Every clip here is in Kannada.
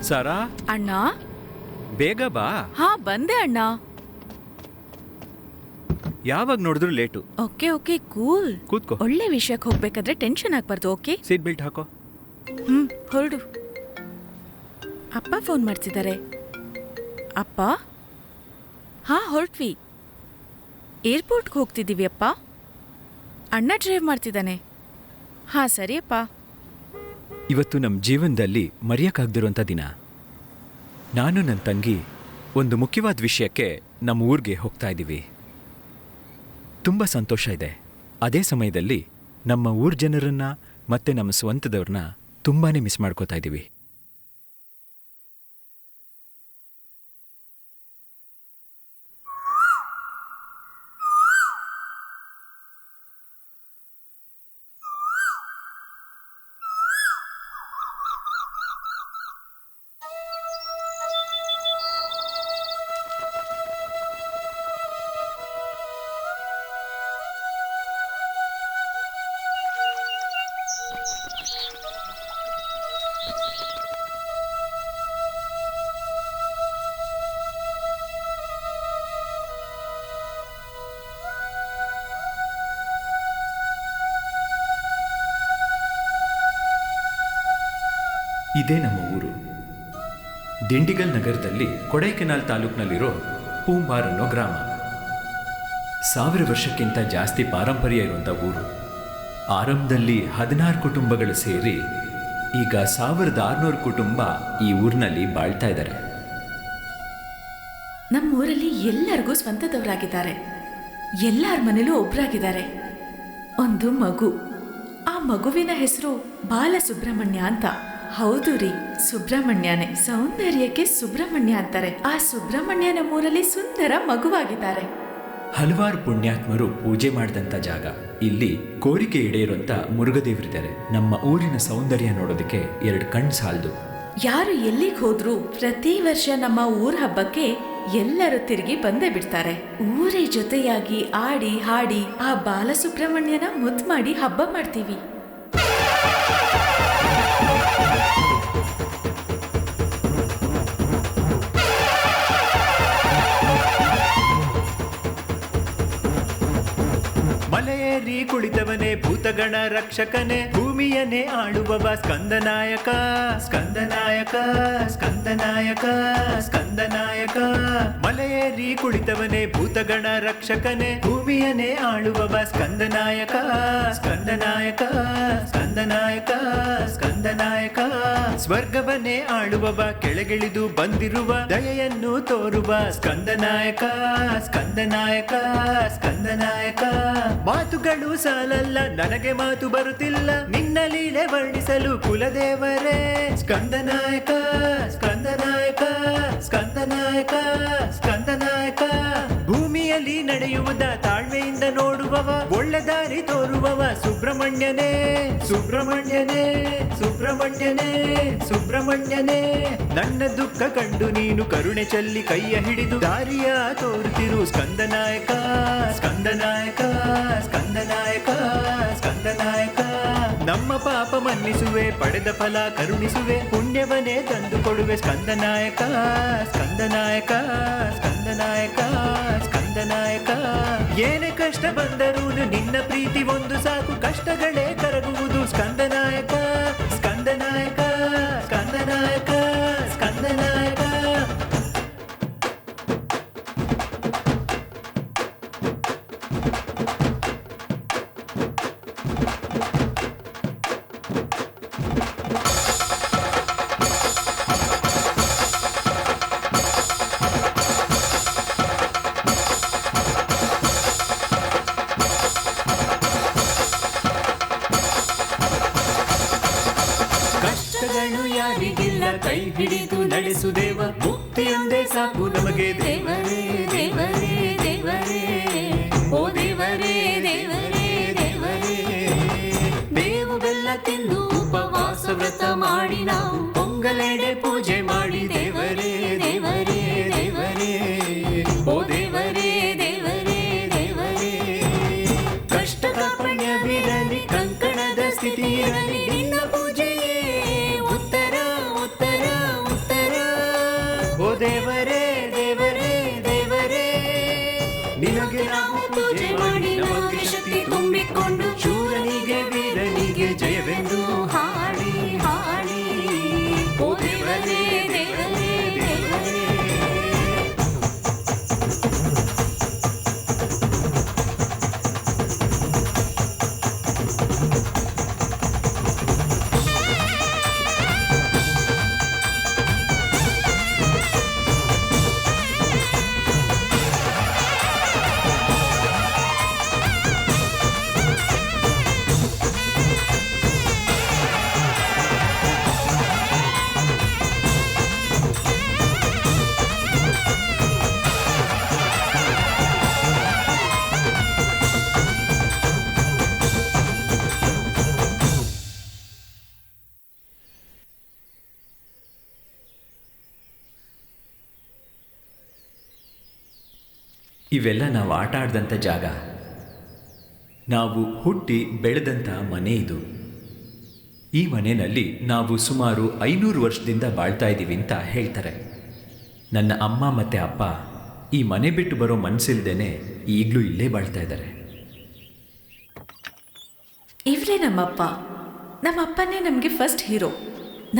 ಸಾರಾ ಅಣ್ಣ, ಬೇಗ ಬಾ. ಹಾ ಬಂದೆ ಅಣ್ಣ. ಯಾವಾಗ ನೋಡಿದ್ರು ಲೇಟು. Okay okay cool. ಕೂತ್ಕೋ. ಒಳ್ಳೆ ವಿಷಯಕ್ಕೆ ಹೋಗ್ಬೇಕಾದ್ರೆ ಟೆನ್ಷನ್ ಆಗ್ಬಾರ್ದು. ಓಕೆ, ಸೀಟ್ ಬೆಲ್ಟ್ ಹಾಕೋ. ಹೊರಡು. ಅಪ್ಪ ಫೋನ್ ಮಾಡ್ತಿದ್ದಾರೆ. ಅಪ್ಪ? ಹಾ ಹೊರಟ್ವಿ. ಏರ್ಪೋರ್ಟ್ಗೆ ಹೋಗ್ತಿದ್ದೀವಿ ಅಪ್ಪ. ಅಣ್ಣ ಡ್ರೈವ್ ಮಾಡ್ತಿದ್ದಾನೆ. ಹಾ ಸರಿ ಅಪ್ಪ. ಇವತ್ತು ನಮ್ಮ ಜೀವನದಲ್ಲಿ ಮರೆಯಕ್ಕಾಗ್ದಿರೋಂಥ ದಿನ. ನಾನು ನನ್ನ ತಂಗಿ ಒಂದು ಮುಖ್ಯವಾದ ವಿಷಯಕ್ಕೆ ನಮ್ಮ ಊರಿಗೆ ಹೋಗ್ತಾ ಇದ್ದೀವಿ. ತುಂಬ ಸಂತೋಷ ಇದೆ. ಅದೇ ಸಮಯದಲ್ಲಿ ನಮ್ಮ ಊರ್ ಜನರನ್ನ ಮತ್ತೆ ನಮ್ಮ ಸ್ವಂತದವ್ರನ್ನ ತುಂಬಾನೇ ಮಿಸ್ ಮಾಡ್ಕೋತಾ ಇದ್ದೀವಿ. ಇದೇ ನಮ್ಮ ಊರು. ದಿಂಡಿಗಲ್ ನಗರದಲ್ಲಿ ಕೊಡೈಕೆನಾಲ್ ತಾಲೂಕಿನಲ್ಲಿರೋ ಪೂಂಬಾರ್ ಅನ್ನೋ ಗ್ರಾಮ. 1000 ವರ್ಷಕ್ಕಿಂತ ಜಾಸ್ತಿ ಪಾರಂಪರ್ಯ ಇರುವಂಥ ಊರು. ಆರಂಭದಲ್ಲಿ 16 ಕುಟುಂಬಗಳು ಸೇರಿ ಈಗ 1600 ಕುಟುಂಬ ಈ ಊರಿನಲ್ಲಿ ಬಾಳ್ತಾ ಇದ್ದಾರೆ. ನಮ್ಮೂರಲ್ಲಿ ಎಲ್ಲರಿಗೂ ಸ್ವಂತದವರಾಗಿದ್ದಾರೆ. ಎಲ್ಲರ ಮನೇಲೂ ಒಬ್ರಾಗಿದ್ದಾರೆ. ಒಂದು ಮಗು. ಆ ಮಗುವಿನ ಹೆಸರು ಬಾಲಸುಬ್ರಹ್ಮಣ್ಯ ಅಂತ. ಹೌದು ರೀ, ಸುಬ್ರಹ್ಮಣ್ಯನೇ. ಸೌಂದರ್ಯಕ್ಕೆ ಸುಬ್ರಹ್ಮಣ್ಯ ಅಂತಾರೆ. ಆ ಸುಬ್ರಹ್ಮಣ್ಯ ನಮ್ಮೂರಲ್ಲಿ ಸುಂದರ ಮಗುವಾಗಿದ್ದಾರೆ. ಹಲವಾರು ಪುಣ್ಯಾತ್ಮರು ಪೂಜೆ ಮಾಡಿದಂಥ ಜಾಗ. ಇಲ್ಲಿ ಕೋರಿಕೆ ಈಡೇರುವಂಥ ಮುರುಘದೇವರಿದ್ದಾರೆ. ನಮ್ಮ ಊರಿನ ಸೌಂದರ್ಯ ನೋಡೋದಕ್ಕೆ 2 ಕಣ್ಣು ಸಾಲದು. ಯಾರು ಎಲ್ಲಿಗೆ ಹೋದ್ರೂ ಪ್ರತಿ ವರ್ಷ ನಮ್ಮ ಊರ ಹಬ್ಬಕ್ಕೆ ಎಲ್ಲರೂ ತಿರುಗಿ ಬಂದೇ ಬಿಡ್ತಾರೆ. ಊರೇ ಜೊತೆಯಾಗಿ ಆಡಿ ಹಾಡಿ ಆ ಬಾಲಸುಬ್ರಹ್ಮಣ್ಯನ ಮುದ್ದು ಮಾಡಿ ಹಬ್ಬ ಮಾಡ್ತೀವಿ. ಮಲೆಯೇರಿ ಕುಳಿತವನೇ ಭೂತಗಣ ರಕ್ಷಕನೇ, ಭೂಮಿಯನ್ನೇ ಆಳುವವ ಸ್ಕಂದನಾಯಕ. ಸ್ಕಂದನಾಯಕ ಸ್ಕಂದನಾಯಕ ಸ್ಕಂದನಾಯಕ. ಮಲೆಯೇರಿ ಕುಳಿತವನೇ ಭೂತಗಣ ರಕ್ಷಕನೇ, ಭೂಮಿಯನ್ನೇ ಆಳುವವ ಸ್ಕಂದನಾಯಕ. ಸ್ಕಂದನಾಯಕ ಸ್ಕಂದನಾಯಕ ಸ್ಕಂದನಾಯಕ. ಸ್ವರ್ಗವನ್ನೇ ಆಳುವವ, ಕೆಳಗಿಳಿದು ಬಂದಿರುವ ದಯೆಯನ್ನು ತೋರುವ ಸ್ಕಂದನಾಯಕ. ಸ್ಕಂದನಾಯಕ ಸ್ಕಂದನಾಯಕ. ಮಾತುಗಳು ಸಾಲಲ್ಲ, ನನಗೆ ಮಾತು ಬರುತ್ತಿಲ್ಲ ನಿನ್ನ ಲೀಲೆ ವರ್ಣಿಸಲು ಕುಲದೇವರೇ. ಸ್ಕಂದನಾಯಕ ಸ್ಕಂದನಾಯಕ ಸ್ಕಂದನಾಯಕ ಸ್ಕಂದನಾಯಕ. ಭೂಮಿಯಲ್ಲಿ ನಡೆಯುವುದ ತಾಳ್ಮೆಯಿಂದ ನೋಡುವವ, ಒಳ್ಳೆ ದಾರಿ ತೋರುವವ ಸುಬ್ರಹ್ಮಣ್ಯನೇ. ಸುಬ್ರಹ್ಮಣ್ಯನೇ ಸುಬ್ರಹ್ಮಣ್ಯನೇ ಸುಬ್ರಹ್ಮಣ್ಯನೇ. ನನ್ನ ದುಃಖ ಕಂಡು ನೀನು ಕರುಣೆ ಚೆಲ್ಲಿ ಕೈಯ ಹಿಡಿದು ದಾರಿಯ ತೋರುತ್ತಿರು ಸ್ಕಂದನಾಯಕ. ಸ್ಕಂದನಾಯಕ ಸ್ಕಂದನಾಯಕ ಸ್ಕಂದನಾಯಕ. ನಮ್ಮ ಪಾಪ ಮನ್ನಿಸುವೆ, ಪಡೆದ ಫಲ ಕರುಣಿಸುವೆ, ಪುಣ್ಯವನ್ನೇ ತಂದು ಕೊಡುವೆ ಸ್ಕಂದನಾಯಕ. ಸ್ಕಂದನಾಯಕ ಸ್ಕಂದನಾಯಕ ಸ್ಕಂದನಾಯಕ. ಏನೇ ಕಷ್ಟ ಬಂದರೂ ನಿನ್ನ ಪ್ರೀತಿ ಒಂದು ಸಾಕು, ಕಷ್ಟಗಳೇ ಕರಗುವುದು ಸ್ಕಂದನಾಯಕ. ಸ್ಕಂದನಾಯಕ ಸ್ಕಂದನಾಯಕ ಸ್ಕಂದನಾಯಕ. ಕೈ ಹಿಡಿದು ನಡೆಸು ದೇವ, ಮುಕ್ತಿಯೊಂದೇ ಸಾಕು ನಮಗೆ ದೇವರೇ ದೇವರೇ ದೇವರೇ. ಓ ದೇವರೇ ದೇವರೇ ದೇವರೇ. ಬೇವು ಬೆಲ್ಲ ತಿಂದು ಉಪವಾಸ ವ್ರತ ಮಾಡಿ ನಾವು ಪೊಂಗಲೆಡೆ ಪೂಜೆ ಮಾಡಿ ದೇವರೇ ದೇವರೇ ದೇವರೇ. ಓ ದೇವರೇ ದೇವರೇ ದೇವರೇ. ಕಷ್ಟ ಕಾರ್ಪಣ್ಯವಿರಲಿ, ಕಂಕಣದ ಸ್ಥಿತಿ ಇರಲಿ, ನಿನ್ನ ಪೂಜೆಯೇ ಉತ್ತರ ಉತ್ತರ ಉತ್ತರ. ಇವೆಲ್ಲ ನಾವು ಆಟ ಆಡಿದಂಥ ಜಾಗ, ನಾವು ಹುಟ್ಟಿ ಬೆಳೆದಂಥ ಮನೆ ಇದು. ಈ ಮನೆಯಲ್ಲಿ ನಾವು ಸುಮಾರು 500 ವರ್ಷದಿಂದ ಬಾಳ್ತಾ ಇದ್ದೀವಿ ಅಂತ ಹೇಳ್ತಾರೆ. ನನ್ನ ಅಮ್ಮ ಮತ್ತು ಅಪ್ಪ ಈ ಮನೆ ಬಿಟ್ಟು ಬರೋ ಮನಸ್ಸಿಲ್ದೇನೆ ಈಗಲೂ ಇಲ್ಲೇ ಬಾಳ್ತಾ ಇದ್ದಾರೆ. ಇವರೇ ನಮ್ಮಪ್ಪ. ನಮ್ಮಪ್ಪನೇ ನಮಗೆ ಫಸ್ಟ್ ಹೀರೋ.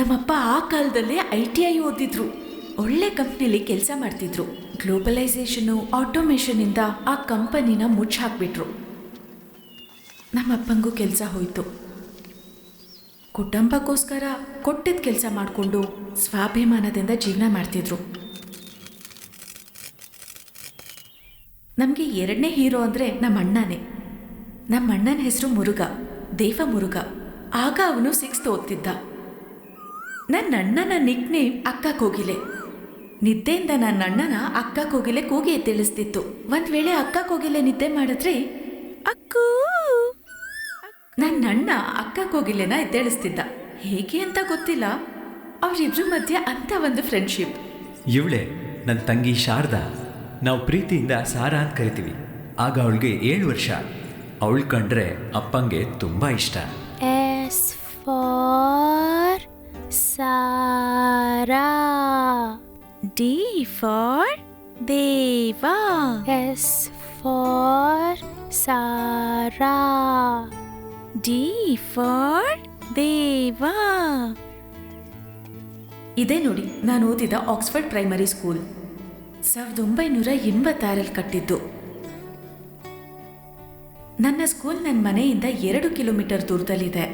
ನಮ್ಮಪ್ಪ ಆ ಕಾಲದಲ್ಲೇ ITI ಓದಿದ್ರು. ಒಳ್ಳೆ ಕಂಪ್ನಿಲಿ ಕೆಲಸ ಮಾಡ್ತಿದ್ರು. ಗ್ಲೋಬಲೈಸೇಷನು, ಆಟೋಮೇಷನಿಂದ ಆ ಕಂಪನಿನ ಮುಚ್ಚಿ ಹಾಕ್ಬಿಟ್ರು. ನಮ್ಮಪ್ಪಂಗೂ ಕೆಲಸ ಹೋಯಿತು. ಕುಟುಂಬಕ್ಕೋಸ್ಕರ ಕೊಟ್ಟಿದ್ದ ಕೆಲಸ ಮಾಡಿಕೊಂಡು ಸ್ವಾಭಿಮಾನದಿಂದ ಜೀವನ ಮಾಡ್ತಿದ್ರು. ನಮಗೆ ಎರಡನೇ ಹೀರೋ ಅಂದರೆ ನಮ್ಮ ಅಣ್ಣನೇ. ನಮ್ಮ ಅಣ್ಣನ ಹೆಸರು ಮುರುಘ, ದೇವ ಮುರುಘ. ಆಗ ಅವನು 6th ಓದ್ತಿದ್ದ. ನನ್ನ ಅಣ್ಣನ ನಿಕ್ ನೇಮ್ ಅಕ್ಕ ಕೋಗಿಲೆ. ನಿದ್ದೆಯಿಂದ ನನ್ನ ಅಣ್ಣನ ಅಕ್ಕ ಕೋಗಿಲೆ ಕೂಗಿ ಎದ್ದೇಳಿಸ್ತಿತ್ತು. ಒಂದ್ ವೇಳೆ ಅಕ್ಕ ಕೋಗಿಲೆ ನಿದ್ದೆ ಮಾಡಿದ್ರೆ ಅಕ್ಕೂ, ನನ್ನ ಅಣ್ಣ ಅಕ್ಕ ಕೋಗಿಲೆನ ಎದ್ದೇಳಿಸ್ತಿದ್ದ. ಹೇಗೆ ಅಂತ ಗೊತ್ತಿಲ್ಲ, ಅವರಿಬ್ರು ಮಧ್ಯೆ ಅಂತ ಒಂದು ಫ್ರೆಂಡ್ಶಿಪ್. ಇವಳೆ ನನ್ನ ತಂಗಿ ಶಾರದಾ. ನಾವು ಪ್ರೀತಿಯಿಂದ ಸಾರಾ ಅಂತ ಕರಿತೀವಿ. ಆಗ ಅವಳಿಗೆ 7 ವರ್ಷ. ಅವಳು ಕಂಡ್ರೆ ಅಪ್ಪಂಗೆ ತುಂಬ ಇಷ್ಟ. S for Sara. D for Deva. S for Sara. D for Deva. ಇದೇ ನೋಡಿ ನಾನು ಓದಿದ ಆಕ್ಸ್ಫರ್ಡ್ ಪ್ರೈಮರಿ ಸ್ಕೂಲ್. 1986 ಕಟ್ಟಿದ್ದು. ನನ್ನ ಸ್ಕೂಲ್ ನನ್ನ ಮನೆಯಿಂದ 2 ಕಿಲೋಮೀಟರ್ ದೂರದಲ್ಲಿದೆ.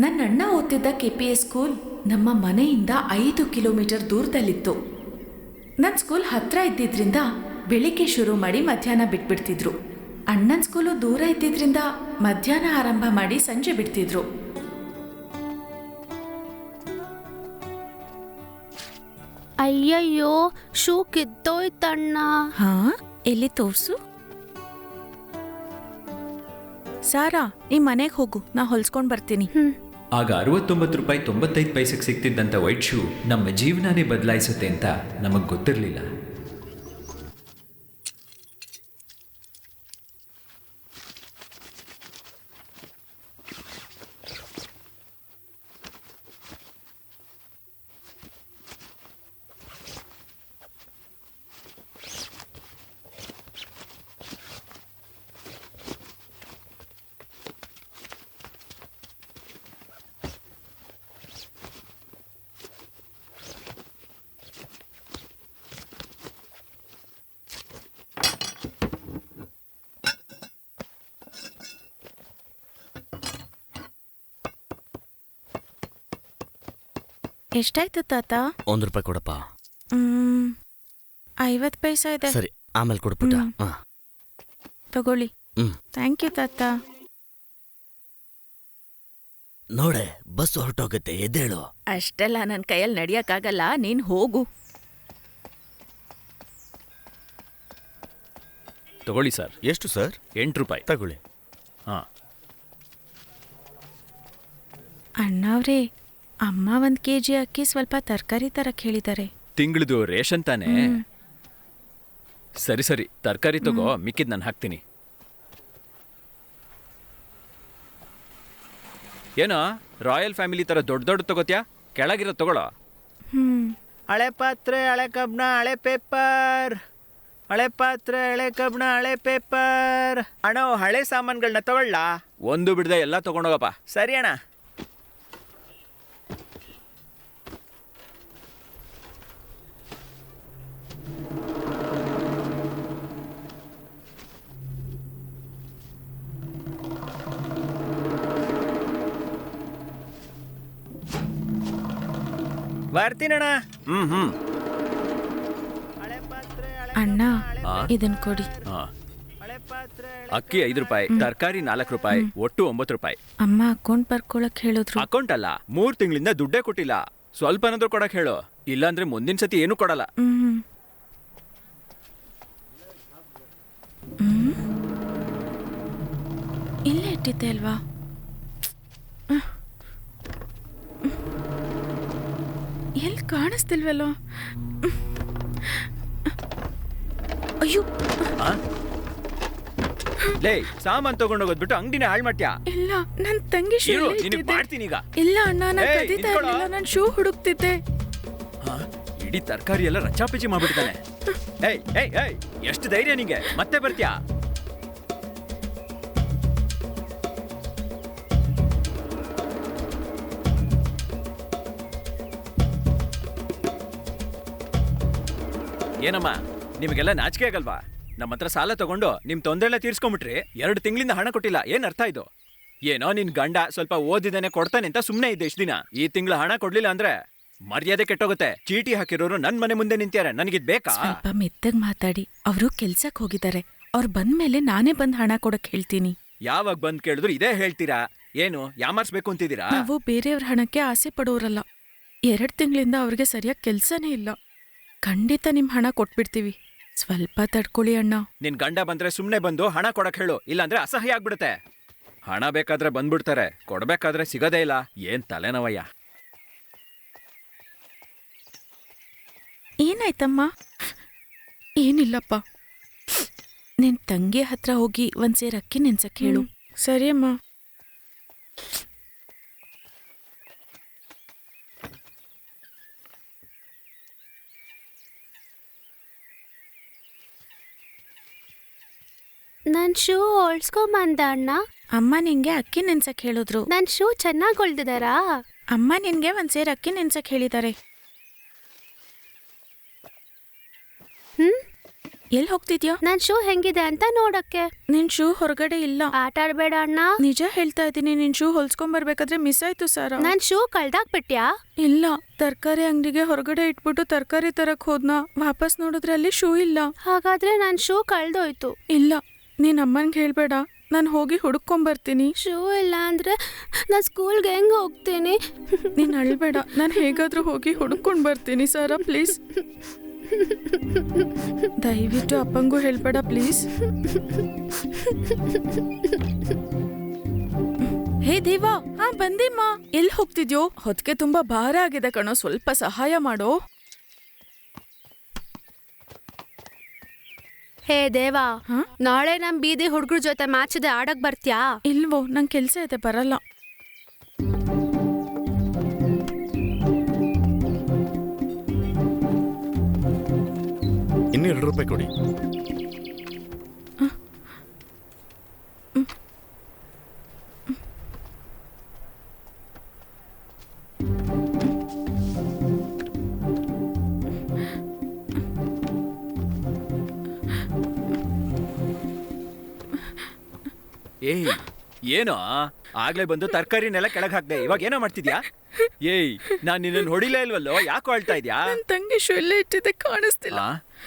ನನ್ನ ಅಣ್ಣ ಓದ್ತಿದ್ದ KPS ಸ್ಕೂಲ್ ನಮ್ಮ ಮನೆಯಿಂದ 5 ಕಿಲೋಮೀಟರ್ ದೂರದಲ್ಲಿತ್ತು. ನನ್ನ ಸ್ಕೂಲ್ ಹತ್ರ ಇದ್ದಿದ್ರಿಂದ ಬೆಳಿಗ್ಗೆ ಶುರು ಮಾಡಿ ಮಧ್ಯಾಹ್ನ ಬಿಟ್ಬಿಡ್ತಿದ್ರು. ಅಣ್ಣನ ಸ್ಕೂಲು ದೂರ ಇದ್ದಿದ್ರಿಂದ ಮಧ್ಯಾಹ್ನ ಆರಂಭ ಮಾಡಿ ಸಂಜೆ ಬಿಡ್ತಿದ್ರು. ಅಯ್ಯಯ್ಯೋ, ಶೂ ಕಿತ್ತೋಯ್ತಣ್ಣ. ಹಾ, ಎಲ್ಲಿ ತೋರ್ಸು. ಸಾರಾ, ನೀ ಮನೆಗೆ ಹೋಗು, ನಾ ಹೊಲ್ಸ್ಕೊಂಡ್ ಬರ್ತೀನಿ. ಆಗ 69 ರೂಪಾಯಿ 95 ಪೈಸೆಗೆ ಸಿಗ್ತಿದ್ದಂಥ ವೈಟ್ ಶೂ ನಮ್ಮ ಜೀವನನೇ ಬದಲಾಯಿಸುತ್ತೆ ಅಂತ ನಮಗೆ ಗೊತ್ತಿರಲಿಲ್ಲ. ಎಷ್ಟಾಯ್ತು ತಾತ? 1 ರೂಪಾಯಿ ಕೊಡಪ್ಪ. 50 ಪೈಸಾ ಇದೆ. ಸರಿ, ಆಮೇಲೆ ಕೊಡ್ಬಿಟ್ಟ. ತಗೊಳ್ಳಿ. ಥ್ಯಾಂಕ್ ಯು ತಾತ. ನೋಡೆ, ಬಸ್ ಹೊರಟೋಗುತ್ತೆ, ಎದ್ದೇಳು. ಅಷ್ಟೆಲ್ಲ ನನ್ನ ಕೈಯಲ್ಲಿ ನಡಿಯಕ್ಕಾಗಲ್ಲ, ನೀನ್ ಹೋಗು. ತಗೊಳ್ಳಿ ಸರ್. ಎಷ್ಟು ಸರ್? 8 ರೂಪಾಯಿ. ತಗೊಳ್ಳಿ. ಹಾಂ. ಅಣ್ಣವ್ರೇ, ಅಮ್ಮ 1 kg ಅಕ್ಕಿ ಸ್ವಲ್ಪ ತರಕಾರಿ ತರಕ್ಕೆ ಹೇಳಿದ್ದಾರೆ. ತಿಂಗಳದು ರೇಷನ್ ತಾನೇ? ಸರಿ ಸರಿ, ತರಕಾರಿ ತಗೋ, ಮಿಕ್ಕಿದ್ ನಾನು ಹಾಕ್ತೀನಿ. ಏನೋ ರಾಯಲ್ ಫ್ಯಾಮಿಲಿ ಥರ ದೊಡ್ಡ ದೊಡ್ಡ ತಗೋತ್ಯಾ? ಕೆಳಗಿರೋ ತಗೊಳ್ಳೋ. ಹಳೆ ಪಾತ್ರೆ, ಹಳೆ ಕಬ್ಣ, ಹಳೆ ಪೇಪರ್. ಹಳೆ ಪಾತ್ರೆ, ಹಳೆ ಕಬ್ಣ, ಹಳೆ ಪೇಪರ್. ಅಣ್ಣ, ಹಳೆ ಸಾಮಾನುಗಳನ್ನ ತಗೊಳ್ಳ? ಒಂದು ಬಿಡದೆ ಎಲ್ಲ ತಗೊಂಡೋಗಪ್ಪ. ಸರಿ ಅಣ್ಣ. ಬರ್ತೀನಣ್ಣ. ಹ್ಮ್. ಅಣ್ಣ ಆ? ಇದನ್ ಕೊಡಿ. ಹಾ. ಅಕ್ಕಿ 5 ರೂಪಾಯಿ, ತರಕಾರಿ 4 ರೂಪಾಯಿ, ಒಟ್ಟು 9 ರೂಪಾಯಿ. ಅಮ್ಮ ಅಕೌಂಟ್ ಬರ್ಕೊಳಕ್ ಹೇಳಿದ್ರು. ಅಕೌಂಟ್ ಅಲ್ಲ, 3 ತಿಂಗಳಿಂದ ದುಡ್ಡೇ ಕೊಟ್ಟಿಲ್ಲ. ಸ್ವಲ್ಪನಾದ್ರೂ ಕೊಡಕ್ ಹೇಳು, ಇಲ್ಲಾಂದ್ರೆ ಮುಂದಿನ ಸತಿ ಏನೂ ಕೊಡಲ್ಲ. ಹ್ಮ್. ಇಲ್ಲೇ ಇಟ್ಟಿದ್ದೆ ಅಲ್ವಾ? ಎಲ್ಲಿ ಕಾಣಿಸ್ತಿಲ್ವಲ್ಲೋ? ಅಯ್ಯೋ, ಆ? ಲೇ, ಸಾಮಾನ್ ತಗೊಂಡೋಗೋದ್ಬಿಟ್ಟು ಅಂಗಡಿನ ಹಾಳು ಮಾಡ್ತ್ಯಾ? ಇಲ್ಲ, ನನ್ ತಂಗಿ ಶೂ ಇರು, ಇಲ್ಲೇ ನಿನಗ್ ಇಟ್ಟಿದ್ದೆ. ಮಾಡ್ತೀನಿ ಈಗ. ಇಲ್ಲ ಅಣ್ಣ, ನಾನು ಏಯ್, ಕದೀತಾ ನಿಂತ್ಕೊಳ್ಳೋ. ಇರ್ಲಿಲ್ಲ, ನಾನು ಶೂ ಹುಡುಕ್ತಿದ್ದೆ. ಆ? ಇಡೀ ತರಕಾರಿ ಎಲ್ಲ ರಚಾಪಿಚಿ ಮಾಡ್ಬಿಡ್ತಾನೆ. ಏಯ್ ಏಯ್ ಏಯ್, ಎಷ್ಟು ಧೈರ್ಯ ನಿಂಗೆ? ಮತ್ತೆ ಬರ್ತ್ಯಾ? ಏನಮ್ಮ, ನಿಮಗೆಲ್ಲ ನಾಚಿಕೆ ಆಗಲ್ವಾ? ನಮ್ಮ ಹತ್ರ ಸಾಲ ತಗೊಂಡು ನಿಮ್ ತೊಂದರೆ ಎಲ್ಲ ತೀರ್ಸ್ಕೊಂಬಿಟ್ರಿ. 2 ತಿಂಗಳಿಂದ ಹಣ ಕೊಟ್ಟಿಲ್ಲ. ಏನ್ ಅರ್ಥ ಇದು? ಏನೋ ನಿನ್ ಗಂಡ ಸ್ವಲ್ಪ ಓದಿದಾನೆ ಕೊಡ್ತಾನೆ ಅಂತ ಸುಮ್ನೆ ಇದ್ದೆ ಇಷ್ಟ ದಿನ. ಈ ತಿಂಗಳ ಹಣ ಕೊಡ್ಲಿಲ್ಲ ಅಂದ್ರೆ ಮರ್ಯಾದೆ ಕೆಟ್ಟೋಗುತ್ತೆ. ಚೀಟಿ ಹಾಕಿರೋರು ನನ್ ಮನೆ ಮುಂದೆ ನಿಂತ್ಯಾರೆ. ನನಗಿದ್ ಬೇಕಾ? ಸ್ವಲ್ಪ ಮೆತ್ತಗ್ ಮಾತಾಡಿ. ಅವರು ಕೆಲ್ಸಕ್ ಹೋಗಿದ್ದಾರೆ. ಅವ್ರು ಬಂದ್ಮೇಲೆ ನಾನೇ ಬಂದ್ ಹಣ ಕೊಡಕ್ ಹೇಳ್ತೀನಿ. ಯಾವಾಗ ಬಂದ್ ಕೇಳಿದ್ರು ಇದೇ ಹೇಳ್ತೀರಾ? ಏನು ಯಾಮಾರ್ಸ್ಬೇಕು ಅಂತಿದ್ದೀರಾ? ನಾವು ಬೇರೆಯವ್ರ ಹಣಕ್ಕೆ ಆಸೆ ಪಡೋರಲ್ಲ. 2 ತಿಂಗಳಿಂದ ಅವ್ರಿಗೆ ಸರಿಯಾಗಿ ಕೆಲ್ಸನೇ ಇಲ್ಲ. ಖಂಡಿತ ನಿಮ್ ಹಣ ಕೊಟ್ಬಿಡ್ತೀವಿ. ಸ್ವಲ್ಪ ತಡ್ಕೊಳ್ಳಿ ಅಣ್ಣ. ನಿನ್ ಗಂಡ ಬಂದ್ರೆ ಸುಮ್ನೆ ಬಂದು ಹಣ ಕೊಡಕ್ ಹೇಳು, ಇಲ್ಲಾಂದ್ರೆ ಅಸಹ್ಯ ಆಗ್ಬಿಡುತ್ತೆ. ಹಣ ಬೇಕಾದ್ರೆ ಬಂದ್ಬಿಡ್ತಾರೆ, ಕೊಡ್ಬೇಕಾದ್ರೆ ಸಿಗೋದೇ ಇಲ್ಲ. ಏನ್ ತಲೆನೋವಯ್ಯ. ಏನಾಯ್ತಮ್ಮ? ಏನಿಲ್ಲಪ್ಪ. ನಿನ್ ತಂಗಿ ಹತ್ರ ಹೋಗಿ ಒಂದ್ ಸೇರ್ ಅಕ್ಕಿ ನೆನ್ಸಕ್ ಹೇಳು. ಸರಿ ಅಮ್ಮ. ನನ್ ಶೂ ಹೊಳ್ಸ್ಕೊಂಬಂದ ಅಣ್ಣ. ಅಮ್ಮ ನಿನ್ಗೆ ಅಕ್ಕಿ ನೆನ್ಸಕ್ ಹೇಳಿದ್ರು. ನನ್ ಶೂ ಚೆನ್ನಾಗ್ ಹೊಳ್ದಿದಾರಾ? ಅಮ್ಮ ನಿನ್ಗೆ ಒಂದ್ ಸೇರ್ ಅಕ್ಕಿ ನೆನ್ಸಕ್ ಹೇಳಿದ್ದಾರೆ. ಹ್ಮ್, ಎಲ್ ಹೋಗ್ತಿದ್ಯಾ? ನನ್ ಶೂ ಹೆಂಗಿದೆ ಅಂತ ನೋಡಕ್ಕೆ. ನಿನ್ ಶೂ ಹೊರಗಡೆ ಇಲ್ಲ. ಆಟ ಆಡ್ಬೇಡ ಅಣ್ಣ. ನಿಜ ಹೇಳ್ತಾ ಇದ್ದೀನಿ, ನಿನ್ ಶೂ ಹೊಲ್ಸ್ಕೊಂಬರ್ಬೇಕಾದ್ರೆ ಮಿಸ್ ಆಯ್ತು ಸಾರ. ನನ್ ಶೂ ಕಳ್ದಾಕ್ಬಿಟ್ಯಾ? ಇಲ್ಲ, ತರಕಾರಿ ಅಂಗಡಿಗೆ ಹೊರಗಡೆ ಇಟ್ಬಿಟ್ಟು ತರಕಾರಿ ತರಕ್ ಹೋದ್ನಾ. ವಾಪಸ್ ನೋಡಿದ್ರೆ ಅಲ್ಲಿ ಶೂ ಇಲ್ಲ. ಹಾಗಾದ್ರೆ ನನ್ ಶೂ ಕಳ್ದೋಯ್ತು. ಇಲ್ಲ, ನೀನ್ ಅಮ್ಮನ್ಗೆ ಹೇಳ್ಬೇಡ, ನಾನು ಹೋಗಿ ಹುಡುಕೊಂಬರ್ತೀನಿ. ಶೂ ಇಲ್ಲ ಅಂದ್ರೆ ನಾನ್ ಸ್ಕೂಲ್ಗೆ ಹೆಂಗ್ ಹೋಗ್ತೀನಿ? ನೀನ್ ಅಳ್ಬೇಡ, ನಾನು ಹೇಗಾದ್ರೂ ಹೋಗಿ ಹುಡುಕೊಂಡ್ ಬರ್ತೀನಿ ಸಾರಾ, ಪ್ಲೀಸ್. ದಯವಿಟ್ಟು ಅಪ್ಪಂಗೂ ಹೇಳ್ಬೇಡ ಪ್ಲೀಸ್. ಹೇ ದೇವಾ, ಹಾ ಬಂದಿಮ್ಮ. ಎಲ್ಲಿ ಹೋಗ್ತಿದ್ಯೋ? ಹೊತ್ತಿಗೆ ತುಂಬಾ ಭಾರ ಆಗಿದೆ ಕಣೋ, ಸ್ವಲ್ಪ ಸಹಾಯ ಮಾಡೋ. ಹೇ ದೇವಾ, ಹಾ? ನಾಳೆ ನಮ್ ಬೀದಿ ಹುಡ್ಗ್ರ ಜೊತೆ ಮ್ಯಾಚ್ ಇದೆ, ಆಡಕ್ ಬರ್ತ್ಯಾ? ಇಲ್ವೋ, ನಂಗೆ ಕೆಲ್ಸ ಇದೆ, ಬರಲ್ಲ. ಇನ್ನು 2 ರೂಪಾಯಿ ಕೊಡಿ. ಏಯ್, ಏನೋ ಆಗ್ಲೇ ಬಂದು ತರಕಾರಿನೆಲ್ಲ ಕೆಳಗ್ ಹಾಕ್ದೆ, ಇವಾಗ ಏನೋ ಮಾಡ್ತಿದ್ಯಾ? ಏಯ್, ನಾನ್ ನಿನ್ನ ಹೊಡಿಲೇ ಇಲ್ವಲ್ಲೋ, ಯಾಕೋ ಅಳ್ತಾ ಇದ್ಯಾ? ನನ್ ತಂಗಿ ಶೂ ಇಲ್ಲೇ ಇಟ್ಟಿದ್ದೆ, ಕಾಣಿಸ್ತಿಲ್ಲ.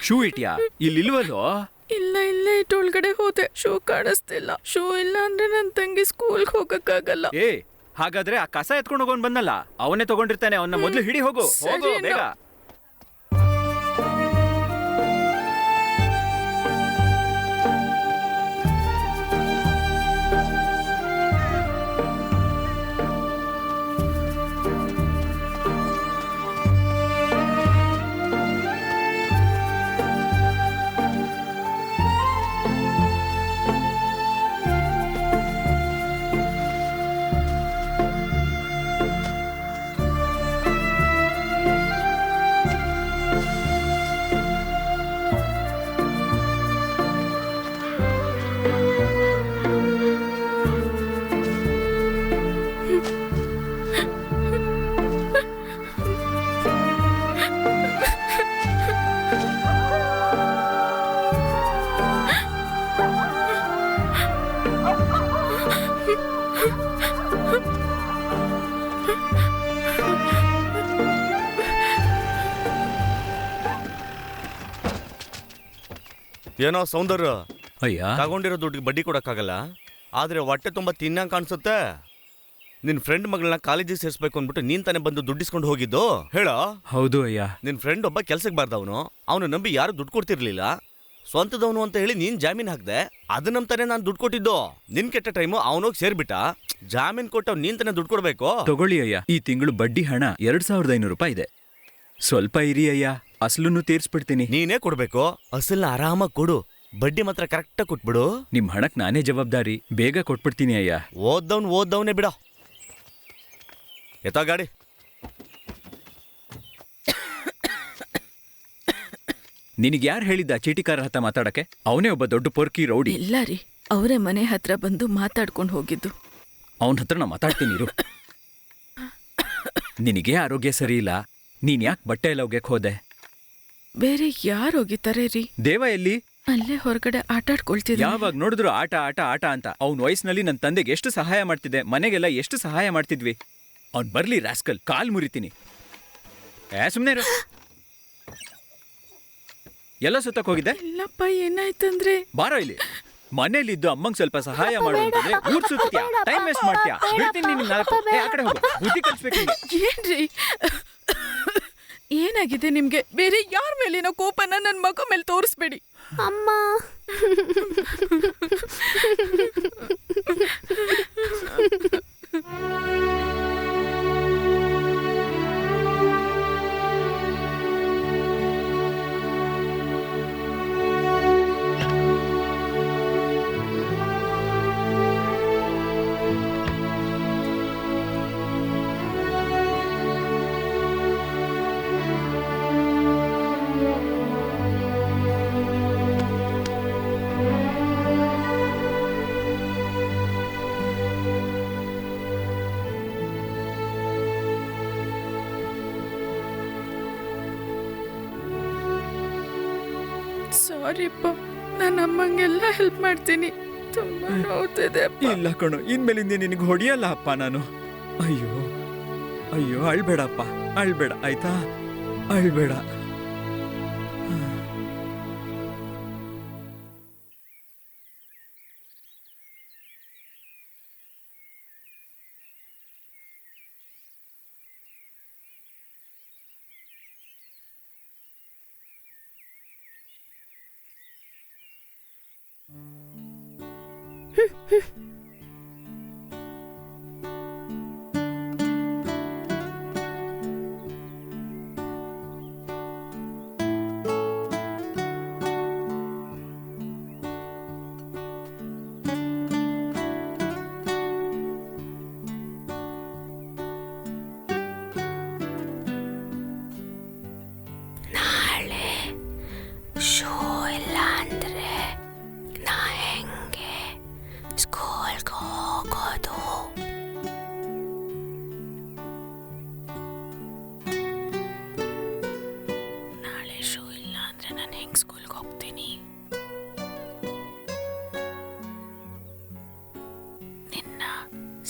ಶೂ ಇಟ್ಯಾ? ಇಲ್ಲಿಲ್ವಲ್ಲೋ? ಇಲ್ಲ, ಇಲ್ಲೇ ಇಟ್ಟು ಒಳಗಡೆ ಹೋದೆ, ಶೂ ಕಾಣಿಸ್ತಿಲ್ಲ. ಶೂ ಇಲ್ಲ ಅಂದ್ರೆ ನನ್ ತಂಗಿ ಸ್ಕೂಲ್ಗೆ ಹೋಗಕ್ಕಾಗಲ್ಲ. ಏ, ಹಾಗಾದ್ರೆ ಆ ಕಸ ಎತ್ಕೊಂಡು ಹೋಗೋನ್ ಬಂದಲ್ಲ, ಅವನೇ ತಗೊಂಡಿರ್ತಾನೆ. ಅವನ್ನ ಮೊದ್ಲು ಹಿಡಿ, ಹೋಗು ಹೋಗು ಸರಿ, ಬೇಗ. ಏನೋ ಸೌಂದರ್ಯ, ಅಯ್ಯ ತಗೊಂಡಿರೋ ದುಡ್ಡಿಗೆ ಬಡ್ಡಿ ಕೊಡಕ್ಕಾಗಲ್ಲ, ಆದ್ರೆ ಹೊಟ್ಟೆ ತುಂಬಾ ತಿನ್ನಂಗ್ ಕಾಣಿಸುತ್ತೆ. ನಿನ್ ಫ್ರೆಂಡ್ ಮಗಳನ್ನ ಕಾಲೇಜಿಗೆ ಸೇರಿಸ್ಬೇಕು ಅಂದ್ಬಿಟ್ಟು ನೀನ್ ತಾನೇ ಬಂದು ದುಡ್ಡಿಸ್ಕೊಂಡು ಹೋಗಿದ್ದು ಹೇಳ. ಹೌದು ಅಯ್ಯ. ನಿನ್ ಫ್ರೆಂಡ್ ಒಬ್ಬ ಕೆಲ್ಸಕ್ಕೆ ಬಾರ್ದವನು, ಅವನು ನಂಬಿ ಯಾರು ದುಡ್ಡು ಕೊಡ್ತಿರ್ಲಿಲ್ಲ. ಸ್ವಂತದವನು ಅಂತ ಹೇಳಿ ನೀನ್ ಜಾಮೀನ್ ಹಾಕ್ದೆ, ಅದು ನಂಬ್ತಾನೆ ನಾನು ದುಡ್ಡು ಕೊಟ್ಟಿದ್ದು. ನಿನ್ ಕೆಟ್ಟ ಟೈಮು ಅವನೋಗಿ ಸೇರ್ಬಿಟ್ಟ. ಜಾಮೀನ್ ಕೊಟ್ಟವ್ ನೀನ್ ತಾನೇ ದುಡ್ಡು ಕೊಡ್ಬೇಕು. ತಗೊಳ್ಳಿ ಅಯ್ಯ, ಈ ತಿಂಗಳು ಬಡ್ಡಿ ಹಣ 2500 ರೂಪಾಯಿ ಇದೆ. ಸ್ವಲ್ಪ ಇರಿ ಅಯ್ಯ, ಅಸಲನ್ನು ತೀರ್ಸ್ಬಿಡ್ತೀನಿ. ನೀನೇ ಕೊಡ್ಬೇಕು. ಅಸಲ್ನ ಆರಾಮಾಗಿ ಕೊಡು, ಬಡ್ಡಿ ಮಾತ್ರ ಕರೆಕ್ಟಾಗಿ ಕೊಟ್ಬಿಡು. ನಿಮ್ ಹಣಕ್ ನಾನೇ ಜವಾಬ್ದಾರಿ, ಬೇಗ ಕೊಟ್ಬಿಡ್ತೀನಿ ಅಯ್ಯ. ಓದ್ದವನೇ ಬಿಡ. ಎತ್ತ ಗಾಡಿ. ನಿನಗೆ ಯಾರು ಹೇಳಿದ್ದ ಚೀಟಿಕಾರ ಹತ್ತ ಮಾತಾಡಕ್ಕೆ? ಅವನೇ ಒಬ್ಬ ದೊಡ್ಡ ಪೊರ್ಕಿ ರೌಡಿ. ಇಲ್ಲ ರೀ, ಅವರೇ ಮನೆ ಹತ್ರ ಬಂದು ಮಾತಾಡ್ಕೊಂಡು ಹೋಗಿದ್ದು. ಅವನ ಹತ್ರ ನಾ ಮಾತಾಡ್ತೀನಿ ಇರು. ನಿನಗೆ ಆರೋಗ್ಯ ಸರಿ ಇಲ್ಲ, ನೀನ್ ಯಾಕೆ ಬಟ್ಟೆ ಎಲ್ಲ ಒಗ್ಯಕ್ ಹೋದೆ? ಬೇರೆ ಯಾರು ಹೋಗಿತಾರೆ ರೀ? ದೇವ ಎಲ್ಲಿ? ಅಲ್ಲೇ ಹೊರಗಡೆ ಆಟಾಡ್ಕೊಳ್ತಿದ್ದ. ಯಾವಾಗ ನೋಡಿದ್ರು ಆಟ ಆಟ ಆಟ ಅಂತ. ಅವ್ನ ವಯಸ್ಸಿನಲ್ಲಿ ನನ್ನ ತಂದೆಗೆ ಎಷ್ಟು ಸಹಾಯ ಮಾಡ್ತಿದ್ದೆ, ಮನೆಗೆಲ್ಲ ಎಷ್ಟು ಸಹಾಯ ಮಾಡ್ತಿದ್ವಿ. ಅವ್ನ್ ಬರ್ಲಿ ರಾಸ್ಕಲ್, ಕಾಲ್ ಮುರಿತೀನಿ. ಸುಮ್ನೆ ಇರು. ಎಲ್ಲ ಸುತ್ತಕ್ ಹೋಗಿದ್ದೆ? ಇಲ್ಲಪ್ಪ, ಏನಾಯ್ತಂದ್ರೆ ಬಾರೋ ಇಲ್ಲಿ. ಮನೇಲಿದ್ದು ಅಮ್ಮಂಗ್ ಸ್ವಲ್ಪ ಸಹಾಯ ಮಾಡು ಅಂತಂದ್ರೆ ಊರ್ ಸುತ್ತೀಯಾ, ಟೈಮ್ ವೇಸ್ಟ್ ಮಾಡ್ತೀಯಾ. ಬಿಡ್ತೀನಿ ನಿನ್ನ ನಾಲ್ಕು. ಆ ಕಡೆ ಹೋಗು, ಬುದ್ಧಿ ಕಲ್ಸ್ಬೇಕು ನಿಂಗೆ. ಏನ್ರಿ ಏನಾಗಿದೆ ನಿಮ್ಗೆ? ಬೇರೆ ಯಾರ ಮೇಲಿನ ಕೋಪನ ನನ್ನ ಮಗ ಮೇಲೆ ತೋರಿಸ್ಬೇಡಿ. ಅಮ್ಮ. ಸಾರಿಪ್ಪ, ನಾನು ಅಮ್ಮಂಗೆಲ್ಲ ಹೆಲ್ಪ್ ಮಾಡ್ತೀನಿ. ತುಂಬಾ ನೋವ್ತಿದೆ ಅಪ್ಪ. ಇಲ್ಲ ಕಣೋ, ಇನ್ಮೇಲಿಂದ ನಿನಗೆ ಹೊಡಿಯಲ್ಲ ಅಪ್ಪ ನಾನು. ಅಯ್ಯೋ ಅಯ್ಯೋ, ಅಳ್ಬೇಡಪ್ಪ, ಅಳ್ಬೇಡ ಆಯ್ತಾ, ಅಳ್ಬೇಡ.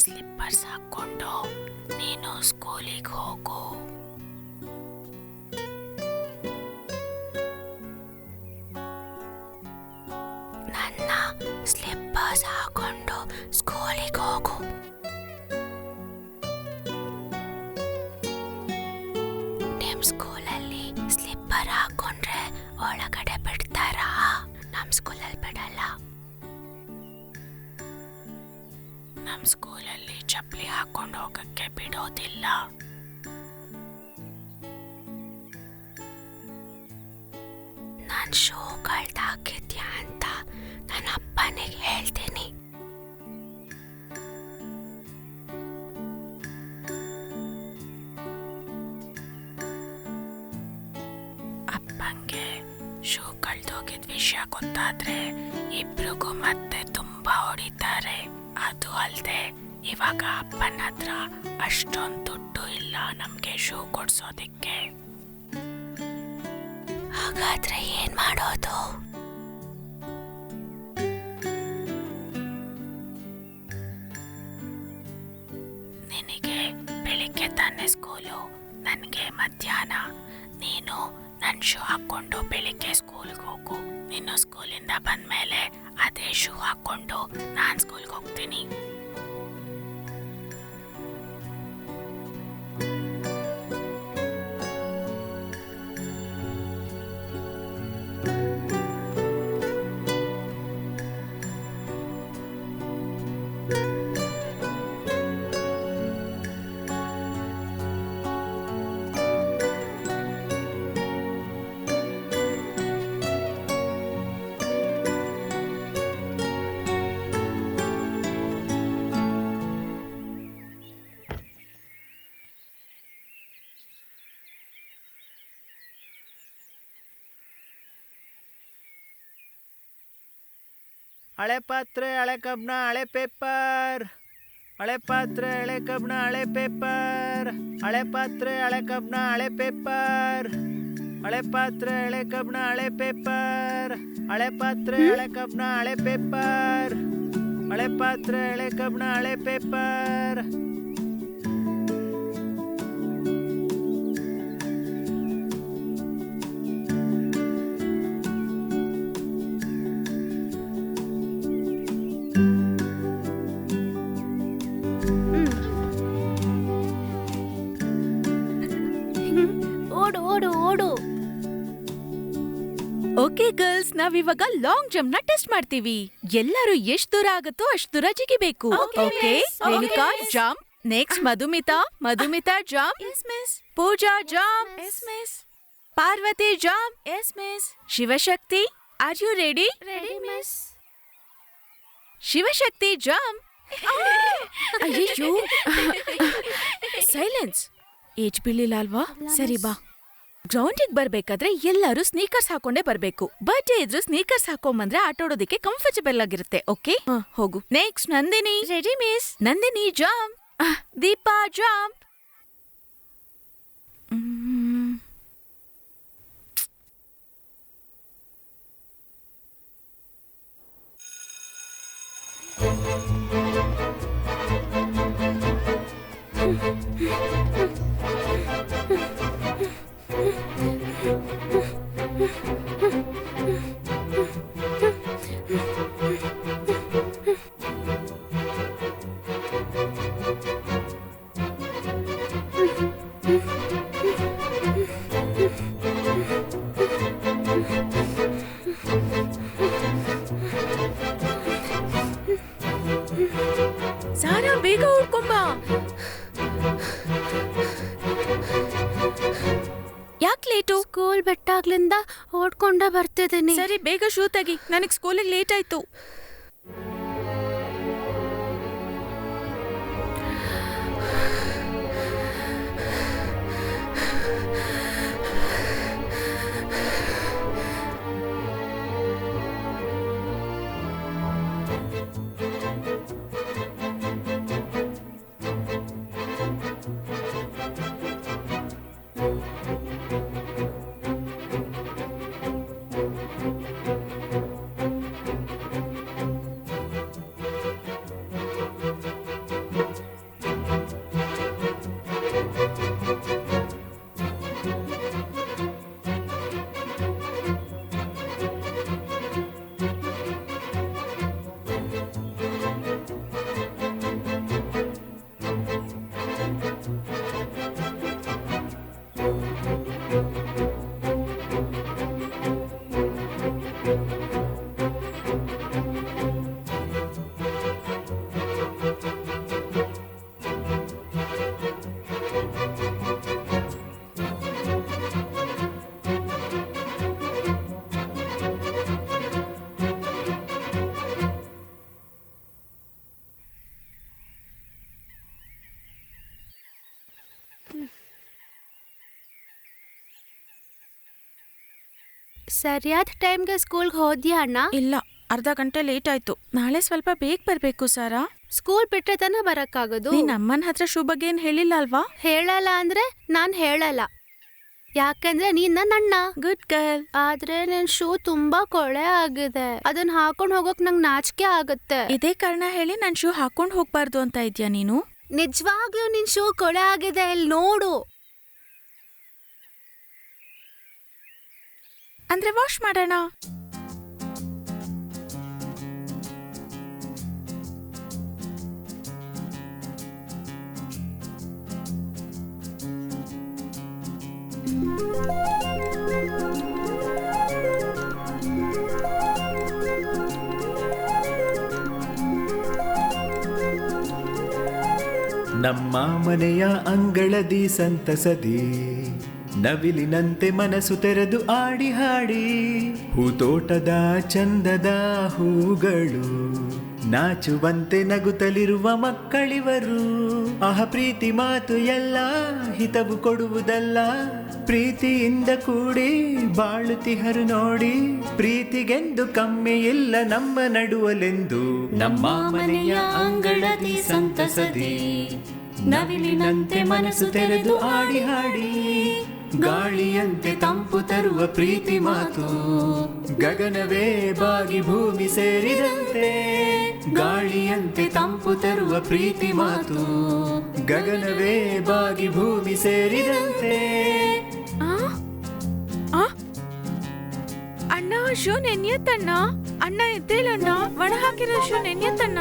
ಸ್ಲಿಪ್ಪರ್ಸ್ ಹಾಕೊಂಡು ನೀನು ಸ್ಕೂಲಿಗೆ ಹೋಗು. ನನ್ನ ಸ್ಲಿಪ್ಪರ್ಸ್ ಹಾಕೊಂಡು ಸ್ಕೂಲಿಗೆ ಹೋಗು. ನಿಮ್ ಸ್ಕೂಲಲ್ಲಿ ಸ್ಲಿಪ್ಪರ್ ಹಾಕೊಂಡ್ರೆ ಒಳಗಡೆ ಬಿಡ್ತಾರಾ? ನಮ್ ಸ್ಕೂಲಲ್ಲಿ ಬಿಡಲ್ಲ. ನಮ್ ಸ್ಕೂಲಲ್ಲಿ ಚಪ್ಪಲಿ ಹಾಕೊಂಡು ಹೋಗಕ್ಕೆ ಬಿಡೋದಿಲ್ಲ. ನಾನ್ ಶೂ ಕಳ್ದಾಕಿದ್ಯಾ ಅಂತ ನನ್ನ ಅಪ್ಪನಿಗೆ ಹೇಳ್ತೀನಿ. ಅಪ್ಪಂಗೆ ಶೂ ಕಳ್ದೋಗಿದ್ ವಿಷಯ ಗೊತ್ತಾದ್ರೆ ಇಬ್ರಿಗೂ ಮತ್ತೆ ತುಂಬಾ ಹೊಡಿತಾರೆ. ಅದು ಅಲ್ದೆ ಇವಾಗ ಅಪ್ಪನ ಹತ್ರ ಅಷ್ಟೊಂದು ದುಡ್ಡು ಇಲ್ಲ ನಮ್ಗೆ ಶೂ ಕೊಡ್ಸೋದಿಕ್ಕೆ. ಹಾಗಾದ್ರೆ ಏನ್ ಮಾಡೋದು? ನಿನಗೆ ಬೆಳಿಗ್ಗೆ ತಾನೆ ಸ್ಕೂಲು, ನನಗೆ ಮಧ್ಯಾಹ್ನ. ನೀನು ನನ್ನ ಶೂ ಹಾಕೊಂಡು ಬೆಳಿಗ್ಗೆ ಸ್ಕೂಲ್ಗೆ ಹೋಗು. ನೀನು ಸ್ಕೂಲಿಂದ ಬಂದ್ಮೇಲೆ ಅದೇ ಶೂ ಹಾಕೊಂಡು ನಾನ್ ಸ್ಕೂಲ್ಗೆ ಹೋಗ್ತೀನಿ. ಹಳೆ ಪಾತ್ರೆ ಹಳೆ ಕಬ್ಣ ಹಳೆ ಪೇಪರ್. ಹಳೆ ಪಾತ್ರೆ ಹಳೆ ಕಬ್ಣ ಹಳೆ ಪೇಪರ್. ಹಳೆ ಪಾತ್ರೆ ಹಳೆ ಕಬ್ಣ ಹಳೆ ಪೇಪರ್. ಹಳೆ ಪಾತ್ರೆ ಹಳೆ ಕಬ್ಣ ಹಳೆ ಪೇಪರ್. ಹಳೆ ಪಾತ್ರೆ ಹಳೆ ಕಬ್ಣ ಹಳೆ ಪೇಪರ್. ಹಳೆ ಪಾತ್ರೆ ಹಳೆ ಕಬ್ಣ ಹಳೆ ಪೇಪರ್. ಓಡು ಓಡು ಓಡು. ಓಕೆ ಗರ್ಲ್ಸ್, ನಾವಿವಾಗ ಲಾಂಗ್ ಜಂಪ್ ನ ಟೆಸ್ಟ್ ಮಾಡ್ತೀವಿ. ಎಲ್ಲರೂ ಎಷ್ಟ್ ದೂರ ಆಗುತ್ತೋ ಅಷ್ಟ್ ದೂರ ಜಿಗಿಬೇಕು. Okay, Renuka jump. Next Madhumita jump. Pooja jump. Parvati jump. Shivashakti, are you ready? Ready miss. Shivashakti jump. ಅಯ್ಯೋ, ಸೈಲೆನ್ಸ್. ಏಜ್ ಬೀಳಿಲ್ಲ ಅಲ್ವಾ? ಸರಿ ಬಾ. ಗ್ರೌಂಡಿಗೆ ಬರ್ಬೇಕಾದ್ರೆ ಎಲ್ಲರೂ ಸ್ನೀಕರ್ಸ್ ಹಾಕೊಂಡೇ ಬರ್ಬೇಕು. ಬರ್ಡೇ ಇದ್ರು ಸ್ನೀಕರ್ಸ್ ಹಾಕೊಂಬಂದ್ರೆ ಆಟಾಡೋದಕ್ಕೆ ಕಂಫರ್ಟಬಲ್ ಆಗಿರುತ್ತೆ. ಓಕೆ, ಹೋಗು. Next Nandini. Ready miss. Nandini jump. Deepa jump. Sara, ಬೇಗ ಹುಡ್ಕೊಂಬಾ. ಯಾಕೆ ಲೇಟು? ಸ್ಕೂಲ್ ಬಿಟ್ಟಾಗ್ಲಿಂದ ಓಡ್ಕೊಂಡ ಬರ್ತಿದ್ದೀನಿ. ಸರಿ, ಬೇಗ ಶೂ ತೆಗಿ. ನನಗೆ ಸ್ಕೂಲಿಗೆ ಲೇಟ್ ಆಯ್ತು. ಸರಿಯಾದ ಟೈಮ್ಗೆ ಸ್ಕೂಲ್ಗೆ ಹೋದ್ಯಾ ಅಣ್ಣ? ಇಲ್ಲ, ಅರ್ಧ ಗಂಟೆ ಲೇಟ್ ಆಯ್ತು. ನಾಳೆ ಸ್ವಲ್ಪ ಬೇಗ ಬರ್ಬೇಕು ಸಾರಾ. ಸ್ಕೂಲ್ ಬಿಟ್ರೆ ತಾನೇ ಬರಕ್ಕಾಗೋದು. ನೀನ್ ಅಮ್ಮನ ಹತ್ರ ಶೂ ಬಗ್ಗೆ ಏನ್ ಹೇಳಿಲ್ಲ ಅಲ್ವಾ? ಹೇಳಲ್ಲ ಅಂದ್ರೆ ನಾನ್ ಹೇಳಲ್ಲ, ಯಾಕಂದ್ರೆ ನೀನ್ ನನ್ನ ಅಣ್ಣ. Good girl. ಆದ್ರೆ ನನ್ ಶೂ ತುಂಬಾ ಕೊಳೆ ಆಗಿದೆ, ಅದನ್ನ ಹಾಕೊಂಡ್ ಹೋಗೋಕ್ ನಂಗ್ ನಾಚಿಕೆ ಆಗುತ್ತೆ. ಇದೇ ಕಾರಣ ಹೇಳಿ ನನ್ ಶೂ ಹಾಕೊಂಡ್ ಹೋಗ್ಬಾರ್ದು ಅಂತ ಇದ್ಯಾ ನೀನು? ನಿಜವಾಗ್ಲೂ ನಿನ್ ಶೂ ಕೊಳೆ ಆಗಿದೆ, ಇಲ್ಲಿ ನೋಡು. ಅಂದ್ರೆ ವಾಶ್ ಮಾಡೋಣ. ನಮ್ಮ ಮನೆಯ ಅಂಗಳದಿ ಸಂತಸದಿ ನವಿಲಿನಂತೆ ಮನಸ್ಸು ತೆರೆದು ಆಡಿ ಹಾಡಿ ಹೂತೋಟದ ಚಂದದ ಹೂಗಳು ನಾಚುವಂತೆ ನಗುತ್ತಲಿರುವ ಮಕ್ಕಳಿವರು. ಪ್ರೀತಿ ಮಾತು ಎಲ್ಲ ಹಿತವು ಕೊಡುವುದಲ್ಲ, ಪ್ರೀತಿಯಿಂದ ಕೂಡಿ ಬಾಳುತ್ತಿಹರು ನೋಡಿ. ಪ್ರೀತಿಗೆಂದು ಕಮ್ಮಿ ಇಲ್ಲ ನಮ್ಮ ನಡುವಲೆಂದು. ನಮ್ಮ ಮನೆಯ ಅಂಗಳದಿ ಸಂತಸದಿ ನವಿಲಿನಂತೆ ಮನಸ್ಸು ತೆರೆದು ಆಡಿ ಹಾಡಿ ಗಾಳಿಯಂತೆ ತಂಪು ತರುವ ಪ್ರೀತಿ ಮಾತು. ಗಗನವೇ ಬಾಗಿ ಭೂಮಿ ಸೇರಿದಂತೆ ಗಾಳಿಯಂತೆ ತಂಪು ತರುವ ಪ್ರೀತಿ ಮಾತು. ಗಗನವೇ ಬಾಗಿ ಭೂಮಿ ಸೇರಿದಂತೆ. ಅಣ್ಣ ಶೂ ನೆನ್ಯತ್ತಣ್ಣ. ಅಣ್ಣ ಎದ್ದೇಳಣ್ಣ, ಒಣ ಹಾಕಿರೋ ಶೂ ನೆನ್ಯತ್ತಣ್ಣ.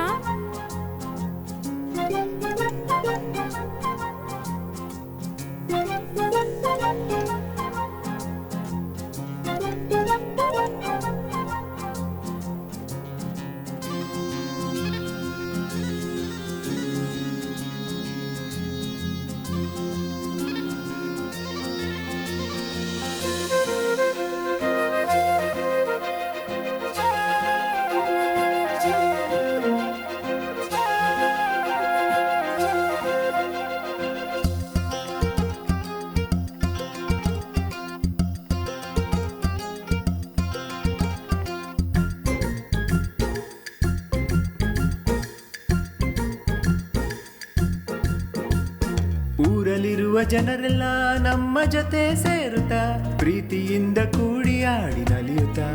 ಊರಲ್ಲಿರುವ ಜನರೆಲ್ಲ ನಮ್ಮ ಜೊತೆ ಸೇರುತ್ತಾ ಪ್ರೀತಿಯಿಂದ ಕೂಡಿ ಆಡಿ ನಲಿಯುತ್ತಾ.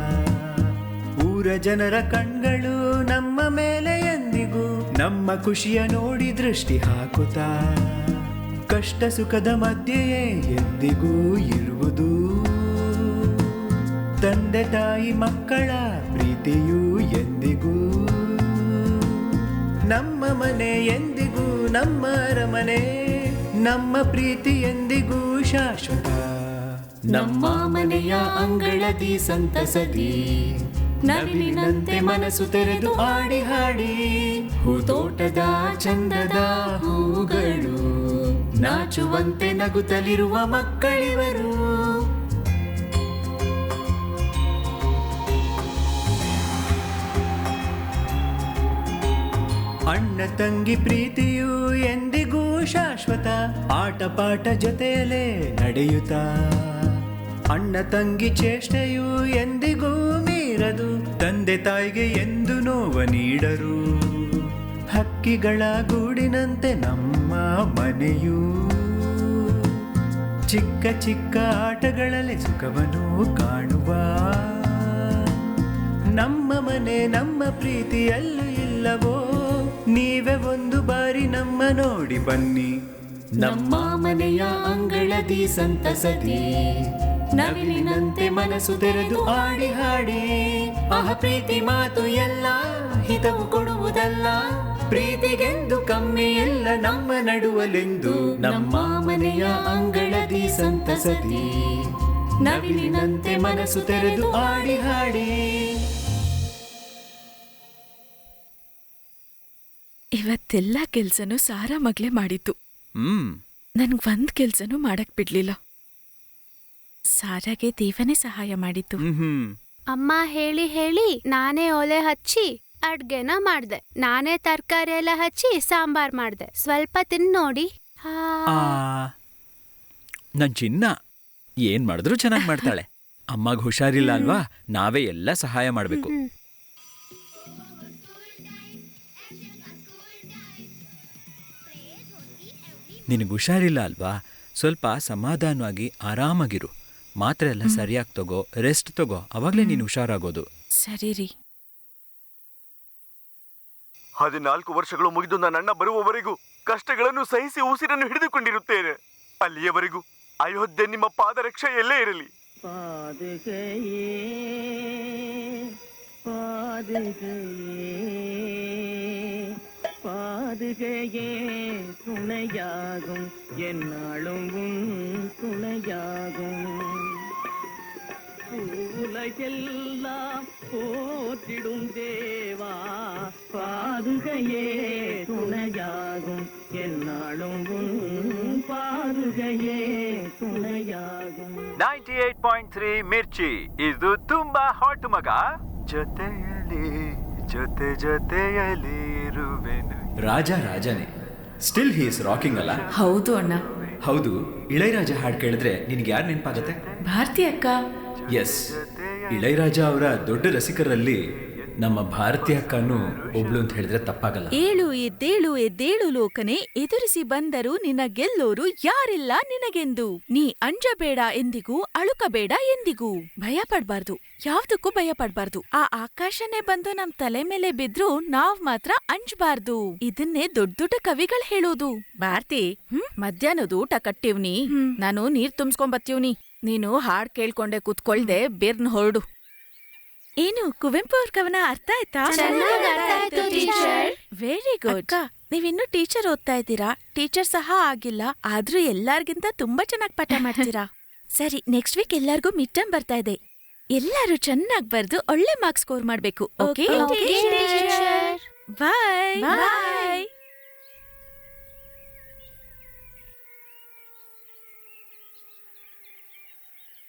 ಊರ ಜನರ ಕಣ್ಗಳು ನಮ್ಮ ಮೇಲೆ ಎಂದಿಗೂ ನಮ್ಮ ಖುಷಿಯ ನೋಡಿ ದೃಷ್ಟಿ ಹಾಕುತ್ತಾ. ಕಷ್ಟ ಸುಖದ ಮಧ್ಯೆಯೇ ಎಂದಿಗೂ ಇರುವುದು ತಂದೆ ತಾಯಿ ಮಕ್ಕಳ ಪ್ರೀತಿಯೂ ಎಂದಿಗೂ. ನಮ್ಮ ಮನೆ ಎಂದಿಗೂ ನಮ್ಮ ಅರಮನೆ, ನಮ್ಮ ಪ್ರೀತಿ ಎಂದಿಗೂ ಶಾಶ್ವತ. ನಮ್ಮ ಮನೆಯ ಅಂಗಳದಿ ಸಂತಸದಿ ನವಿಲಿನಂತೆ ಮನಸ್ಸು ತೆರೆದು ಆಡಿ ಹಾಡಿ ಹೂತೋಟದ ಚಂದದ ಹೂಗಳು ನಾಚುವಂತೆ ನಗುತ್ತಲಿರುವ ಮಕ್ಕಳಿವರು. ಅಣ್ಣ ತಂಗಿ ಪ್ರೀತಿಯು ಎಂದಿಗೂ ಶಾಶ್ವತ, ಆಟ ಪಾಠ ಜೊತೆಯಲ್ಲೇ ನಡೆಯುತ್ತಾ. ಅಣ್ಣ ತಂಗಿ ಚೇಷ್ಟೆಯು ಎಂದಿಗೂ ಮೀರದು, ತಂದೆ ತಾಯಿಗೆ ಎಂದು ನೋವ ನೀಡರು. ಹಕ್ಕಿಗಳ ಗೂಡಿನಂತೆ ನಮ್ಮ ಮನೆಯು, ಚಿಕ್ಕ ಚಿಕ್ಕ ಆಟಗಳಲ್ಲಿ ಸುಖವನ್ನು ಕಾಣುವ. ನಮ್ಮ ಮನೆ ನಮ್ಮ ಪ್ರೀತಿಯಲ್ಲೂ ಇಲ್ಲವೋ, ನೀವೇ ಒಂದು ಬಾರಿ ನಮ್ಮ ನೋಡಿ ಬನ್ನಿ. ನಮ್ಮ ಮನೆಯ ಅಂಗಳದಿ ಸಂತಸದಿ ನವಿಲಿನಂತೆ ಮನಸ್ಸು ತೆರೆದು ಆಡಿ ಹಾಡಿ ಪ್ರೀತಿ ಮಾತು ಎಲ್ಲ ಹಿತವು ಕೊಡುವುದಲ್ಲ, ಪ್ರೀತಿಗೆಂದು ಕಮ್ಮಿ ಇಲ್ಲ ನಮ್ಮ ನಡುವಲೆಂದು. ನಮ್ಮ ಮನೆಯ ಅಂಗಳದಿ ಸಂತಸದಿ ನವಿಲಿನಂತೆ ಮನಸ್ಸು ತೆರೆದು ಆಡಿ ಹಾಡಿ. ಇವತ್ತೆಲ್ಲ ಕೆಲ್ಸನೂ ಸಾರಾ ಮಗ್ಲೇ ಮಾಡಿತ್ತು. ನನ್ಗ್ ಒಂದ್ ಕೆಲ್ಸನೂ ಮಾಡಕ್ ಬಿಡ್ಲಿಲ್ಲ. ಸಾರಾಗೆ ದೇವನೇ ಸಹಾಯ ಮಾಡಿತ್ತು. ಅಮ್ಮ ಹೇಳಿ ಹೇಳಿ ನಾನೇ ಒಲೆ ಹಚ್ಚಿ ಅಡ್ಗೆನ ಮಾಡ್ದೆ, ನಾನೇ ತರಕಾರಿ ಎಲ್ಲ ಹಚ್ಚಿ ಸಾಂಬಾರ್ ಮಾಡ್ದೆ. ಸ್ವಲ್ಪ ತಿನ್ ನೋಡಿ. ನನ್ ಚಿನ್ನ ಏನ್ ಮಾಡಿದ್ರು ಚೆನ್ನಾಗಿ ಮಾಡ್ತಾಳೆ. ಅಮ್ಮಗ್ ಹುಷಾರಿಲ್ಲ ಅಲ್ವಾ, ನಾವೇ ಎಲ್ಲ ಸಹಾಯ ಮಾಡ್ಬೇಕು. ನಿನಗೆ ಹುಷಾರಿಲ್ಲ ಅಲ್ವಾ, ಸ್ವಲ್ಪ ಸಮಾಧಾನವಾಗಿ ಆರಾಮಾಗಿರು. ಮಾತ್ರೆ ಎಲ್ಲ ಸರಿಯಾಗಿ ತಗೋ, ರೆಸ್ಟ್ ತಗೋ, ಅವಾಗ್ಲೇ ನೀನು ಹುಷಾರಾಗೋದು. ಸರಿ ರೀ. 14 ವರ್ಷಗಳು ಮುಗಿದು ನನ್ನ ಅಣ್ಣ ಬರುವವರೆಗೂ ಕಷ್ಟಗಳನ್ನು ಸಹಿಸಿ ಉಸಿರನ್ನು ಹಿಡಿದುಕೊಂಡಿರುತ್ತೇನೆ. ಅಲ್ಲಿಯವರೆಗೂ ಅಯೋಧ್ಯೆ ನಿಮ್ಮ ಪಾದರಕ್ಷೆಯಲ್ಲೇ ಇರಲಿ. பாதுகையே துணையாகும், என்னாலும் உன் துணையாகும். உலகெல்லாம் போற்றிடும் தேவா, பாதுகையே துணையாகும் என்னாலும் உன் பாதுகையே துணையாகும். 98.3 ಮಿರ್ಚಿ ಇದು ತುಂಬಾ ಹಾಟ್ ಮಗ. ಜೊತೆಯಲಿ ಜೊತೆಯಲಿ ಇರುವೆನು. ರಾಜ ರಾಜನೇ, ಸ್ಟಿಲ್ ಹಿ ಇಸ್ ರಾಕಿಂಗ್ ಅಲ್ಲ? ಹೌದು ಅಣ್ಣ. ಹೌದು, ಇಳಯರಾಜ ಹಾಡು ಕೇಳಿದ್ರೆ ನಿನಗೆ ಯಾರು ನೆನಪಾಗತ್ತೆ? ಭಾರತಿ ಅಕ್ಕ. ಎಸ್, ಇಳಯರಾಜ ಅವರ ದೊಡ್ಡ ರಸಿಕರಲ್ಲಿ ನಮ್ಮ ಭಾರತೀಯ ಅಕ್ಕನೂ ಒಬ್ಳು ಅಂತ ಹೇಳಿದ್ರೆ ತಪ್ಪಾಗಲ್ಲ. ಏಳು ಎದ್ದೇಳು ಎದ್ದೇಳು ಲೋಕನೆ, ಎದುರಿಸಿ ಬಂದರು ನಿನ್ನ ಗೆಲ್ಲೋರು ಯಾರಿಲ್ಲ ನಿನಗೆಂದು. ನೀ ಅಂಜಬೇಡ ಎಂದಿಗೂ, ಅಳುಕಬೇಡ ಎಂದಿಗೂ. ಭಯ ಪಡ್ಬಾರ್ದು, ಯಾವ್ದಕ್ಕೂ ಭಯ ಪಡ್ಬಾರ್ದು. ಆ ಆಕಾಶನೇ ಬಂದು ನಮ್ ತಲೆ ಮೇಲೆ ಬಿದ್ರು ನಾವ್ ಮಾತ್ರ ಅಂಜಬಾರ್ದು. ಇದನ್ನೇ ದೊಡ್ಡ ದೊಡ್ಡ ಕವಿಗಳು ಹೇಳೋದು. ಭಾರತಿ, ಮಧ್ಯಾಹ್ನದ ಊಟ ಕಟ್ಟಿವ್ನಿ, ನಾನು ನೀರ್ ತುಂಬಿಸ್ಕೊಂಬತ್ತೀವ್ನಿ. ನೀನು ಹಾಡ್ ಕೇಳ್ಕೊಂಡೆ ಕೂತ್ಕೊಳ್ದೆ ಬಿರ್ನ್ ಹೊರಡು. ಏನು ಕುವೆಂಪು ಅವ್ರ ಕವನ ಅರ್ಥ ಆಯ್ತಾ? Very good. ನೀವಿನ್ನೂ ಟೀಚರ್ ಓದ್ತಾ ಇದ್ದೀರಾ, ಟೀಚರ್ ಸಹ ಆಗಿಲ್ಲ, ಆದ್ರೂ ಎಲ್ಲಾರ್ಗಿಂತ ತುಂಬಾ ಚೆನ್ನಾಗಿ ಪಾಠ ಮಾಡ್ತೀರಾ. ಸರಿ, ನೆಕ್ಸ್ಟ್ ವೀಕ್ ಎಲ್ಲಾರ್ಗೂ ಮಿಡ್ ಟರ್ಮ್ ಬರ್ತಾ ಇದೆ. ಎಲ್ಲಾರು ಚೆನ್ನಾಗಿ ಬರ್ದು ಒಳ್ಳೆ ಮಾರ್ಕ್ಸ್ ಸ್ಕೋರ್ ಮಾಡ್ಬೇಕು. ಓಕೆ, ಬಾಯ್ ಬಾಯ್.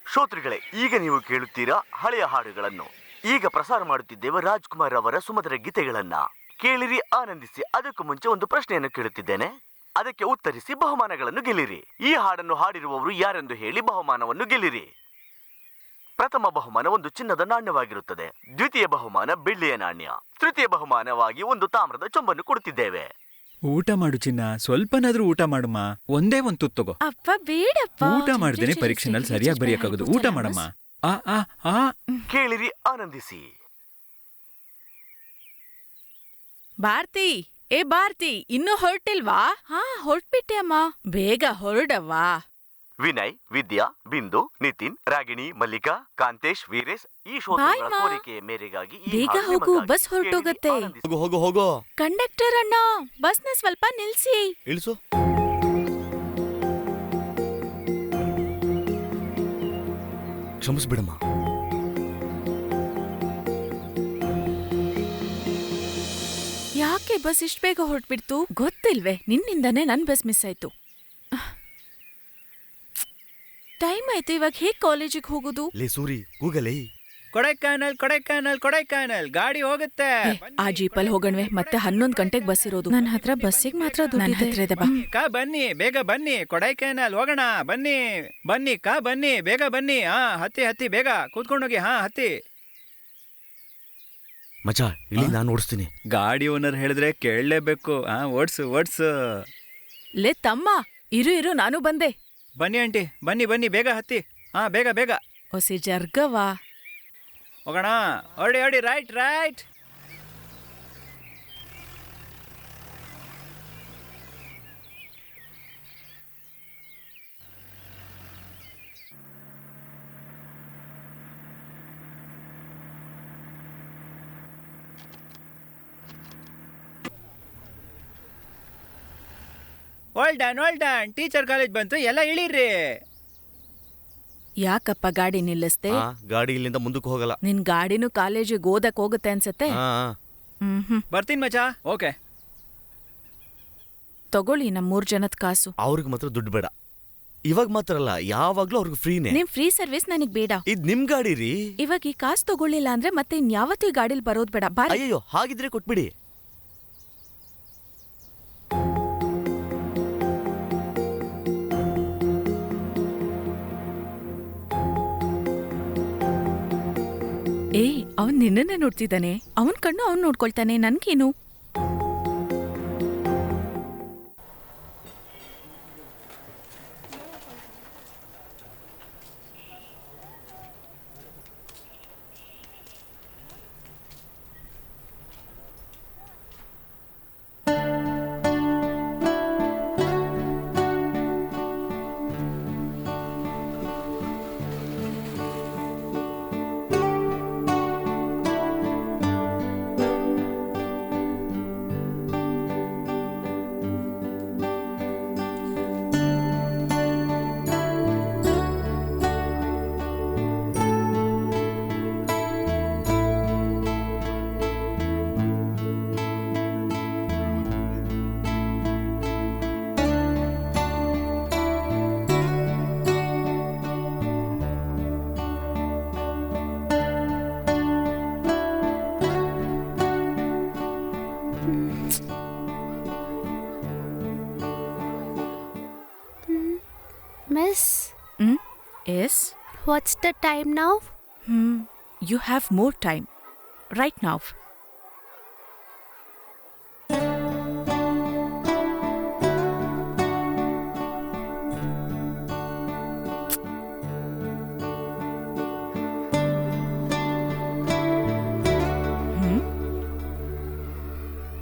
ಶ್ರೋತೃಗಳೇ, ಈಗ ನೀವು ಕೇಳುತ್ತೀರಾ ಹಳೆಯ ಹಾಡುಗಳನ್ನು. ಈಗ ಪ್ರಸಾರ ಮಾಡುತ್ತಿದ್ದೇವೆ ರಾಜ್ಕುಮಾರ್ ಅವರ ಸುಮಧುರ ಗೀತೆಗಳನ್ನ. ಕೇಳಿರಿ, ಆನಂದಿಸಿ. ಅದಕ್ಕೂ ಮುಂಚೆ ಒಂದು ಪ್ರಶ್ನೆಯನ್ನು ಕೇಳುತ್ತಿದ್ದೇನೆ, ಅದಕ್ಕೆ ಉತ್ತರಿಸಿ ಬಹುಮಾನಗಳನ್ನು ಗೆಲ್ಲಿರಿ. ಈ ಹಾಡನ್ನು ಹಾಡಿರುವವರು ಯಾರೆಂದು ಹೇಳಿ ಬಹುಮಾನವನ್ನು ಗೆಲ್ಲಿರಿ. ಪ್ರಥಮ ಬಹುಮಾನ ಒಂದು ಚಿನ್ನದ ನಾಣ್ಯವಾಗಿರುತ್ತದೆ. ದ್ವಿತೀಯ ಬಹುಮಾನ ಬೆಳ್ಳಿಯ ನಾಣ್ಯ. ತೃತೀಯ ಬಹುಮಾನವಾಗಿ ಒಂದು ತಾಮ್ರದ ಚೊಂಬನ್ನು ಕೊಡುತ್ತಿದ್ದೇವೆ. ಊಟ ಮಾಡು ಚಿನ್ನ, ಸ್ವಲ್ಪನಾದ್ರೂ ಊಟ ಮಾಡಮ್ಮ. ಒಂದೇ ಒಂದು ತುತ್ತು ತಗೋ. ಅಪ್ಪ ಬೇಡಪ್ಪ. ಊಟ ಮಾಡ್ದೇನೆ ಪರೀಕ್ಷೆನಲ್ಲಿ ಸರಿಯಾಗಿ ಬರೆಯಕ್ಕಾಗೋದು. ಊಟ ಮಾಡಮ್ಮ. ಆ ಆ ಆ ಕೇಳಿರಿ, ಆನಂದಿಸಿ. ಭಾರತಿ, ಏ ಭಾರತಿ, ಇನ್ನೂ ಹೊರಟಿಲ್ವಾ? ಹಾ, ಹೊರಟ್ಬಿಟ್ಟೆ ಅಮ್ಮ. ಬೇಗ ಹೊರಡವ್ವಾ. ವಿನಯ್, ವಿದ್ಯಾ, ಬಿಂದು, ನಿತಿನ್, ರಾಗಿಣಿ, ಮಲ್ಲಿಕಾ, ಕಾಂತೇಶ್, ವೀರೇಶ್, ಈ ಶ್ರೋತೃಗಳ ಕೋರಿಕೆಯ ಮೇರೆಗಾಗಿ ಬೇಗ ಹೋಗು, ಬಸ್ ಹೊರಟೋಗತ್ತೆ. ಹೋಗು ಹೋಗು ಹೋಗು. ಕಂಡಕ್ಟರ್ ಅಣ್ಣ, ಬಸ್ನ ಸ್ವಲ್ಪ ನಿಲ್ಸಿ. ಇಳಿಸು. ಕ್ಷಮಿಸ್ಬಿಡಮ್ಮ. ಯಾಕೆ ಬಸ್ ಇಷ್ಟ ಬೇಗ ಹೊರಟ್ಬಿಡ್ತು ಗೊತ್ತಿಲ್ವೇ? ನಿನ್ನಿಂದಾನೇ ನನ್ ಬಸ್ ಮಿಸ್ ಆಯ್ತು. ಟೈಮ್ ಆಯ್ತು, ಇವಾಗ ಹೇಗ್ ಕಾಲೇಜಿಗೆ ಹೋಗೋದು? ಲೇ ಸೂರಿ, ಕೂಗಲೇ. ಕೊಡೈಕ್ಯಾನಲ್ ಕೊಡೈಕ್ಯಾನಲ್ ಕೊಡೈಕ್ಯಾನಲ್ ಗಾಡಿ ಹೋಗುತ್ತೆ. ಆ ಜೀಪಲ್ಲಿ ಹೋಗಣ್ವೆ, ಮತ್ತೆ 11 ಗಂಟೆಗೆ ಬಸ್ ಇರೋದು. ನನ್ನ ಹತ್ರ ಬಸ್ಸಿಗೆ ಮಾತ್ರ ದುಡ್ಡು ಇದೆ. ಕಾ ಬನ್ನಿ, ಬೇಗ ಬನ್ನಿ, ಕೊಡೈಕ್ಯಾನಲ್ ಹೋಗೋಣ. ಬನ್ನಿ ಬನ್ನಿ ಕಾ ಬನ್ನಿ, ಬೇಗ ಬನ್ನಿ. ಹತ್ತಿ ಹತ್ತಿ, ಬೇಗ ಕೂತ್ಕೊಂಡೋಗಿ. ಹತ್ತಿ. ಮಚಾ, ಇಲ್ಲಿ ನಾನು ಓಡಿಸ್ತೀನಿ. ಗಾಡಿ ಓನರ್ ಹೇಳಿದ್ರೆ ಕೇಳಲೇಬೇಕು. Odds odds. ಲೇ ತಮ್ಮ, ಇರು ನಾನು ಬಂದೆ. ಬನ್ನಿ ಆಂಟಿ, ಬನ್ನಿ ಬನ್ನಿ, ಬೇಗ ಹತ್ತಿ. ಬೇಗ ಬೇಗ. ಹೊಸಿ ಜರ್ಗವಾ. ಹೋಗೋಣ. ಹೊಡಿ ಹೊಡಿ, right right. Olden teacher college ಬಂತು, ಎಲ್ಲ ಇಳೀರಿ. ಯಾಕಪ್ಪ ಗಾಡಿ ನಿಲ್ಲಿಸ್ದೆ? ಗಾಡಿ ಇಲ್ಲಿಂದ ಮುಂದಕ್ಕೆ ಹೋಗಲ್ಲ. ನಿನ್ ಗಾಡಿನೂ ಕಾಲೇಜಿಗೆ ಓದಕ್ ಹೋಗುತ್ತೆ ಅನ್ಸತ್ತೆ. ಬರ್ತೀನಿ ಮಚಾ. ಓಕೆ, ತಗೊಳ್ಳಿ ನಮ್ 3 ಜನದ ಕಾಸು. ಅವ್ರಿಗೆ ಮಾತ್ರ ದುಡ್ಡು ಬೇಡ. ಇವಾಗ ಮಾತ್ರ ಅಲ್ಲ, ಯಾವಾಗ್ಲೂ ಅವ್ರಿಗೆ ಫ್ರೀನೇ. ನಿಮ್ ಫ್ರೀ ಸರ್ವಿಸ್ ನನಗ್ ಬೇಡ. ಇದ್ ನಿಮ್ ಗಾಡಿ ರೀ. ಇವಾಗ ಈ ಕಾಸು ತಗೊಳ್ಳಿಲ್ಲ ಅಂದ್ರೆ ಮತ್ತೆ ಇನ್ಯಾವತ್ತೂ ಈ ಗಾಡಿಲಿ ಬರೋದ್ ಬೇಡ. ಬಾರಿ. ಅಯ್ಯೋ, ಹಾಗಿದ್ರೆ ಕೊಟ್ಬಿಡಿ. ಅವನ್ ನಿನ್ನನ್ನೇ ನೋಡ್ತಿದ್ದಾನೆ. ಅವನ್ ಕಣ್ಣು ಅವ್ನ್ ನೋಡ್ಕೊಳ್ತಾನೆ, ನನ್ಗೇನು? Miss yes what's the time now? You have more time right now.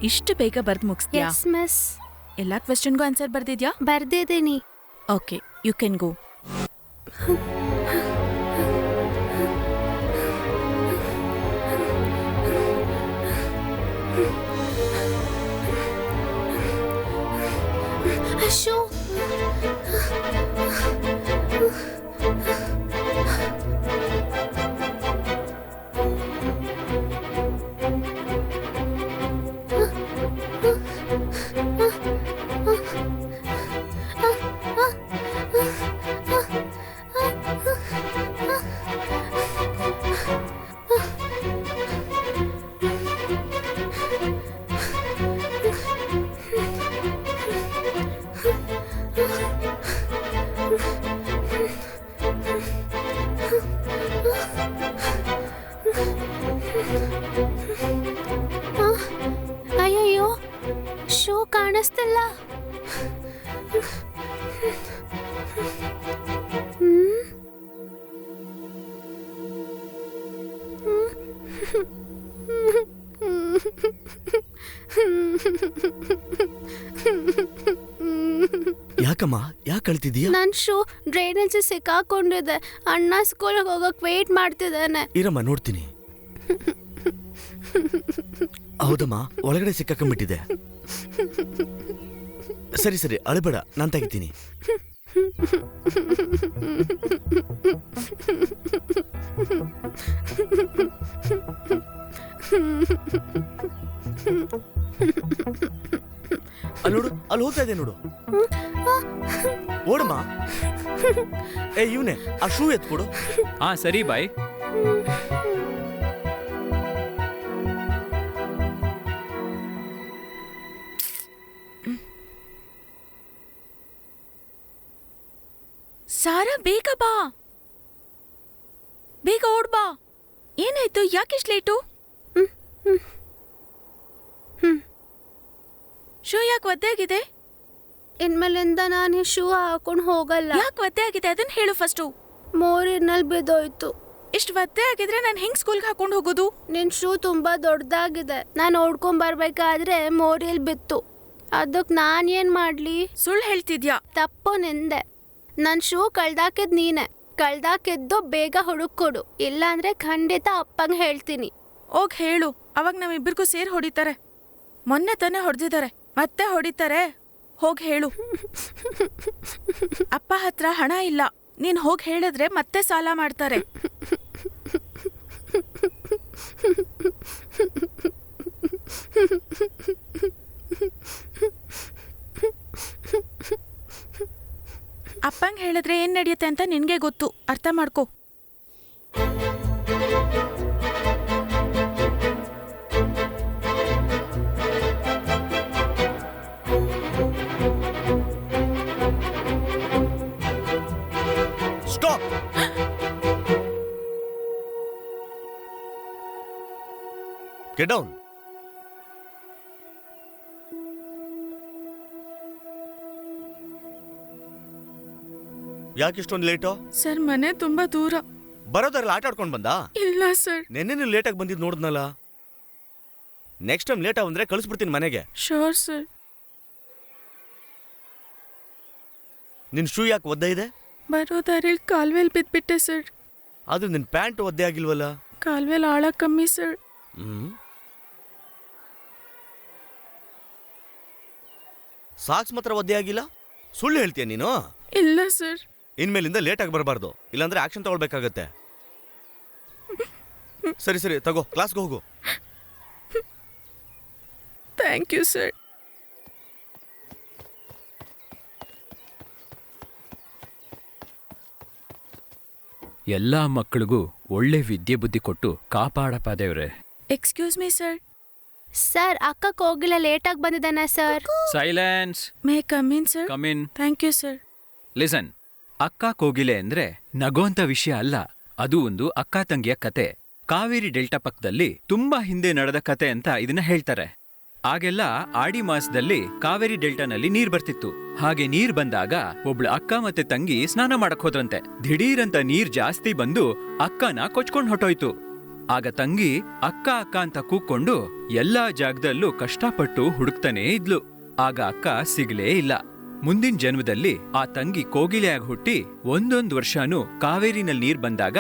ಇಷ್ಟು ಬೇಗ ಬರ್ದು ಮುಗಿಸ್ತೀಯಾ? Yes miss. ಎಲ್ಲಾ ಕ್ವೆಶ್ಚನ್ಗೂ ಆನ್ಸರ್ ಬರ್ದಿದ್ಯಾ? ಬರ್ದಿದ್ದೀನಿ. Okay, you can go. ಅಶೋ, ಅಯ್ಯಯ್ಯೋ, ಶೂ ಕಾಣಿಸ್ತಿಲ್ಲ. ಯಾಕಮ್ಮ, ಯಾಕೆ ಅಳ್ತಿದೀಯ? ನನ್ ಶೂ ಡ್ರೈನೇಜ್ ಸಿಕ್ಕಾಕೊಂಡಿದೆ. ಅಣ್ಣ ಸ್ಕೂಲ್ಗೆ ಹೋಗಕ್ ವೇಟ್ ಮಾಡ್ತಿದ್ದಾನೆ. ಇರಮ್ಮ, ನೋಡ್ತೀನಿ. ಹೌದಮ್ಮ, ಒಳಗಡೆ ಸಿಕ್ಕಾಕೊಂಡ್ಬಿಟ್ಟಿದೆ. ಸರಿ ಸರಿ, ಅಳಬೇಡ, ನಾನ್ ತೆಗಿತೀನಿ. ಅಲ್ಲಿ ನೋಡು, ಅಲ್ಲಿ ಹೋಗ್ತಾ ಇದೆ ನೋಡು. ಓಡಮ್ಮ. ಏ ಇವನೇ, ಆ ಶೂ ಎತ್ಕೊಡು. ಹಾ ಸರಿ ಬಾಯ್. ಸಾರಾ, ಬೇಗ ಬಾ, ಬೇಗ ಓಡ್ ಬಾ. ಏನಾಯ್ತು? ಯಾಕಿಷ್ಟು ಲೇಟು? ಶೂ ಯಾಕೆ ಒದ್ದೆ ಆಗಿದೆ? ಇನ್ಮೇಲಿಂದ ನಾನು ಶೂ ಹಾಕೊಂಡು ಹೋಗಲ್ಲ. ಯಾಕೆ ಒದ್ದೆ ಆಗಿದೆ ಅದನ್ನ ಹೇಳು ಫಸ್ಟು. ಮೋರಿನಲ್ಲಿ ಬಿದ್ದೋಯ್ತು. ಇಷ್ಟು ಒದ್ದೆ ಆಗಿದ್ರೆ ನಾನು ಹೆಂಗ್ ಸ್ಕೂಲ್ಗೆ ಹಾಕೊಂಡು ಹೋಗೋದು? ನಿನ್ ಶೂ ತುಂಬಾ ದೊಡ್ಡದಾಗಿದೆ. ನಾನು ಓಡ್ಕೊಂಡ್ ಬರ್ಬೇಕಾದ್ರೆ ಮೋರಿಯಲ್ಲಿ ಬಿತ್ತು. ಅದಕ್ಕೆ ನಾನೇನ್ ಮಾಡ್ಲಿ? ಸುಳ್ಳು ಹೇಳ್ತಿದ್ಯಾ? ತಪ್ಪು ನಿಂದೆ. ನನ್ ಶೂ ಕಳ್ದಾಕಿದ್ ನೀನೆ. ಕಳ್ದಾಕಿದ್ದು ಬೇಗ ಹುಡುಕೊಡು, ಇಲ್ಲಾಂದ್ರೆ ಖಂಡಿತ ಅಪ್ಪಂಗೆ ಹೇಳ್ತೀನಿ. ಹೋಗ್ ಹೇಳು, ಅವಾಗ ನಮ್ಮಿಬ್ಬರಿಗೂ ಸೇರಿ ಹೊಡಿತಾರೆ. ಮೊನ್ನೆ ತಾನೇ ಹೊಡೆದಿದ್ದಾರೆ, ಮತ್ತೆ ಹೊಡಿತಾರೆ. ಹೋಗ್ ಹೇಳು. ಅಪ್ಪ ಹತ್ರ ಹಣ ಇಲ್ಲ, ನೀನ್ ಹೋಗ್ ಹೇಳಿದ್ರೆ ಮತ್ತೆ ಸಾಲ ಮಾಡ್ತಾರೆ. ಅಪ್ಪಂಗೆ ಹೇಳಿದ್ರೆ ಏನ್ ನಡೆಯುತ್ತೆ ಅಂತ ನಿನ್ಗೆ ಗೊತ್ತು, ಅರ್ಥ ಮಾಡ್ಕೋ. ಸ್ಟಾಪ್. Get down. ಯಾಕಿಷ್ಟೊಂದು ಲೇಟು? ಸರ್, ಮನೆ ತುಂಬಾ ದೂರ. ಬರೋದ್ರಲ್ಲಿ ಆಟ ಆಡ್ಕೊಂಡು ಬಂದ? ಇಲ್ಲ ಸರ್. ನೆನ್ನೆ ಲೇಟಾಗಿ ಬಂದಿದ್ದು ನೋಡಿದ್ನಲ್ಲ. ನೆಕ್ಸ್ಟ್ ಟೈಮ್ ಲೇಟ್ ಬಂದ್ರೆ ಕಳಿಸ್ಬಿಡ್ತೀನಿ ಮನೆಗೆ. Sure sir. ನಿನ್ ಶೂ ಯಾಕೆ ಒದ್ದೆ ಇದೆ? ಬರೋ ದಾರಿಲಿ ಕಾಲ್ವೇಲ್ ಬಿದ್ಬಿಟ್ಟೆ ಸರ್. ಅದು ನಿನ್ ಪ್ಯಾಂಟ್ ಒದ್ದೆ ಆಗಿಲ್ವಲ್ಲ? ಕಾಲ್ವೇಲ್ ಆಳ ಕಮ್ಮಿ ಸರ್. ಸಾಕ್ಸ್ ಮಾತ್ರ ಒದ್ದೆ ಆಗಿಲ್ಲ? ಸುಳ್ಳು ಹೇಳ್ತೀಯ ನೀನು? ಇಲ್ಲ ಸರ್. ಇನ್ಮೇಲಿಂದ ಲೇಟಾಗಿ ಬರಬಾರ್ದು, ಇಲ್ಲಾಂದ್ರೆ ಆಕ್ಷನ್ ತಗೊಳ್ಬೇಕಾಗತ್ತೆ. ಸರಿ ಸರಿ, ತಗೋ, ಕ್ಲಾಸ್ಗೆ ಹೋಗು. Thank you sir. ಎಲ್ಲಾ ಮಕ್ಕಳಿಗೂ ಒಳ್ಳೆ ವಿದ್ಯೆ ಬುದ್ಧಿ ಕೊಟ್ಟು ಕಾಪಾಡಪ್ಪ ದೇವ್ರೆ. Excuse me sir. ಸರ್, ಅಕ್ಕಕ್ಕೆ ಹೋಗಿಲ್ಲ, ಲೇಟಾಗಿ ಬಂದಿದ್ದಾನೆ ಸರ್. Silence. May come in sir? Come in. Thank you sir. Listen, ಅಕ್ಕ ಕೋಗಿಲೆ ಅಂದ್ರೆ ನಗೋಂತ ವಿಷಯ ಅಲ್ಲ, ಅದು ಒಂದು ಅಕ್ಕ ತಂಗಿಯ ಕತೆ. ಕಾವೇರಿ ಡೆಲ್ಟಾ ಪಕ್ಕದಲ್ಲಿ ತುಂಬಾ ಹಿಂದೆ ನಡೆದ ಕತೆ ಅಂತ ಇದನ್ನ ಹೇಳ್ತಾರೆ. ಆಗೆಲ್ಲ ಆಡಿ ಮಾಸದಲ್ಲಿ ಕಾವೇರಿ ಡೆಲ್ಟಾನಲ್ಲಿ ನೀರ್ ಬರ್ತಿತ್ತು. ಹಾಗೆ ನೀರ್ ಬಂದಾಗ ಒಬ್ಳು ಅಕ್ಕ ಮತ್ತೆ ತಂಗಿ ಸ್ನಾನ ಮಾಡಕ್ ಹೋದ್ರಂತೆ. ದಿಢೀರಂತ ನೀರ್ ಜಾಸ್ತಿ ಬಂದು ಅಕ್ಕನ ಕೊಚ್ಕೊಂಡ್ ಹೊಟ್ಟೋಯ್ತು. ಆಗ ತಂಗಿ ಅಕ್ಕ ಅಕ್ಕ ಅಂತ ಕೂಕ್ಕೊಂಡು ಎಲ್ಲಾ ಜಾಗದಲ್ಲೂ ಕಷ್ಟಪಟ್ಟು ಹುಡುಕ್ತಾನೇ ಇದ್ಲು. ಆಗ ಅಕ್ಕ ಸಿಗ್ಲೇ ಇಲ್ಲ. ಮುಂದಿನ ಜನ್ಮದಲ್ಲಿ ಆ ತಂಗಿ ಕೋಗಿಲೆಯಾಗಿ ಹುಟ್ಟಿ ಒಂದೊಂದ್ ವರ್ಷನೂ ಕಾವೇರಿನಲ್ಲಿ ನೀರ್ ಬಂದಾಗ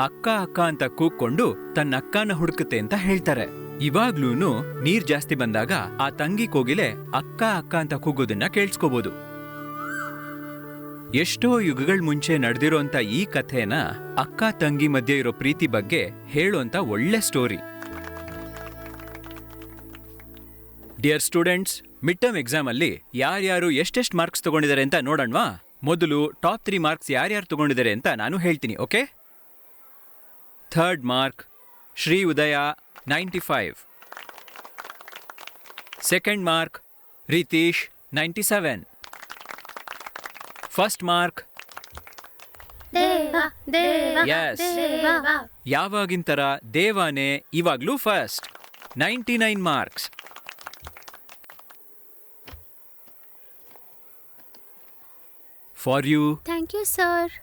ಅಕ್ಕ ಅಕ್ಕ ಅಂತ ಕೂಕ್ಕೊಂಡು ತನ್ನ ಅಕ್ಕನ ಹುಡುಕುತ್ತೆ ಅಂತ ಹೇಳ್ತಾರೆ. ಇವಾಗ್ಲೂನು ನೀರ್ ಜಾಸ್ತಿ ಬಂದಾಗ ಆ ತಂಗಿ ಕೋಗಿಲೆ ಅಕ್ಕ ಅಕ್ಕ ಅಂತ ಕೂಗೋದನ್ನ ಕೇಳಿಸ್ಕೋಬಹುದು. ಎಷ್ಟೋ ಯುಗಗಳ ಮುಂಚೆ ನಡೆದಿರೋಂತ ಈ ಕಥೆನ ಅಕ್ಕ ತಂಗಿ ಮಧ್ಯೆ ಇರೋ ಪ್ರೀತಿ ಬಗ್ಗೆ ಹೇಳೋಂತ ಒಳ್ಳೆ story. Dear students, mid term exam ಅಲ್ಲಿ ಯಾರ್ಯಾರು ಎಷ್ಟೆಷ್ಟು ಮಾರ್ಕ್ಸ್ ತಗೊಂಡಿದ್ದಾರೆ ಅಂತ ನೋಡೋಣವಾ? ಮೊದಲು ಟಾಪ್ 3 ಮಾರ್ಕ್ಸ್ ಯಾರ್ಯಾರು ತಗೊಂಡಿದ್ದಾರೆ ಅಂತ ನಾನು ಹೇಳ್ತೀನಿ, okay? 3rd mark Shri Udaya 95. 2nd mark Ritish 97. 1st mark Yes. ಯಾವಾಗಿಂತರ ದೇವಾನೇ ಇವಾಗ್ಲೂ first 99 marks. For you. Thank you sir.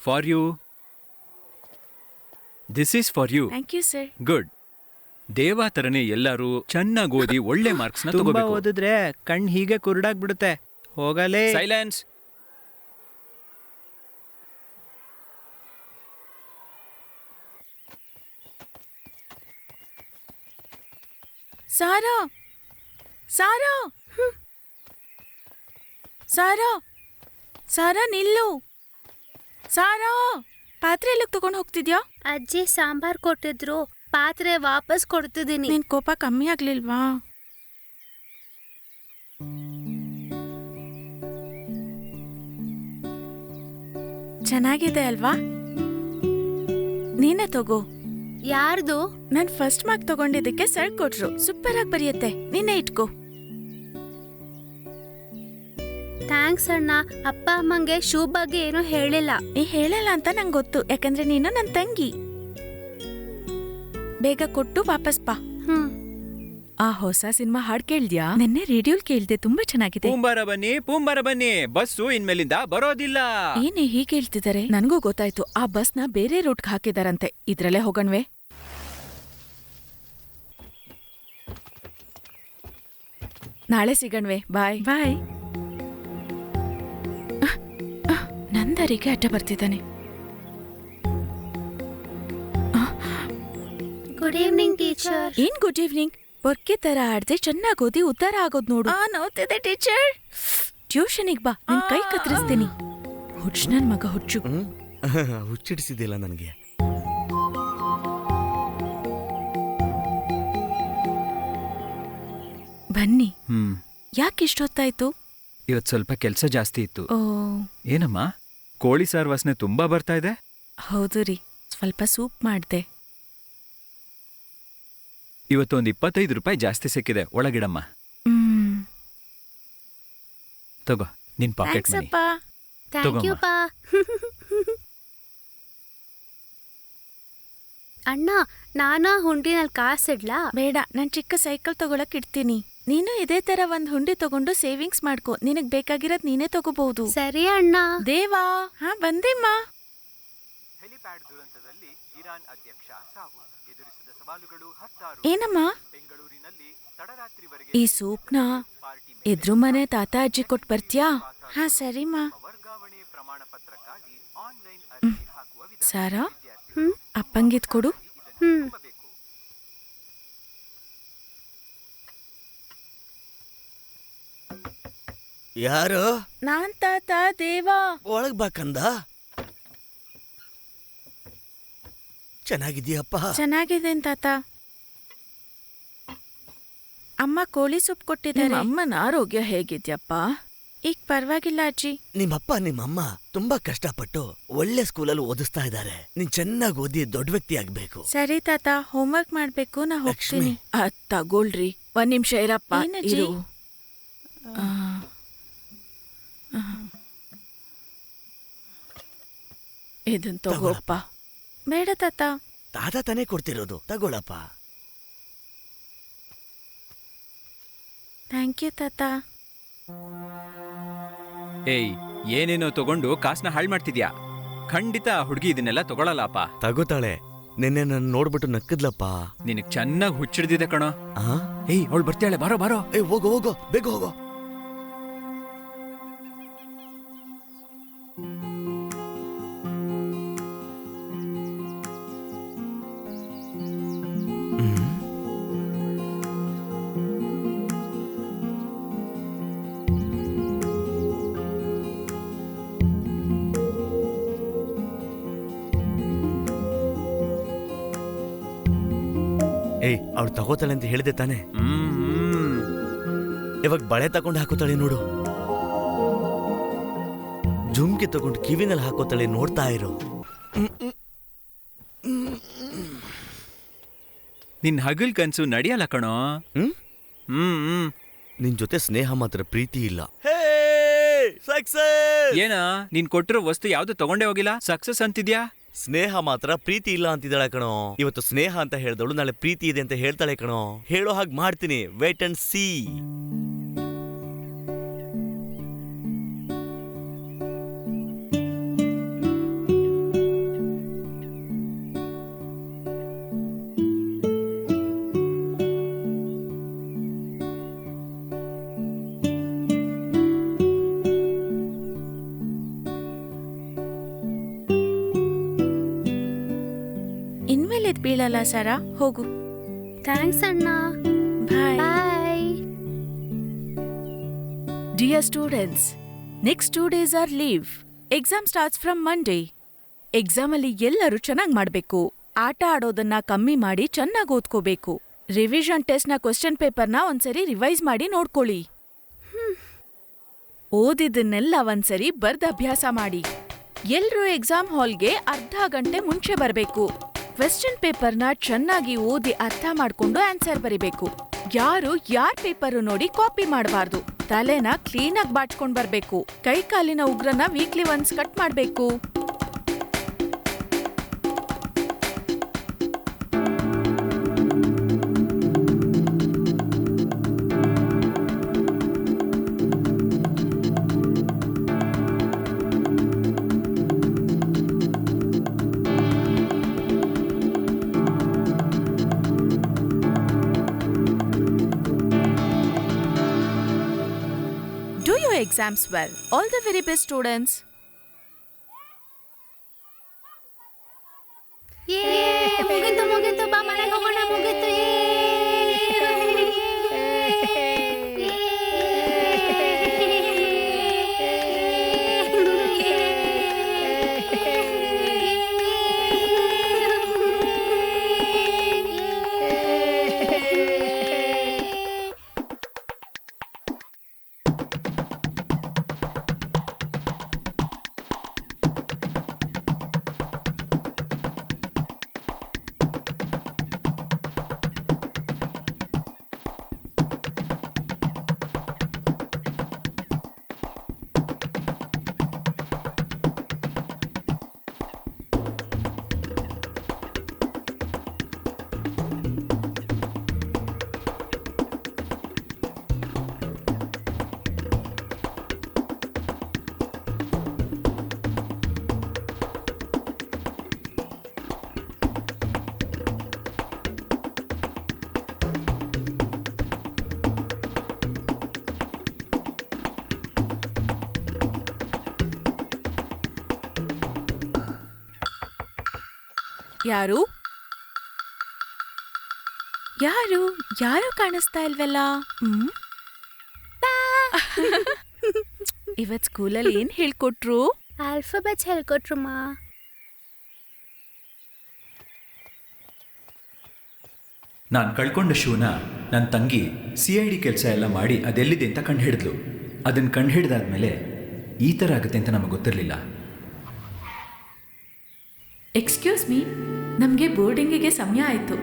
For you. This is for you. Thank you sir. Good. Deva ತರನೇ ಎಲ್ಲರೂ ಚೆನ್ನಾಗಿ ಓದಿ ಒಳ್ಳೆ ಮಾರ್ಕ್ಸ್ ನ ತುಂಬಾ ತಗೋಬೇಕು. ಓದಿದ್ರೆ ಕಣ್ ಹೀಗೆ ಕುರುಡಾಗ್ಬಿಡುತ್ತೆ. ಹೋಗಲೇ. ಸೈಲೆನ್ಸ್. ಸಾರಾ, ಸಾರಾ, ಸಾರಾ, ಸಾರಾ ನಿಲ್ಲು. ಸಾರಾ, ಪಾತ್ರೆ ಎಲ್ಲಿಗೆ ತಗೊಂಡು ಹೋಗ್ತಿದ್ಯಾ? ಅಜ್ಜಿ ಸಾಂಬಾರ್ ಕೊಟ್ಟಿದ್ರು, ಪಾತ್ರೆ ವಾಪಸ್ ಕೊಡ್ತಿದ್ದೀನಿ. ನಿನ್ ಕೋಪ ಕಮ್ಮಿ ಆಗ್ಲಿಲ್ವಾ? ಚೆನ್ನಾಗಿದೆ ಅಲ್ವಾ? ನೀನೇ ತಗೋ. ಯಾರ್ದು? ನಾನ್ ಫಸ್ಟ್ ಮಾರ್ಕ್ ತಗೊಂಡಿದ್ದಕ್ಕೆ ಸರ್ ಕೊಟ್ರು. ಸೂಪರ್ ಆಗಿ ಬರೆಯುತ್ತೆ, ನೀನೇ ಇಟ್ಕೋ. ಥ್ಯಾಂಕ್ಸ್ ಅಣ್ಣ. ಅಪ್ಪ ಅಮ್ಮಂಗೆ ಶೂ ಬಗ್ಗೆ ಏನೂ ಹೇಳಿಲ್ಲ. ನೀ ಹೇಳಲ್ಲ ಅಂತ ನಂಗೆ ಗೊತ್ತು, ಯಾಕಂದ್ರೆ ನೀನು ನನ್ನ ತಂಗಿ. ಬೇಗ ಕೊಟ್ಟು ವಾಪಸ್ ಬಾ. ಆ ಹೊಸ ಸಿನಿಮಾ ಹಾಡ್ ಕೇಳ್ದ್ಯಾ? ನೆನ್ನೆ ರೇಡಿಯೋಲ್ ಕೇಳ್ದೆ, ತುಂಬಾ ಚೆನ್ನಾಗಿದೆ. ಪೂಂಬಾರ ಬನ್ನಿ, ಪೂಂಬಾರ ಬನ್ನಿ, ಬಸ್ಸು ಇನ್ಮೇಲಿಂದ ಬರೋದಿಲ್ಲ. ಏನೇ ಹೀಗೆ ಹೇಳ್ತಿದ್ದಾರೆ? ನನಗೂ ಗೊತ್ತಾಯ್ತು, ಆ ಬಸ್ನ ಬೇರೆ ರೂಟ್ಗೆ ಹಾಕಿದಾರಂತೆ. ಇದ್ರಲ್ಲೇ ಹೋಗಣ್ವೆ? ನಾಳೆ ಸಿಗಣ್ವೆ. ಬಾಯ್ ಬಾಯ್. ನಂದರಿಗೆ ಅಡ್ಡ ಬರ್ತಿದ್ದಾನೆ. Good evening teacher. ಏನ್ ಗುಡ್ ಈವ್ನಿಂಗ್? ಪೊರ್ಕೆ ತರ ಆಡ್ದೆ ಚೆನ್ನಾಗ್ ಓದಿ ಉದ್ಧಾರ ಆಗೋದ್ ನೋಡು. ನೋಡ್ತಿದ್ದೆ ಟೀಚರ್. ಟ್ಯೂಷನಿಗ್ ಬಾ, ನಿನ್ ಕೈ ಕತ್ತರಿಸ್ತೀನಿ. ಹುಚ್ಚು ನನ್ ಮಗ, ಹುಚ್ಚು. ಹುಚ್ಚಿಡಿಸಿದಿಲ್ಲ ನನಗೆ. ಬನ್ನಿ. ಯಾಕೆ ಇಷ್ಟೊತ್ತಾಯ್ತು? ಇವತ್ ಸ್ವಲ್ಪ ಕೆಲ್ಸ ಜಾಸ್ತಿ ಇತ್ತು. ಓ, ಏನಮ್ಮ, ಕೋಳಿ ಸಾರ್ ವಾಸನೆ ತುಂಬಾ ಬರ್ತಾ ಇದೆ? ಹೌದು ರೀ, ಸ್ವಲ್ಪ ಸೂಪ್ ಮಾಡ್ದೆ. ಇವತ್ತೊಂದು 25 ರೂಪಾಯಿ ಜಾಸ್ತಿ ಸಿಕ್ಕಿದೆ, ಒಳಗಿಡಮ್ಮ. ತಗೋ, ನಿನ್ ಪಾಕೆಟ್ ಮನಿ. ಥ್ಯಾಂಕ್ ಯು ಪಾ. ಅಣ್ಣ, ನಾನಾ ಹುಂಡಿನಲ್ಲಿ ಕಾಸಿಡ್ಲಾ? ಬೇಡ, ನಾನ್ ಚಿಕ್ಕ ಸೈಕಲ್ ತಗೊಳಕ್ ಇಡ್ತೀನಿ. ನೀನು ಇದೇ ತರ ಒಂದ್ ಹುಂಡಿ ತಗೊಂಡು ಸೇವಿಂಗ್ಸ್ ಮಾಡ್ಕೋ. ನಿನಗ್ ಬೇಕಾಗಿರೋದ್ ನೀನೇ ತಗೋಬಹುದು. ಸರಿ ಅಣ್ಣ. ದೇವಾ. ಹಾ, ಬಂದೇಮ್ಮ. ಹೆಲಿಪ್ಯಾಡ್ ದುರಂತದಲ್ಲಿ ಇರಾನ್ ಅಧ್ಯಕ್ಷ ಸಾವು, ಎದುರಿಸಿದ ಸವಾಲುಗಳು 10. ಏನಮ್ಮ? ಬೆಂಗಳೂರಿನಲ್ಲಿ ತಡರಾತ್ರಿವರೆಗೆ ಈ ಸೂಪ್ನ ಎದ್ರು ಮನೆ ತಾತ ಅಜ್ಜಿ ಕೊಟ್ ಬರ್ತ್ಯಾ? ಹಾ, ಸರಿಮ್ಮ. ವರ್ಗಾವಣೆ ಪ್ರಮಾಣ ಪತ್ರಕ್ಕಾಗಿ ಆನ್ಲೈನ್ ಅರ್ಜಿ ಹಾಕುವ ವಿಧಾನ. ಸಾರಾ, ಅಪ್ಪಂಗಿದ್ ಕೊಡು. ಯಾರು? ನಾನ್ ತಾತ, ದೇವಾ. ಒಳಗ್ ಬಾಕಂದ. ಚೆನ್ನಾಗಿದ್ಯಪ್ಪ? ಚೆನ್ನಾಗಿದೆ ತಾತ. ಅಮ್ಮ ಕೋಳಿ ಸೂಪ್ ಕೊಟ್ಟಿದ್ದಾರೆ. ಅಮ್ಮನ ಆರೋಗ್ಯ ಹೇಗಿದ್ಯಪ್ಪ? ಈಗ ಪರವಾಗಿಲ್ಲ ಅಜ್ಜಿ. ನಿಮ್ಮಪ್ಪ ನಿಮ್ಮಮ್ಮ ತುಂಬಾ ಕಷ್ಟಪಟ್ಟು ಒಳ್ಳೆ ಸ್ಕೂಲಲ್ಲಿ ಓದಿಸ್ತಾ ಇದ್ದಾರೆ. ನೀನ್ ಚೆನ್ನಾಗಿ ಓದಿ ದೊಡ್ಡ ವ್ಯಕ್ತಿ ಆಗ್ಬೇಕು. ಸರಿ ತಾತ, ಹೋಮ್ವರ್ಕ್ ಮಾಡ್ಬೇಕು, ನಾ ಹೋಗ್ತೀನಿ. ತಗೊಳ್ರಿ, 1 ನಿಮಿಷ ಇರಪ್ಪ. ಇರು. ಇದನ್ ತಗೋಪ್ಪ. ಬೇಡ ತಾತ. ತಾತ ತಾನೇ ಕೊಡ್ತಿರೋದು, ತಗೊಳಪ್ಪ. ಥ್ಯಾಂಕ್ ಯು ತಾತ. ಏಯ್, ಏನೇನೋ ತಗೊಂಡು ಕಾಸನ್ನ ಹಾಳು ಮಾಡ್ತಿದ್ಯಾ. ಖಂಡಿತ ಹುಡುಗಿ ಇದನ್ನೆಲ್ಲ ತಗೊಳಲ್ಲಪ್ಪ. ತಗೋತಾಳೆ. ನಿನ್ನೆ ನನ್ನ ನೋಡ್ಬಿಟ್ಟು ನಕ್ಕದ್ಲಪ್ಪ. ನಿನಗ್ ಚೆನ್ನಾಗಿ ಹುಚ್ಚಿಡ್ದಿದೆ ಕಣೋ. ಆ? ಏಯ್, ಅವಳು ಬರ್ತಾಳೆ, ಬಾರೋ ಬಾರೋ. ಹೋಗೋ ಹೋಗೋ, ಬೇಗ ಹೋಗೋ. ಏಯ್, ಅವಳು ತಗೋತಾಳೆ ಅಂತ ಹೇಳಿದೆ ತಾನೆ. ಇವಾಗ ಬಳೆ ತಗೊಂಡು ಹಾಕೋತಾಳೆ ನೋಡು. ಜುಮ್ಕಿ ತಗೊಂಡು ಕಿವಿನಲ್ಲಿ ಹಾಕೋತಾಳೆ, ನೋಡ್ತಾ ಇರೋ. ನಿನ್ ಹಗಲ್ ಕನ್ಸು ನಡೆಯಲ್ಲ ಕಣೋ. ನಿನ್ ಜೊತೆ ಸ್ನೇಹ ಮಾತ್ರ, ಪ್ರೀತಿ ಇಲ್ಲ. ಏನ ನೀನ್ ಕೊಟ್ಟಿರೋ ವಸ್ತು ಯಾವ್ದು ತಗೊಂಡೇ ಹೋಗಿಲ್ಲ, ಸಕ್ಸಸ್ ಅಂತಿದ್ಯಾ? ಸ್ನೇಹ ಮಾತ್ರ, ಪ್ರೀತಿ ಇಲ್ಲ ಅಂತಿದ್ದಾಳೆ ಕಣೋ. ಇವತ್ತು ಸ್ನೇಹ ಅಂತ ಹೇಳ್ದವಳು ನಾಳೆ ಪ್ರೀತಿ ಇದೆ ಅಂತ ಹೇಳ್ತಾಳೆ ಕಣೋ. ಹೇಳೋ ಹಾಗೆ ಮಾಡ್ತೀನಿ, ವೇಟ್ ಅಂಡ್ ಸಿ. ಇನ್ಮೇಲೆ ಇದ್ ಬೀಳಲ್ಲ ಸಾರಾ. ಹೋಗು. ಥ್ಯಾಂಕ್ಸ್ ಅಣ್ಣ. ಬಾಯ್. ಬಾಯ್. Dear students, next 2 days are leave. Exam starts from Monday. Exam ಅಲ್ಲಿ ಎಲ್ಲರೂ ಚೆನ್ನಾಗ್ ಮಾಡ್ಬೇಕು. ಆಟ ಆಡೋದನ್ನ ಕಮ್ಮಿ ಮಾಡಿ ಚೆನ್ನಾಗ್ ಓದ್ಕೋಬೇಕು. ರಿವಿಷನ್ ಟೆಸ್ಟ್ನ ಕ್ವೆಶ್ಚನ್ ಪೇಪರ್ನ ಒಂದ್ಸರಿ ರಿವೈಸ್ ಮಾಡಿ ನೋಡ್ಕೊಳ್ಳಿ. ಓದಿದ್ದನ್ನೆಲ್ಲ ಒಂದ್ಸರಿ ಬರ್ದ್ ಅಭ್ಯಾಸ ಮಾಡಿ. ಎಲ್ರೂ ಎಕ್ಸಾಮ್ ಹಾಲ್ಗೆ ಅರ್ಧ ಗಂಟೆ ಮುಂಚೆ ಬರ್ಬೇಕು. ಕ್ವೆಶ್ಚನ್ ಪೇಪರ್ನ ಚೆನ್ನಾಗಿ ಓದಿ ಅರ್ಥ ಮಾಡ್ಕೊಂಡು ಆನ್ಸರ್ ಬರಿಬೇಕು. ಯಾರು ಯಾರ್ ಪೇಪರ್ ನೋಡಿ ಕಾಪಿ ಮಾಡಬಾರ್ದು. ತಲೆನ ಕ್ಲೀನಾಗಿ ಬಾಚ್ಕೊಂಡ್ ಬರ್ಬೇಕು. ಕೈ ಕಾಲಿನ ಉಗ್ರನ ವೀಕ್ಲಿ ಒನ್ಸ್ ಕಟ್ ಮಾಡ್ಬೇಕು. Do your exams well. All the very best, students. ಮುಗಿತು ಮುಗಿತು, ಬಾ ಮನೆಗೆ ಹೋಗೋಣ. ಮುಗಿತು. ಯಾರು ಯಾರು ಯಾರು ಕಾಣಿಸ್ತಾ ಇಲ್ವಲ್ಲ? ಇವತ್ ಸ್ಕೂಲಲ್ಲಿ ಏನ್ ಹೇಳ್ಕೊಟ್ರು? ಆಲ್ಫಾಬೆಟ್ಸ್ ಹೇಳ್ಕೊಟ್ರಮ್ಮ. ನಾನು ಕಳ್ಕೊಂಡ ಶೂನ ನನ್ನ ತಂಗಿ CID ಕೆಲಸ ಎಲ್ಲ ಮಾಡಿ ಅದೆಲ್ಲಿದೆ ಅಂತ ಕಂಡು ಹಿಡಿದ್ಲು. ಅದನ್ನು ಕಂಡು ಹಿಡಿದಾದ್ಮೇಲೆ ಈ ಥರ ಆಗುತ್ತೆ ಅಂತ ನಮಗೆ ಗೊತ್ತಿರಲಿಲ್ಲ. ಎಕ್ಸ್ಕ್ಯೂಸ್ ಮೀ, ನಮಗೆ ಬೋರ್ಡಿಂಗಿಗೆ ಸಮಯ ಆಯಿತು.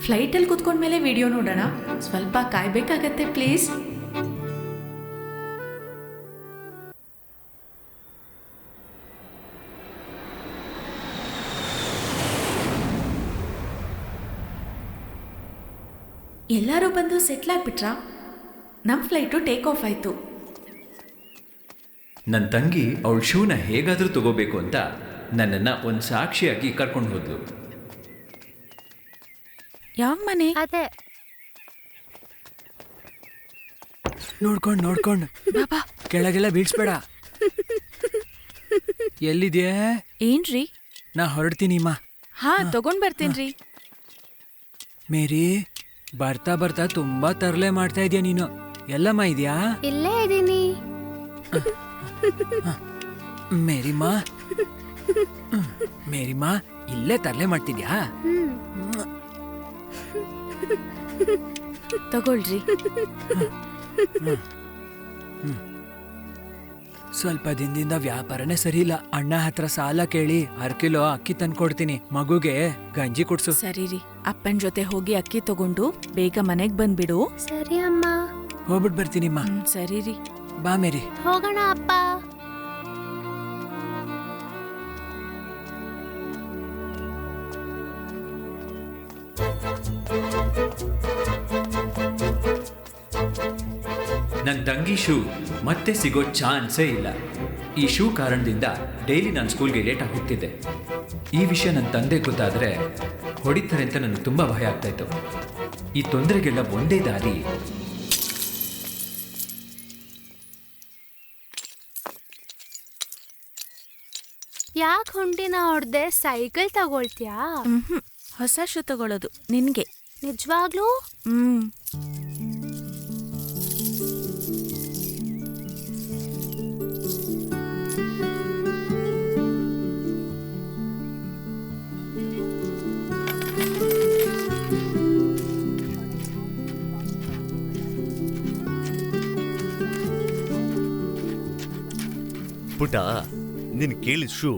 ಫ್ಲೈಟಲ್ಲಿ ಕೂತ್ಕೊಂಡ್ಮೇಲೆ ವಿಡಿಯೋ ನೋಡೋಣ. ಸ್ವಲ್ಪ ಕಾಯ್ಬೇಕಾಗತ್ತೆ ಪ್ಲೀಸ್. ಎಲ್ಲರೂ ಬಂದು ಸೆಟ್ಲ್ ಆಗ್ಬಿಟ್ರಾ? ನಮ್ಮ ಫ್ಲೈಟು ಟೇಕ್ ಆಫ್ ಆಯಿತು. ನನ್ನ ತಂಗಿ ಅವಳ ಶೂನ ಹೇಗಾದರೂ ತಗೋಬೇಕು ಅಂತ ನನ್ನನ್ನು ಒಂದು ಸಾಕ್ಷಿಯಾಗಿ ಕರ್ಕೊಂಡು ಹೋದ್ಲು. ಯಾವ ಮನೆ? ಅದೇ ನೋಡ್ಕೊಂಡು ಕೆಳಗೆಲ್ಲ ಬೀಳ್ಸ್ಬೇಡ. ಎಲ್ಲಿದ್ಯಾ? ಏನ್ರಿ? ನಾ ಹೊರಡ್ತೀನಿಮ್ಮ. ಹಾ ತಗೊಂಡ್ ಬರ್ತೀನ್ರಿ. ಮೇರಿ, ಬರ್ತಾ ಬರ್ತಾ ತುಂಬಾ ತರಲೆ ಮಾಡ್ತಾ ಇದೀಯ ನೀನು. ಎಲ್ಲಮ್ಮ ಇದೆಯಾ? ಇಲ್ಲೇ ಇದೀನಿ. ಮೇರಿಮಾ ಇಲ್ಲೇ ತರಲೆ ಮಾಡ್ತಿದ್ಯಾ? ತಗೊಳ್ರಿ. ಸ್ವಲ್ಪ ದಿನದಿಂದ ವ್ಯಾಪಾರನೇ ಸರಿ ಇಲ್ಲ. ಅಣ್ಣ ಹತ್ರ ಸಾಲ ಕೇಳಿ 6 ಕಿಲೋ ಅಕ್ಕಿ ತಂದ್ಕೊಡ್ತೀನಿ. ಮಗುಗೆ ಗಂಜಿ ಕುಡ್ಸು. ಸರಿ ರೀ, ಅಪ್ಪನ್ ಜೊತೆ ಹೋಗಿ ಅಕ್ಕಿ ತಗೊಂಡು ಬೇಗ ಮನೆಗ್ ಬಂದ್ಬಿಡು. ಸರಿ ಅಮ್ಮ. ಹೋಗ್ಬಿಟ್ ಬರ್ತೀನಿಮ್ಮ. ಸರಿ ರೀ. ಬಾ ಮೇರಿ. ಹೋಗೋಣ ಅಪ್ಪ. ನನ್ನ ತಂಗಿ ಶೂ ಮತ್ತೆ ಸಿಗೋ ಚಾನ್ಸೇ ಇಲ್ಲ. ಈ ಶೂ ಕಾರಣದಿಂದ ಡೈಲಿ ನಾನು ಸ್ಕೂಲ್ಗೆ ಲೇಟಾಗಿ ಹೋಗ್ತಿದ್ದೆ. ಈ ವಿಷಯ ನನ್ನ ತಂದೆ ಗೊತ್ತಾದರೆ ಹೊಡಿತಾರೆ ಅಂತ ನನಗೆ ತುಂಬ ಭಯ ಆಗ್ತಾಯಿತ್ತು. ಈ ತೊಂದರೆಗೆಲ್ಲ ಒಂದೇ ದಾರಿ. ಯಾಕೆ ಹುಂಡಿನ ಹೊಡ್ದೆ? ಸೈಕಲ್ ತಗೊಳ್ತ್ಯಾ? ಹೊಸ ಶೂ ತಗೊಳ್ಳೋದು ನಿನ್ಗೆ. ನಿಜವಾಗ್ಲೂ? ಪುಟ, ನೀನ್ ಕೇಳಿದ ಶೂ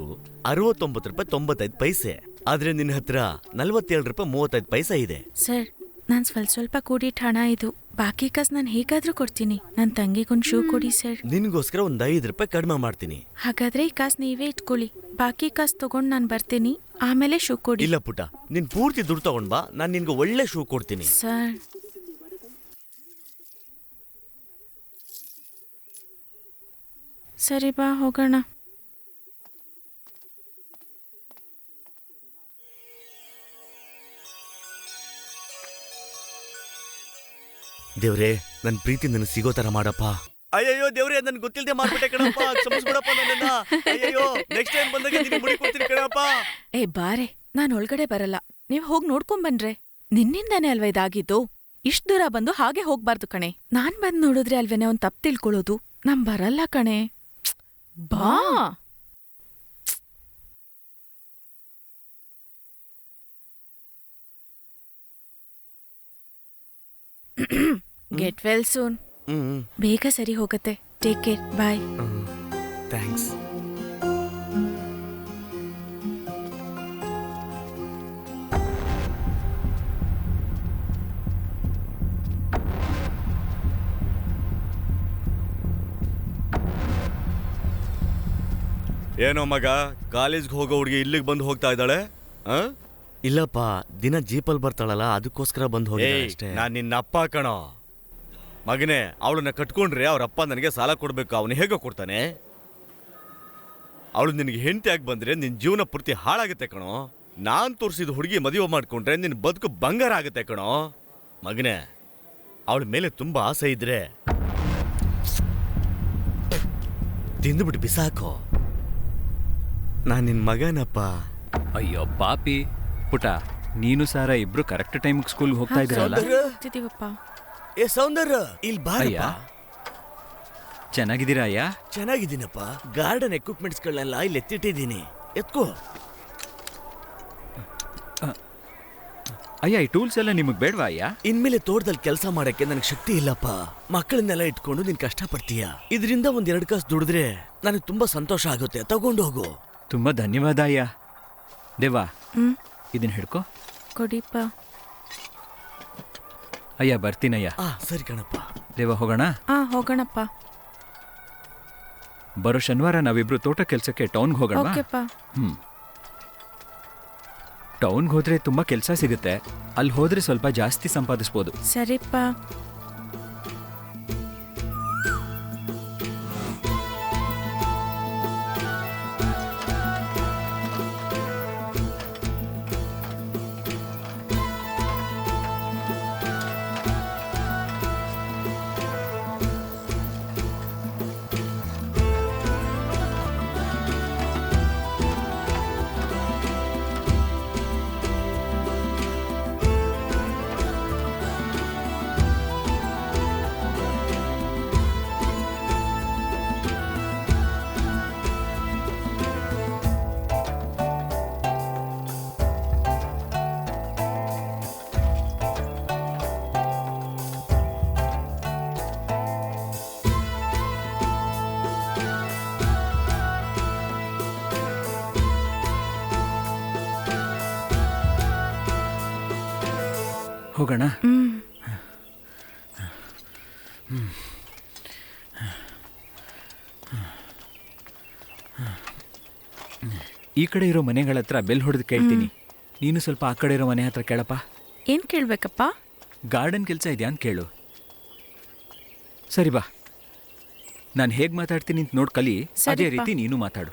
69 ರೂಪಾಯಿ 95 ಪೈಸೆ. ಆದ್ರೆ ನಿನ್ನ ಹತ್ರ 47 ರೂಪಾಯಿ 35 ಪೈಸೆ ಇದೆ. ಸರ್, ನಾನ್ ಸ್ವಲ್ಪ ಕೂಡಿಟ್ಟ ಹಣ ಇದು. ಬಾಕಿ ಕಾಸು ನಾನು ಹೇಗಾದ್ರೂ ಕೊಡ್ತೀನಿ. ನನ್ನ ತಂಗಿಗೊಂದು ಶೂ ಕೊಡಿ ಸರ್. ನಿನ್ಗೋಸ್ಕರ ಒಂದು 5 ರೂಪಾಯಿ ಕಡಿಮೆ ಮಾಡ್ತೀನಿ. ಹಾಗಾದ್ರೆ ಈ ಕಾಸು ನೀವೇ ಇಟ್ಕೊಳ್ಳಿ. ಬಾಕಿ ಕಾಸು ತಗೊಂಡು ನಾನು ಬರ್ತೀನಿ, ಆಮೇಲೆ ಶೂ ಕೊಡಿ. ಇಲ್ಲ ಪುಟ, ನೀನ್ ಪೂರ್ತಿ ದುಡ್ಡು ತಗೊಂಡ್ ಬಾ, ನಾನು ನಿನ್ಗೆ ಒಳ್ಳೆ ಶೂ ಕೊಡ್ತೀನಿ. ಸರ್, ಸರಿ ಬಾ ಹೋಗೋಣ. ದೇವ್ರೆ, ನನ್ ಪ್ರೀತಿ ನನಗೆ ಸಿಗೋ ತರ ಮಾಡಪ್ಪ. ಅಯ್ಯಯ್ಯೋ ದೇವ್ರೆ, ನನ್ ಗೊತ್ತಿಲ್ಲದೆ ಮಾಡ್ಬಿಟ್ಟೆ ಕಣಪ್ಪ. ಕ್ಷಮಿಸ್ಬಿಡಪ್ಪ ನನ್ನನ್ನ. ಅಯ್ಯಯ್ಯೋ, ನೆಕ್ಸ್ಟ್ ಟೈಮ್ ಬಂದಾಗ ನಿನಗೆ ಮುಡಿ ಕೊಡ್ತೀನಿ ಕಣಪ್ಪ. ಏ ಬಾರೆ, ನಾನು ಒಳಗಡೆ ಬರಲ್ಲ. ನೀವ್ ಹೋಗಿ ನೋಡ್ಕೊಂಬನ್ರೆ. ನಿನ್ನಿಂದಾನೇ ಅಲ್ವಾ ಇದಾಗಿದ್ದು. ಇಷ್ಟ್ ದೂರ ಬಂದು ಹಾಗೆ ಹೋಗ್ಬಾರ್ದು ಕಣೆ. ನಾನ್ ಬಂದ್ ನೋಡಿದ್ರೆ ಅಲ್ವೇನೆ ಅವ್ನ್ ತಪ್ಪು ತಿಳ್ಕೊಳ್ಳೋದು. ನಾನ್ ಬರಲ್ಲ ಕಣೆ. ಬಾ. Get well soon. ಬೇಗ ಸರಿ ಹೋಗತ್ತೆ. Take care. ಬಾಯ್. ಥ್ಯಾಂಕ್ಸ್. ಏನೋ ಮಗ, ಕಾಲೇಜ್ಗೆ ಹೋಗೋ ಹುಡುಗಿ ಇಲ್ಲಿಗೆ ಬಂದು ಹೋಗ್ತಾ ಇದ್ದಾಳೆ? ಇಲ್ಲಪ್ಪ, ದಿನ ಜೀಪಲ್ಲಿ ಬರ್ತಾಳಲ್ಲ, ಅದಕ್ಕೋಸ್ಕರ ಬಂದು ಹೋಗಿ. ನಾನು ನಿನ್ನ ಅಪ್ಪ ಕಣೋ ಮಗನೇ. ಅವಳನ್ನ ಕಟ್ಕೊಂಡ್ರೆ ಅವ್ರಪ್ಪ ನನಗೆ ಸಾಲ ಕೊಡ್ಬೇಕು. ಅವನು ಹೇಗೋ ಕೊಡ್ತಾನೆ? ಅವಳು ನಿನಗೆ ಹೆಂಡತಿ ಆಗಿ ಬಂದ್ರೆ ನಿನ್ನ ಜೀವನ ಪೂರ್ತಿ ಹಾಳಾಗುತ್ತೆ ಕಣೋ. ನಾನ್ ತೋರಿಸಿದ ಹುಡುಗಿ ಮದುವೆ ಮಾಡ್ಕೊಂಡ್ರೆ ನಿನ್ನ ಬದುಕು ಬಂಗಾರ ಆಗುತ್ತೆ ಕಣೋ ಮಗನೇ. ಅವಳ ಮೇಲೆ ತುಂಬಾ ಆಸೆ ಇದ್ರೆ ತಿಂದುಬಿಟ್ಟು ಬಿಸಾಕೋ. ನಾನು ನಿನ್ನ ಮಗನಪ್ಪ. ಅಯ್ಯೋ ಪಾಪಿ. ಪುಟ, ನೀನು ಸಾರ ಇಬ್ರು ಕರೆಕ್ಟ್ ಟೈಮಿಗೆ ಸ್ಕೂಲ್ಗೆ ಹೋಗ್ತಾ ಇದ್ರಲ್ಲ? ಏ ಸೌಂದರ್ಯ, ಇಲ್ಲಿ ಬಾರಯ್ಯ. ಚೆನ್ನಾಗಿದ್ದೀರಾ ಅಯ್ಯ? ಚೆನ್ನಾಗಿದ್ದೀನಪ್ಪ. ಗಾರ್ಡನ್ ಎಕ್ವಿಪ್ಮೆಂಟ್ಸ್ಗಳನ್ನೆಲ್ಲ ಇಲ್ಲಿ ಎತ್ತಿಟ್ಟಿದ್ದೀನಿ, ಎತ್ಕೋ. ಅಯ್ಯ, ಈ ಟೂಲ್ಸ್ ಎಲ್ಲ ನಿಮಗೆ ಬೇಡವಾ ಅಯ್ಯ? ಇನ್ಮೇಲೆ ತೋಟದಲ್ಲಿ ಕೆಲಸ ಮಾಡಕ್ಕೆ ನನಗೆ ಶಕ್ತಿ ಇಲ್ಲಪ್ಪ. ಮಕ್ಕಳನ್ನೆಲ್ಲ ಇಟ್ಕೊಂಡು ನೀನ್ ಕಷ್ಟ ಪಡ್ತೀಯ. ಇದರಿಂದ ಒಂದ್ 2 ಕಾಸು ದುಡಿದ್ರೆ ನನಗೆ ತುಂಬಾ ಸಂತೋಷ ಆಗುತ್ತೆ. ತಗೊಂಡು ಹೋಗು. ತುಂಬಾ ಧನ್ಯವಾದ ಅಯ್ಯ. ದೇವಾ, ಇದನ್ನ ಹಿಡ್ಕೋ. ಕೊಡಿಪ್ಪ. ಅಯ್ಯ, ಬರ್ತೀನಯ್ಯ. ಸರಿ ಕಣಪ್ಪ. ದೇವ, ಹೋಗೋಣ? ಹೋಗೋಣಪ್ಪ. ಬರೋ ಶನಿವಾರ ನಾವಿಬ್ರು ತೋಟ ಕೆಲಸಕ್ಕೆ ಟೌನ್ಗೆ ಹೋಗೋಣ. ಟೌನ್ಗೆ ಹೋದ್ರೆ ತುಂಬಾ ಕೆಲಸ ಸಿಗುತ್ತೆ. ಅಲ್ಲಿ ಹೋದ್ರೆ ಸ್ವಲ್ಪ ಜಾಸ್ತಿ ಸಂಪಾದಿಸ್ಬೋದು. ಸರಿಪ್ಪ. ಹೋಗೋಣ. ಈ ಕಡೆ ಇರೋ ಮನೆಗಳ ಹತ್ರ ಬೆಲ್ ಹೊಡೆದು ಕೇಳ್ತೀನಿ. ನೀನು ಸ್ವಲ್ಪ ಆ ಕಡೆ ಇರೋ ಮನೆ ಹತ್ರ ಕೇಳಪ್ಪ. ಏನ್ ಕೇಳ್ಬೇಕಪ್ಪ? ಗಾರ್ಡನ್ ಕೆಲಸ ಇದೆಯಾ ಅಂತ ಕೇಳು. ಸರಿ ಬಾ, ನಾನು ಹೇಗೆ ಮಾತಾಡ್ತೀನಿ ಅಂತ ನೋಡ್ ಕಲಿ. ಅದೇ ರೀತಿ ನೀನು ಮಾತಾಡು.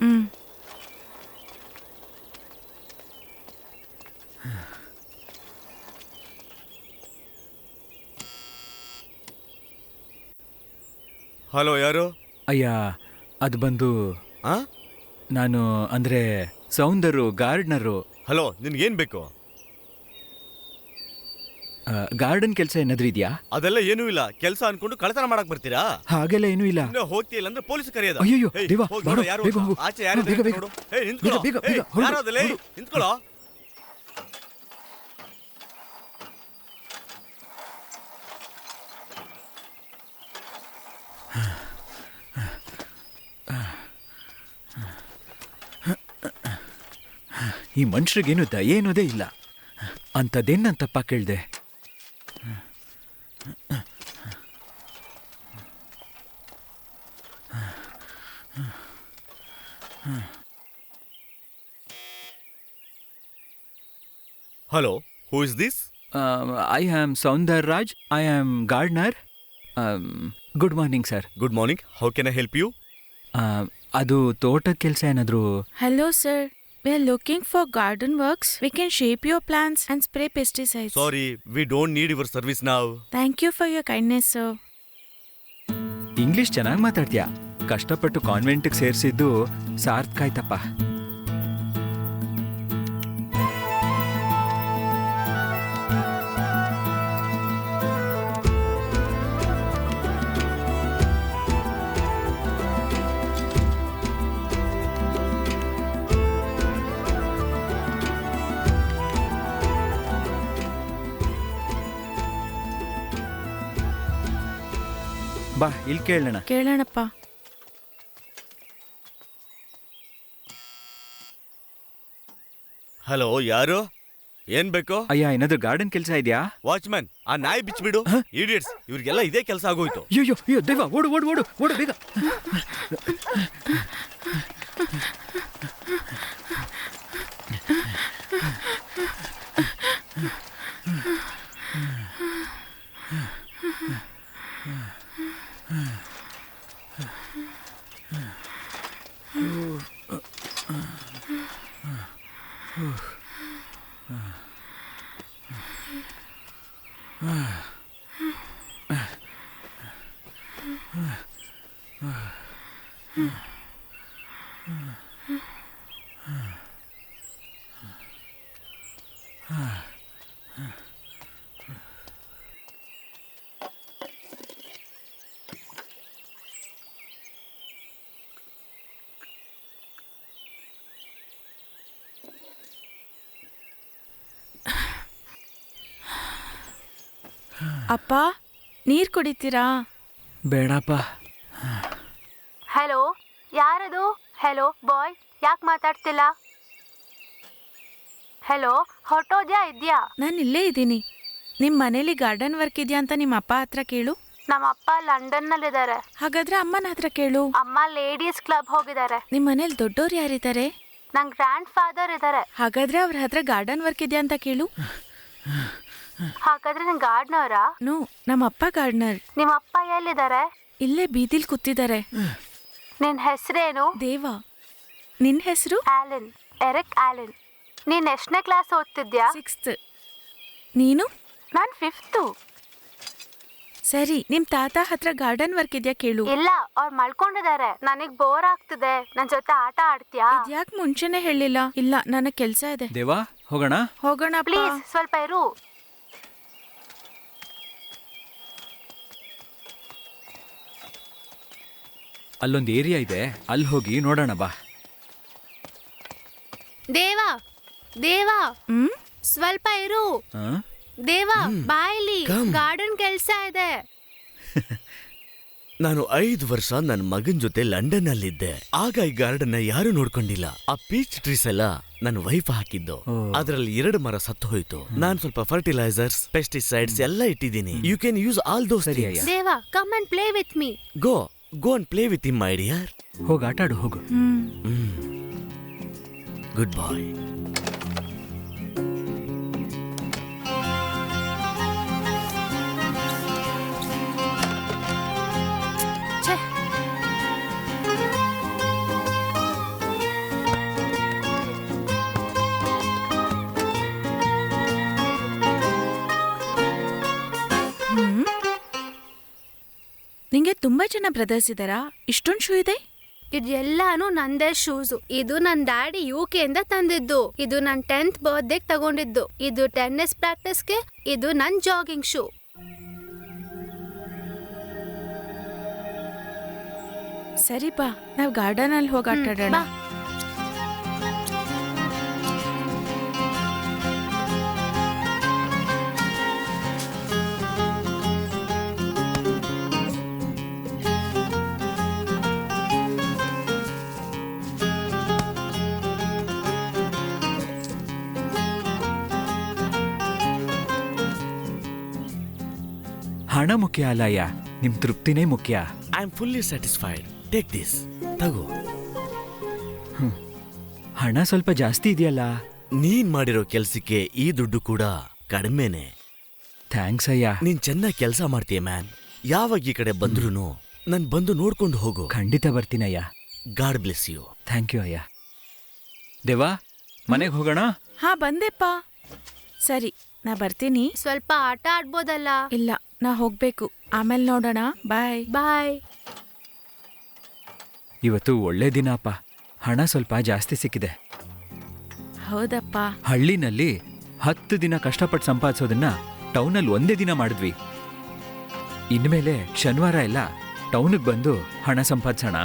ಹಲೋ, ಯಾರು? ಅಯ್ಯ, ಅದು ಬಂದು ನಾನು ಅಂದರೆ ಸೌಂದರ್ಯ ಗಾರ್ಡನರು. ಹಲೋ, ನಿನ್ಗೇನ್ ಬೇಕು? ಗಾರ್ಡನ್ ಕೆಲಸ ಏನಾದ್ರೂ ಇದೆಯಾ? ಅದೆಲ್ಲ ಏನೂ ಇಲ್ಲ. ಕೆಲಸ ಅನ್ಕೊಂಡು ಕಳ್ಳತನ ಮಾಡಕ್ ಬರ್ತೀರಾ? ಹಾಗೆಲ್ಲ ಏನೂ ಇಲ್ಲ. ಹೋಗ್ತಿಲ್ಲ ಅಂದ್ರೆ ಪೊಲೀಸ್ ಕರೆಯೋದು. ಅಯ್ಯೋ ದೇವಾ, ಆಚೆ ಯಾರು ನೋಡು. ನಿಂತ್ಕೊಳ್ಳೋ. ಈ ಮನುಷ್ಯರಿಗೇನು ದಯೆ ಅನ್ನೋದೇ ಇಲ್ಲ. ಅಂಥದ್ದೇನು ನಾನು ತಪ್ಪ ಕೇಳಿದೆ? Hello, who is this? I am Soundar Raj. I am gardener. Good morning sir. Good morning. How can I help you? ಅದು ತೋಟದ ಕೆಲಸ ಏನಾದರೂ? Hello, sir. We are looking for garden works. We can shape your plants and spray pesticides. Sorry, we don't need your service now. Thank you for your kindness, sir. English ಚೆನ್ನಾಗಿ ಮಾತಾಡ್ತೀಯಾ. ಕಷ್ಟಪಟ್ಟು ಕಾನ್ವೆಂಟ್ಗೆ ಸೇರಿಸಿದ್ದು ಸಾರ್ಥಕ ಆಯ್ತಪ್ಪ. ಬಾ, ಇಲ್ಲಿ ಕೇಳೋಣ. ಕೇಳೋಣಪ್ಪ. ಹಲೋ, ಯಾರು? ಏನ್ ಬೇಕು? ಅಯ್ಯ, ಏನಾದ್ರೂ ಗಾರ್ಡನ್ ಕೆಲಸ ಇದೆಯಾ? ವಾಚ್ಮ್ಯಾನ್, ಆ ನಾಯಿ ಬಿಚ್ಬಿಡು. ಇಡಿಯಟ್ಸ್, ಇವ್ರಿಗೆಲ್ಲ ಇದೇ ಕೆಲಸ ಆಗೋಯ್ತು. ಅಯ್ಯೋ ದೇವ, ಓಡು ಓಡು ಓಡು ಓಡು ಬೇಗ. ಅಪ್ಪ, ನೀರ್ ಕುಡಿತೀರಾ? ಬೇಡಪ್ಪ. ಹಲೋ, ಯಾರದು? ಹೆಲೋ ಬಾಯ್, ಯಾಕೆ ಮಾತಾಡ್ತಿಲ್ಲ? ಹೆಲೋ, ಹೊರಟೋದ್ಯಾ ಇದ್ಯಾ? ನಾನು ಇಲ್ಲೇ ಇದ್ದೀನಿ. ನಿಮ್ಮ ಮನೇಲಿ ಗಾರ್ಡನ್ ವರ್ಕ್ ಇದೆಯಾ ಅಂತ ನಿಮ್ಮ ಅಪ್ಪ ಹತ್ರ ಕೇಳು. ನಮ್ಮ ಅಪ್ಪ ಲಂಡನ್ನಲ್ಲಿದ್ದಾರೆ. ಹಾಗಾದ್ರೆ ಅಮ್ಮನ ಹತ್ರ ಕೇಳು. ಅಮ್ಮ ಲೇಡೀಸ್ ಕ್ಲಬ್ ಹೋಗಿದ್ದಾರೆ. ನಿಮ್ಮ ಮನೇಲಿ ದೊಡ್ಡೋರು ಯಾರಿದ್ದಾರೆ? ನನ್ನ ಗ್ರ್ಯಾಂಡ್ ಫಾದರ್ ಇದ್ದಾರೆ. ಹಾಗಾದ್ರೆ ಅವ್ರ ಹತ್ರ ಗಾರ್ಡನ್ ವರ್ಕ್ ಇದೆಯಾ ಅಂತ ಕೇಳು. ಹಾಗಾದ್ರೆ ನಿನ್ ಗಾರ್ಡ್ನವರಾ? ನೋ, ನಮ್ಮಪ್ಪ ಗಾರ್ಡ್ನರ್. ನಿಮ್ಮ ಅಪ್ಪ ಎಲ್ಲಿದ್ದಾರೆ? ಇಲ್ಲೇ ಬೀದಿಲ್ ಕೂತಿದ್ದಾರೆ. ನಿನ್ ಹೆಸರೇನು? ದೇವ. ನಿನ್ ಹೆಸರು? Alan, Eric Alan. ನೀನ್ ಎಷ್ಟನೇ ಕ್ಲಾಸ್ ಓದ್ತಿದ್ಯಾ? 6th. ನೀನು? ನಾನ್ 5th. ಸರಿ, ನಿಮ್ ತಾತ ಹತ್ರ ಗಾರ್ಡನ್ ವರ್ಕ್ ಇದ್ಯಾ ಕೇಳು. ಇಲ್ಲ, ಅವ್ರು ಮಲ್ಕೊಂಡಿದ್ದಾರೆ. ನನಗ್ ಬೋರ್ ಆಗ್ತಿದೆ. ನನ್ ಜೊತೆ ಆಟ ಆಡ್ತೀಯಾ? ಇದ್ಯಾಕ್ ಮುಂಚೆನೆ ಹೇಳಿಲ್ಲ? ಇಲ್ಲ, ನನಗ್ ಕೆಲ್ಸ ಇದೆ. ದೇವಾ, ಹೋಗೋಣ? ಹೋಗೋಣ ಪ್ಲೀಸ್ ಸ್ವಲ್ಪ ಇರು. ಅಲ್ಲೊಂದು ಏರಿಯಾ ಇದೆ, ಅಲ್ಲಿ ಹೋಗಿ ನೋಡೋಣ ಬಾ. ದೇವಾ, ದೇವಾ, ಹ್ಮ್ ಸ್ವಲ್ಪ ಇರು. ಆ? ದೇವಾ, ಬಾಯ್ಲಿ, Come. ಗಾರ್ಡನ್ ಕೆಲ್ಸ ಇದೆ. ನಾನು 5 ವರ್ಷ ನನ್ನ ಮಗನ್ ಜೊತೆ ಲಂಡನ್ ಅಲ್ಲಿದ್ದೆ. ಆಗ ಈ ಗಾರ್ಡನ್ ಯಾರು ನೋಡ್ಕೊಂಡಿಲ್ಲ. ಆ ಪೀಚ್ ಟ್ರೀಸ್ ಎಲ್ಲ ನನ್ನ ವೈಫ್ ಹಾಕಿದ್ದು. ಅದ್ರಲ್ಲಿ 2 ಮರ ಸತ್ತು ಹೋಯ್ತು. ನಾನ್ ಸ್ವಲ್ಪ ಫರ್ಟಿಲೈಸರ್ಸ್, ಪೆಸ್ಟಿಸೈಡ್ಸ್ ಎಲ್ಲ ಇಟ್ಟಿದ್ದೀನಿ. You can use all those. Deva, come and play with me. Go and play with him my dear. ಹೋಗಿ ಆಟಾಡು, ಹೋಗು. Good boy. ನಿಂಗೆ ತುಂಬಾ ಜನ ಬ್ರದರ್ಸ್ ಇದಾರಾ? ಇಷ್ಟೊಂದು ಶೂ ಇದೆ? ಇದೆಲ್ಲಾನು ನಂದೇ ಶೂಸು. ಇದು ನನ್ ಡ್ಯಾಡಿ UK ಇಂದ ತಂದಿದ್ದು. ಇದು ನನ್ 10th ಬರ್ತ್ಡೇಗ್ ತಗೊಂಡಿದ್ದು. ಇದು ಟೆನ್ನಿಸ್ ಪ್ರಾಕ್ಟೀಸ್ಗೆ. ಇದು ನನ್ ಜಾಗಿಂಗ್ ಶೂ. ಸರಿ ಬಾ, ನಾವ್ ಗಾರ್ಡನ್ ಅಲ್ಲಿ ಹೋಗಿ ಆಟಾಡೋಣ. ಬಾ. ಹಣ ಮುಖ್ಯ ಅಲ್ಲಯ್ಯ, ನಿಮ್ ತೃಪ್ತಿನೇ ಮುಖ್ಯ. I am fully satisfied. Take this, ತಗೋ. ಹಣ ಸ್ವಲ್ಪ ಜಾಸ್ತಿ ಇದೆಯಲ್ಲ. ನೀನ್ ಮಾಡಿರೋ ಕೆಲ್ಸಕ್ಕೆ ಈ ದುಡ್ಡು ಕೂಡ ಕಡಿಮೆನೆ. ಥ್ಯಾಂಕ್ಸ್ ಅಯ್ಯ. ನೀನ್ ಚೆನ್ನಾಗಿ ಕೆಲಸ ಮಾಡ್ತೀಯ ಮ್ಯಾನ್. ಯಾವಾಗ ಈ ಕಡೆ ಬಂದ್ರೂ ನನ್ ಬಂದು ನೋಡ್ಕೊಂಡು ಹೋಗು. ಖಂಡಿತ ಬರ್ತೀನಯ್ಯ. God bless you. Thank you ಅಯ್ಯ. ದೇವಾ, ಮನೆಗೆ ಹೋಗೋಣ? ಹಾ, ಬಂದೆಪ್ಪ. ಸರಿ, ನಾ ಬರ್ತೀನಿ. ಸ್ವಲ್ಪ ಆಟ ಆಡ್ಬೋದಲ್ಲ? ಇಲ್ಲ, ನಾ ಹೋಗ್ಬೇಕು. ಆಮೇಲೆ ನೋಡೋಣ. ಬಾಯ್. ಬಾಯ್. ಇವತ್ತು ಒಳ್ಳೆ ದಿನಪ್ಪ. ಹಣ ಸ್ವಲ್ಪ ಜಾಸ್ತಿ ಸಿಕ್ಕಿದೆ. ಹೌದಪ್ಪ. ಹಳ್ಳಿನಲ್ಲಿ 10 ದಿನ ಕಷ್ಟಪಟ್ಟು ಸಂಪಾದಿಸೋದನ್ನ ಟೌನಲ್ಲಿ 1 ದಿನ ಮಾಡಿದ್ವಿ. ಇನ್ಮೇಲೆ ಶನಿವಾರ ಎಲ್ಲ ಟೌನಿಗೆ ಬಂದು ಹಣ ಸಂಪಾದಿಸೋಣ.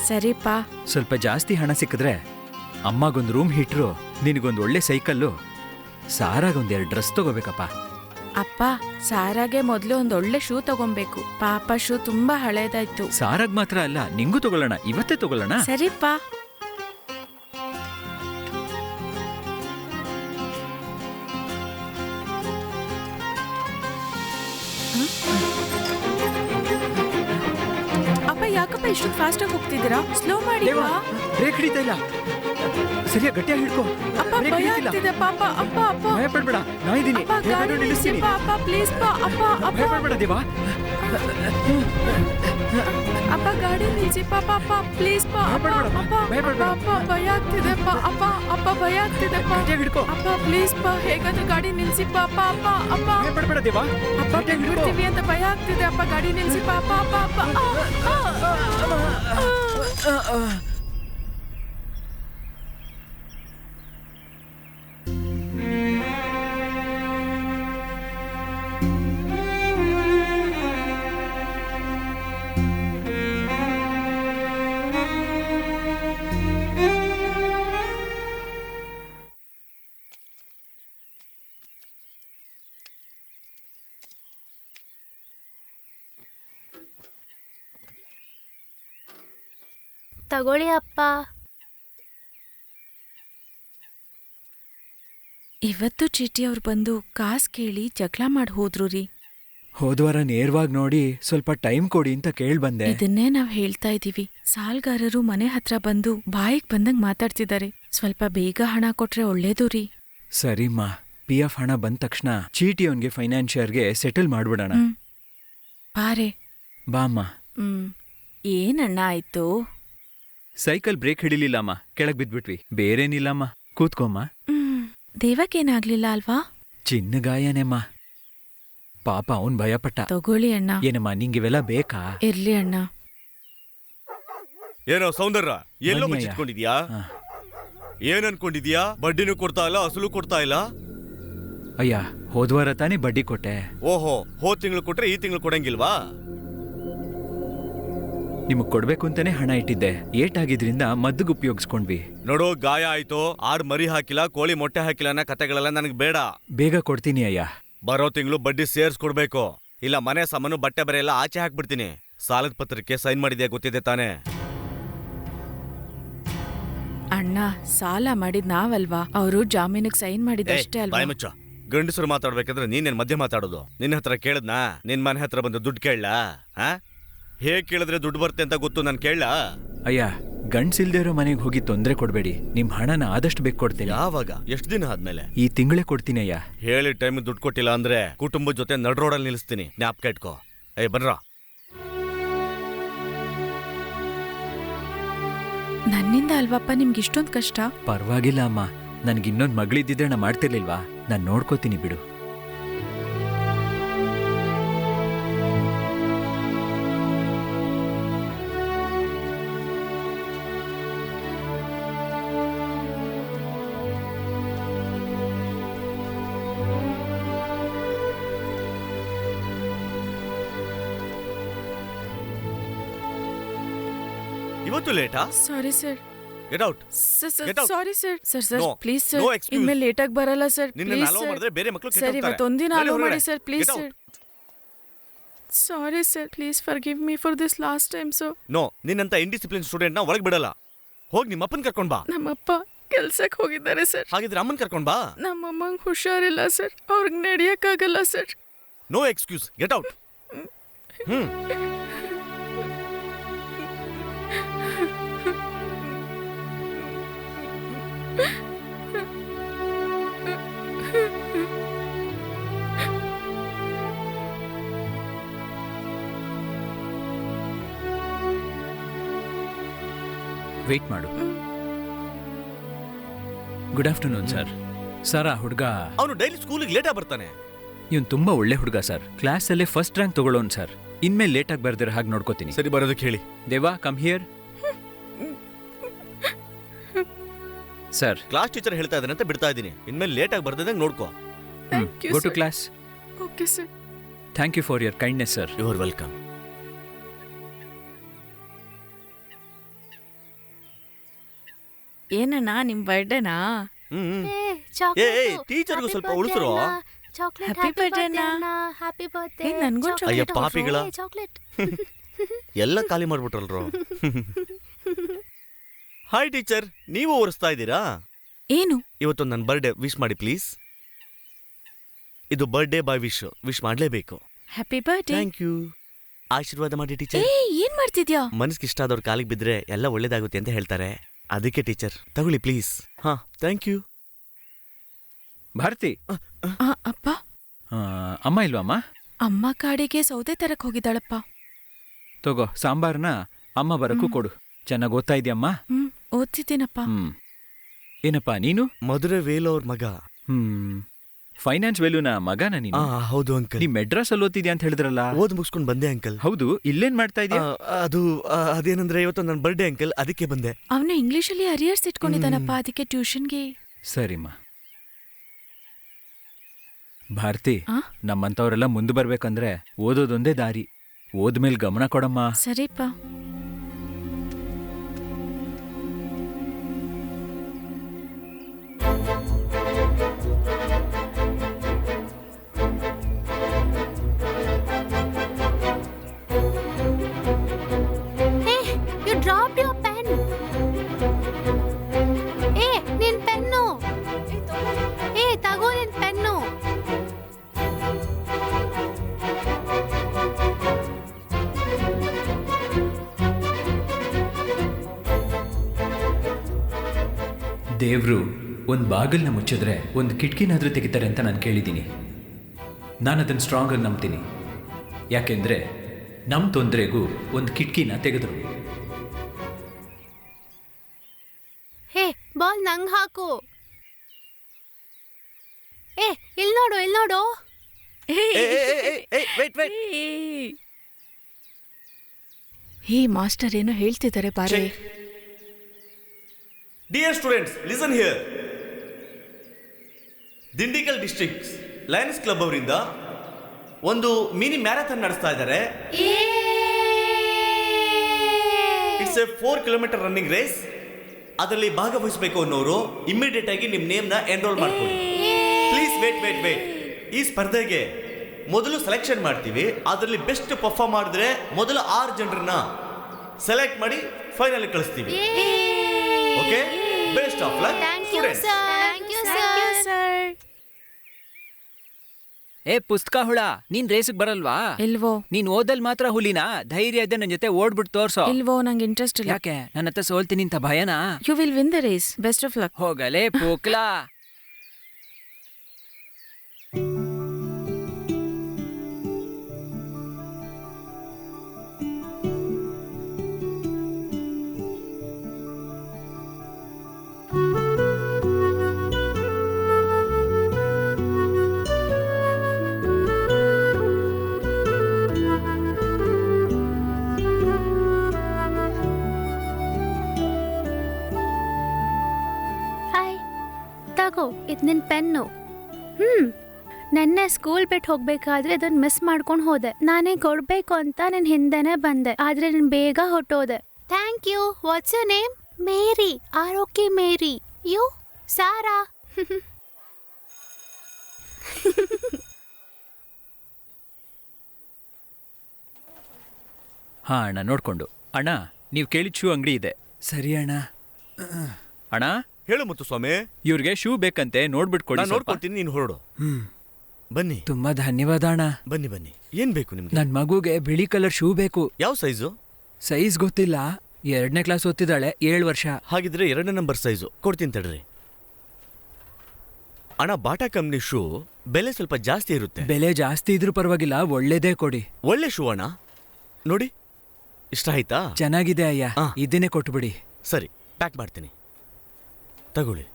ಸರಿಪ್ಪ. ಸ್ವಲ್ಪ ಜಾಸ್ತಿ ಹಣ ಸಿಕ್ಕಿದ್ರೆ ಅಮ್ಮಗೊಂದು ರೂಮ್ ಹೀಟ್ರು, ನಿನಗೊಂದು ಒಳ್ಳೆ ಸೈಕಲ್ಲು, ಸಾರಾಗೊಂದು 2 ಡ್ರೆಸ್ ತಗೋಬೇಕಪ್ಪ. ಅಪ್ಪ, ಸಾರಾಗೆ ಮೊದ್ಲು ಒಂದ್ ಒಳ್ಳೆ ಶೂ ತಗೊಬೇಕು. ಪಾಪ ಶೂ ತುಂಬಾ ಹಳೇದಾಯ್ತು. ಸಾರಾಗ್ ಮಾತ್ರ ಅಲ್ಲ, ನಿಂಗೂ ತಗೊಳ್ಳೋಣ. ಇವತ್ತೇ ತಗೊಳ್ಳೋಣ. ಸರಿಪ್ಪ. ಅಪ್ಪ, ಯಾಕಪ್ಪ ಇಷ್ಟೊಂದು ಫಾಸ್ಟ್ ಆಗಿ ಹೋಗ್ತಿದ್ದೀರಾ? ಸ್ಲೋ ಮಾಡಿ. ಬ್ರೇಕ್ ಹಿಡಿತಾ ಇಲ್ಲ. ಸರಿಯಾ ಗಟ್ಟಿಯಾಗಿ ಹಿಡ್ಕೋ. ಅಪ್ಪ, ಭಯ ಆಗ್ತಿದೆ ಪಾಪ. ಅಪ್ಪ ಅಪ್ಪ, ಭಯ ಪಡ್ಬೇಡ, ನಾ ಇದ್ದೀನಿ. ಅಪ್ಪ, ಗಾಡಿ ನಿಲ್ಲಿಸಿ ಅಪ್ಪ, ಪ್ಲೀಸ್ ಪಾ. ಅಪ್ಪ ಅಪ್ಪ, ಭಯ ಪಡ್ಬೇಡ ದೇವಾ. ಅಪ್ಪ, ಗಾಡಿ ನಿಲ್ಲಿಸಿ ಪಾಪ. ಅಪ್ಪ ಪ್ಲೀಸ್ ಪಾ. ಅಪ್ಪ ಅಪ್ಪ, ಅಪ್ಪ, ಭಯ ಆಗ್ತಿದೆ ಪಾ. ಅಪ್ಪ ಅಪ್ಪ, ಭಯ ಆಗ್ತಿದೆ ಪಾ. ಗಟ್ಟಿಯಾಗಿ ಹಿಡ್ಕೋ. ಅಪ್ಪ ಪ್ಲೀಸ್ ಪಾ, ಹೇಗಾದ್ರೂ ಗಾಡಿ ನಿಲ್ಲಿಸಿ ಪಾಪ. ಅಪ್ಪ ಅಪ್ಪ, ಭಯ ಪಡ್ಬೇಡ ದೇವಾ. ಅಪ್ಪ, ಬಿಡ್ತೀವಿ ಅಂತ ಭಯ ಆಗ್ತಿದೆ. ಅಪ್ಪ, ಗಾಡಿ ನಿಲ್ಲಿಸಿ ಪಾಪ. ಅಪ್ಪ ಅಪ್ಪ. ತಗೊಳ್ಳಿ ಅಪ್ಪ. ಇವತ್ತು ಚೀಟಿ ಅವ್ರು ಬಂದು ಕಾಸ್ ಕೇಳಿ ಜಗಳ ಮಾಡಿ ಹೋದ್ರು ರೀ. ಹೋದ್ವಾರ ನೇರವಾಗಿ ನೋಡಿ ಸ್ವಲ್ಪ ಟೈಮ್ ಕೊಡಿ ಅಂತ ಕೇಳ್ಬಂದೆ. ಇದನ್ನೇ ನಾವ್ ಹೇಳ್ತಾ ಇದೀವಿ. ಸಾಲ್ಗಾರರು ಮನೆ ಹತ್ರ ಬಂದು ಬಾಯಿಗೆ ಬಂದಂಗ್ ಮಾತಾಡ್ತಿದ್ದಾರೆ. ಸ್ವಲ್ಪ ಬೇಗ ಹಣ ಕೊಟ್ರೆ ಒಳ್ಳೇದು ರೀ. ಸರಿಮ್ಮ, PF ಹಣ ಬಂದ ತಕ್ಷಣ ಚೀಟಿ ಅವನ್ಗೆ ಫೈನಾನ್ಷಿಯರ್ಗೆ ಸೆಟಲ್ ಮಾಡ್ಬಿಡೋಣ. ಬಾರೆ. ಬಾ ಅಮ್ಮ. ಏನಣ್ಣ ಆಯ್ತು? ಸೈಕಲ್ ಬ್ರೇಕ್ ಹಿಡಿಲಿಲ್ಲಮ್ಮ, ಕೆಳಗ್ ಬಿದ್ಬಿಟ್ವಿ. ಬೇರೇನಿಲ್ಲಮ್ಮ, ಕೂತ್ಕೊಮ್ಮ. ದೇವಕ್ಕೇನಾಗ್ಲಿಲ್ಲ ಅಲ್ವಾ? ಚಿನ್ನ ಗಾಯನೇಮ್ಮ. ಪಾಪ ಅವನ್ ಭಯಪಟ್ಟ. ತಗೊಳ್ಳಿ ಅಣ್ಣ. ಏನಮ್ಮ ನಿಂಗಿವೆಲ್ಲ ಬೇಕಾ? ಇರ್ಲಿ ಅಣ್ಣ. ಏನೋ ಸೌಂದರ್ಯ, ಎಲ್ಲೋ ಬನ್ನಿ ಅಯ್ಯ. ಬಚ್ಚಿಟ್ಕೊಂಡಿದ್ಯಾ? ಹಾ. ಏನ್ ಅನ್ಕೊಂಡಿದ್ಯಾ? ಬಡ್ಡಿನೂ ಕೊಡ್ತಾ ಇಲ್ಲ, ಅಸಲು ಕೊಡ್ತಾ ಇಲ್ಲ. ಅಯ್ಯ, ಹೋದ್ವಾರ ತಾನೇ ಬಡ್ಡಿ ಕೊಟ್ಟೆ. ಓಹೋ, ಹೋದ್ ತಿಂಗಳು ಕೊಟ್ರೆ ಈ ತಿಂಗಳು ಕೊಡಂಗಿಲ್ವಾ? ನಿಮಗ್ ಕೊಡ್ಬೇಕು ಅಂತಾನೆ ಹಣ ಇಟ್ಟಿದ್ದೆ. ಏಟಾಗಿದ್ರಿಂದ ಮದ್ದುಗ್ ಉಪಯೋಗಿಸ್ಕೊಂಡ್ವಿ. ನೋಡು, ಗಾಯ ಆಯ್ತು, ಆಡ್ ಮರಿ ಹಾಕಿಲ್ಲ, ಕೋಳಿ ಮೊಟ್ಟೆ ಹಾಕಿಲ್ಲ ಅನ್ನೋ ಕತೆಗಳೆಲ್ಲ ನನಗ್ ಬೇಡ. ಬೇಗ ಕೊಡ್ತೀನಿ ಅಯ್ಯ. ಬರೋ ತಿಂಗಳು ಬಡ್ಡಿ ಸೇರ್ಸ್ಕೊಡ್ಬೇಕು, ಇಲ್ಲ ಮನೆ ಸಾಮಾನು ಬಟ್ಟೆ ಬರೆ ಎಲ್ಲ ಆಚೆ ಹಾಕ್ಬಿಡ್ತೀನಿ. ಸಾಲದ ಪತ್ರಕ್ಕೆ ಸೈನ್ ಮಾಡಿದ್ಯಾ ಗೊತ್ತಿದೆ ತಾನೇ? ಅಣ್ಣ, ಸಾಲ ಮಾಡಿದ್ ನಾವಲ್ವಾ, ಅವರು ಜಾಮೀನಿಗೆ ಸೈನ್ ಮಾಡಿದಷ್ಟೇ ಅಲ್ವಾ? ಬಾಯ್ ಮುಚ್ಚ. ಗಂಡಸರು ಮಾತಾಡ್ಬೇಕಂದ್ರೆ ನೀನೇನ್ ಮಧ್ಯೆ ಮಾತಾಡೋದು? ನಿನ್ನ ಹತ್ರ ಕೇಳದ್ನಾ? ನಿನ್ ಮನೆ ಹತ್ರ ಬಂದು ದುಡ್ಡು ಕೇಳಲಾ? ಹೇಗ್ ಕೇಳಿದ್ರೆ ದುಡ್ಡು ಬರುತ್ತೆ ಅಂತ ಗೊತ್ತು, ನಾನು ಕೇಳಲಾ? ಅಯ್ಯ, ಗಂಡ್ಸಿಲ್ದೇ ಇರೋ ಮನೆಗೆ ಹೋಗಿ ತೊಂದ್ರೆ ಕೊಡ್ಬೇಡಿ. ನಿಮ್ ಹಣನ ಆದಷ್ಟು ಬೇಕು ಕೊಡ್ತೀನಿ. ಯಾವಾಗ? ಎಷ್ಟು ದಿನ ಆದ್ಮೇಲೆ? ಈ ತಿಂಗಳೇ ಕೊಡ್ತೀನಿ ಅಯ್ಯ. ಹೇಳಿ ಟೈಮ್ ದುಡ್ಡು ಕೊಟ್ಟಿಲ್ಲ ಅಂದ್ರೆ ಕುಟುಂಬದ ಜೊತೆ ನಡ್ ರೋಡಲ್ಲಿ ನಿಲ್ಲಿಸ್ತೀನಿ. ಜ್ಞಾಪಕ ಇಟ್ಕೋ. ಬನ್ರ. ನನ್ನಿಂದ ಅಲ್ವಪ್ಪ ನಿಮ್ಗೆ ಇಷ್ಟೊಂದ್ ಕಷ್ಟ? ಪರವಾಗಿಲ್ಲ ಅಮ್ಮ, ನನ್ಗಿನ್ನೊಂದ್ ಮಗಳಿದ್ದಿದ್ರೆ ನಾ ಮಾಡ್ತಿರ್ಲಿಲ್ವಾ? ನಾನ್ ನೋಡ್ಕೋತೀನಿ ಬಿಡು. ಇವತ್ತು ಲೇಟಾ? Sorry sir. Get out. Get out. Sorry sir. Sir No. Please No sir, excuse. ಇನ್ಮೇಲೆ ಲೇಟಾಗಿ ಬರಲ್ಲ ಸರ್. ನಿನ್ನ ಪ್ಲೀಸ್ ಅಲೋ ಸರ್. ಮಾಡಿದ್ರೆ ಬೇರೆ ಮಕ್ಕಳು ಸರ್, ಇವತ್ತೊಂದಿನ ಅಲೋ ಮಾಡಿ sir, please sir. Sorry sir, please forgive me for this last time sir. No, ನಿನ್ನಂತ ಇಂಡಿಸಿಪ್ಲಿನ್ ಸ್ಟೂಡೆಂಟ್ ನ ಒಳಗ್ ಬಿಡಲ್ಲ. ಹೋಗಿ ನಿಮ್ಮ ಅಪ್ಪನ್ ಕರ್ಕೊಂಡ್ ಬಾ. ನಮ್ಮಪ್ಪ ಕೆಲ್ಸಕ್ಕೆ ಹೋಗಿದ್ದಾರೆ ಸರ್. ಹಾಗಿದ್ರೆ ಅಮ್ಮನ್ ಕರ್ಕೊಂಡ್ ಬಾ. ನಮ್ಮಮ್ಮಂಗೆ ಹುಷಾರಿಲ್ಲ ಸರ್, ಅವ್ರಿಗೆ ನಡೆಯಕ್ಕಾಗಲ್ಲ sir. No excuse, get out. Wait ಮಾಡು. Good afternoon sir. ಸರ್, ಆ ಹುಡ್ಗ ಅವನು ಡೈಲಿ ಸ್ಕೂಲಿಗೆ ಲೇಟಾ ಬರ್ತಾನೆ. ಇವನ್ ತುಂಬಾ ಒಳ್ಳೆ ಹುಡ್ಗ ಸರ್. ಕ್ಲಾಸಲ್ಲೇ ಫಸ್ಟ್ ರ್ಯಾಂಕ್ ತಗೊಳ್ಳೋನ್ ಸರ್. ಇನ್ಮೇಲೆ ಲೇಟಾಗಿ ಬರ್ದಿರ ಹಾಗೆ ನೋಡ್ಕೋತೀನಿ. ಸರಿ, ಬರೋದಕ್ಕೆ ಹೇಳಿ. Deva, come here. Sir, class teacher ಹೇಳ್ತಾ ಇದ್ದಾನೆ ಅಂತ ಬಿಡ್ತಾ ಇದ್ದೀನಿ. ಇನ್ಮೇಲೆ ಲೇಟಾಗಿ ಬರ್ದಂಗೆ ನೋಡ್ಕೋ. Go to class. Okay sir. Thank you for your kindness sir. You are welcome. ಏನಣ್ಣ, ನಿಮ್ ಬರ್ಡೇನಾ? ಟೀಚರ್ಗೂ ಸ್ವಲ್ಪ ಉಳಿಸ್ರು. Happy birthday ಅಣ್ಣ. ಏ, ನನ್ಗೂ ಅಯ್ಯ chocolate ಪಾಪಿಗಳ, ಎಲ್ಲ ಖಾಲಿ ಮಾಡ್ಬಿಟ್ರಲ್ರು. ಹಾಯ್ ಟೀಚರ್, ನೀವು ಒರೆಸ್ತಾ ಇದ್ದೀರಾ? ಏನು? ಇವತ್ತು ನನ್ನ ಬರ್ಡೇ ವಿಶ್ ಮಾಡಿ ಪ್ಲೀಸ್. ಇದು ಬರ್ಡೇ ಬಾಯ್ ವಿಶ್ ಮಾಡ್ಲೇಬೇಕು. Happy birthday. Thank you. ಆಶೀರ್ವಾದ ಮಾಡಿ ಟೀಚರ್. ಏನ್ ಮಾಡ್ತಿದ್ಯಾ? ಮನಸ್ಸಿಗೆ ಇಷ್ಟ ಆದವ್ರ ಕಾಲಿಗೆ ಬಿದ್ರೆ ಎಲ್ಲ ಒಳ್ಳೇದಾಗುತ್ತೆ ಅಂತ ಹೇಳ್ತಾರೆ. ಅದಕ್ಕೆ ಟೀಚರ್ ತಗೊಳ್ಳಿ ಪ್ಲೀಸ್. ಹಾ, ಥ್ಯಾಂಕ್ ಯು. ಭಾರತಿ, ಅಪ್ಪ. ಅಮ್ಮ ಇಲ್ವಾ ಅಮ್ಮ? ಅಮ್ಮ ಕಾಡಿಗೆ ಸೌದೆ ತರಕ್ ಹೋಗಿದ್ದಾಳಪ್ಪ. ತಗೋ, ಸಾಂಬಾರ್ನ ಅಮ್ಮ ಬರಕ್ಕೂ ಕೊಡು. ಚೆನ್ನಾಗಿ ಓದ್ತಾ ಇದೆಯಮ್ಮ? ಓದ್ತಿದ್ದೀನಪ್ಪ. ಏನಪ್ಪ ನೀನು? ಮಧುರೆ ವೇಲು ಅವ್ರ ಮಗ. ಫೈನಾನ್ಸ್ ವೇಲುನ ಮಗನ ನೀನು? ಹೌದು ಅಂಕಲ್. ನೀ ಮೆಡ್ರಾಸ್ ಅಲ್ಲಿ ಓದ್ತಿದ್ಯಾ ಅಂತ ಹೇಳಿದ್ರಲ್ಲ? ಓದ್ ಮುಗಿಸ್ಕೊಂಡು ಬಂದೆ ಅಂಕಲ್. ಹೌದು, ಇಲ್ಲೇನ್ ಮಾಡ್ತಾ ಇದೀಯ? ಅದೇನಂದ್ರೆ ಇವತ್ತು ನನ್ನ ಬರ್ಡೇ ಅಂಕಲ್, ಅದಕ್ಕೆ ಬಂದೆ. ಅವನು ಇಂಗ್ಲಿಷಲ್ಲಿ ಅರಿಯರ್ಸ್ ಇಟ್ಕೊಂಡಿದ್ದಾನಪ್ಪ, ಅದಕ್ಕೆ ಟ್ಯೂಷನ್ಗೆ. ಸರಿಮ್ಮ. ಭಾರತಿ, ನಮ್ಮಂತವ್ರೆಲ್ಲ ಮುಂದೆ ಬರ್ಬೇಕಂದ್ರೆ ಓದೋದೊಂದೇ ದಾರಿ. ಓದ್ಮೇಲೆ ಗಮನ ಕೊಡಮ್ಮ. ಸರಿಪ್ಪ. You dropped your pen. ನಿನ್ ಪೆನ್ನು. ತಗೋ ನಿನ್ ಪೆನ್ನು. ದೇವ್ರು ಒಂದು ಬಾಗಿಲನ್ನ ಮುಚ್ಚಿದ್ರೆ ಒಂದು ಕಿಟಕಿನಾದರೂ ತೆಗಿತಾರೆ ಅಂತ ನಾನು ಕೇಳಿದ್ದೀನಿ. ನಾನು ಅದನ್ನು ಸ್ಟ್ರಾಂಗಾಗಿ ನಂಬ್ತೀನಿ. ಯಾಕೆಂದರೆ ನಮ್ಮ ತೊಂದರೆಗೂ ಒಂದು ಕಿಟಕಿನ ತೆಗೆದ್ರು. ಹೇ, ಬಾಲ್ ನಂಗ್ ಹಾಕು. ಇಲ್ ನೋಡು. ಹೇ ಮಾಸ್ಟರ್ ಏನೋ ಹೇಳ್ತಿದ್ದಾರೆ ಬಾರೆ. Dear students, listen here. Dindigul district lions club ಅವರಿಂದ ಒಂದು ಮಿನಿ ಮ್ಯಾರಥಾನ್ ನಡೆಸ್ತಾ ಇದ್ದಾರೆ. It's a 4 kilometre running race. ಅದರಲ್ಲಿ ಭಾಗವಹಿಸಬೇಕು ಅನ್ನೋರು ಇಮಿಡಿಯೇಟ್ ಆಗಿ ನಿಮ್ಮ ನೇಮ್ನ ಎನ್ರೋಲ್ ಮಾಡ್ಕೊಳ್ಳಿ. Please wait. ಈ ಸ್ಪರ್ಧೆಗೆ ಮೊದಲು ಸೆಲೆಕ್ಷನ್ ಮಾಡ್ತೀವಿ. ಅದರಲ್ಲಿ ಬೆಸ್ಟ್ ಪರ್ಫಾರ್ಮ್ ಮಾಡಿದ್ರೆ ಮೊದಲು 6 ಜನರನ್ನ ಸೆಲೆಕ್ಟ್ ಮಾಡಿ ಫೈನಲ್ ಕಳಿಸ್ತೀವಿ. Okay, best of luck students. ಪುಸ್ತಕ ಹುಳ, ನೀನ್ ರೇಸಿಗೆ ಬರಲ್ವಾ? ಇಲ್ವೋ. ನೀನ್ ಓದಲ್ ಮಾತ್ರ ಹುಲಿನಾ? ಧೈರ್ಯ ಇದ್ದೆ ನನ್ನ ಜೊತೆ ಓಡ್ಬಿಟ್ಟು ತೋರ್ಸೋ. ಇಲ್ವೋ, ನಂಗೆ ಇಂಟ್ರೆಸ್ಟ್ ಇಲ್ಲ. ಯಾಕೆ? ನನ್ನ ಹತ್ರ ಸೋಲ್ತೀನಿ ಅಂತ ಭಯನಾ? You will win the race. Best of luck. ಹೋಗಲೇ ಪೋಕ್ಲಾ. ಇದು ನಿನ್ ಪೆನ್ನು. ನೆನ್ನೆ ಸ್ಕೂಲ್ ಬಿಟ್ಟು ಹೋಗ್ಬೇಕಾದ್ರೆ ಅದನ್ನ ಮಿಸ್ ಮಾಡ್ಕೊಂಡು ಹೋದೆ. ನಾನೇ ಕೊಡ್ಬೇಕು ಅಂತ ನಿನ್ ಹಿಂದೆನೆ ಬಂದೆ, ಆದ್ರೆ ನೀನ್ ಬೇಗ ಹೊಟ್ಟೋದೆ. Thank you. What's your name? Mary. Arokia Mary. You? Sara. ಹಾಂ ಅಣ್ಣ, ನೋಡ್ಕೊಂಡು. ಅಣ್ಣ, ನೀವು ಕೇಳಿದ ಶೂ ಅಂಗಡಿ ಇದೆ. ಸರಿ ಅಣ್ಣ. ಅಣ್ಣ ಹೇಳು ಮುತ್ತುಸ್ವಾಮಿ. ಇವ್ರಿಗೆ ಶೂ ಬೇಕಂತೆ, ನೋಡ್ಬಿಟ್ಟು ಕೊಡಿ. ನೋಡ್ಕೊಳ್ತೀನಿ, ನೀನು ಹೊರಡು. ಬನ್ನಿ. ತುಂಬಾ ಧನ್ಯವಾದ ಅಣ್ಣ. ಬನ್ನಿ. ಏನ್ ಬೇಕು ನಿಮ್ಗೆ? ನನ್ನ ಮಗುಗೆ ಬಿಳಿ ಕಲರ್ ಶೂ ಬೇಕು. ಯಾವ ಸೈಜು? ಸೈಜ್ ಗೊತ್ತಿಲ್ಲ. 2ನೇ ಕ್ಲಾಸ್ ಓದ್ತಿದ್ದಾಳೆ, 7 ವರ್ಷ. ಹಾಗಿದ್ರೆ 2ನೇ ನಂಬರ್ ಸೈಜು ಕೊಡ್ತೀನಿ ತಡ್ರಿ. ಅಣ್ಣ, ಬಾಟಾ ಕಂಪ್ನಿ ಶೂ ಬೆಲೆ ಸ್ವಲ್ಪ ಜಾಸ್ತಿ ಇರುತ್ತೆ. ಬೆಲೆ ಜಾಸ್ತಿ ಇದ್ರೂ ಪರವಾಗಿಲ್ಲ, ಒಳ್ಳೇದೇ ಕೊಡಿ. ಒಳ್ಳೆ ಶೂ ಅಣ್ಣ. ನೋಡಿ, ಇಷ್ಟ ಆಯ್ತಾ? ಚೆನ್ನಾಗಿದೆ ಅಯ್ಯ, ಇದನ್ನೇ ಕೊಟ್ಬಿಡಿ. ಸರಿ, ಪ್ಯಾಕ್ ಮಾಡ್ತೀನಿ, ತಗೊಳ್ಳಿ.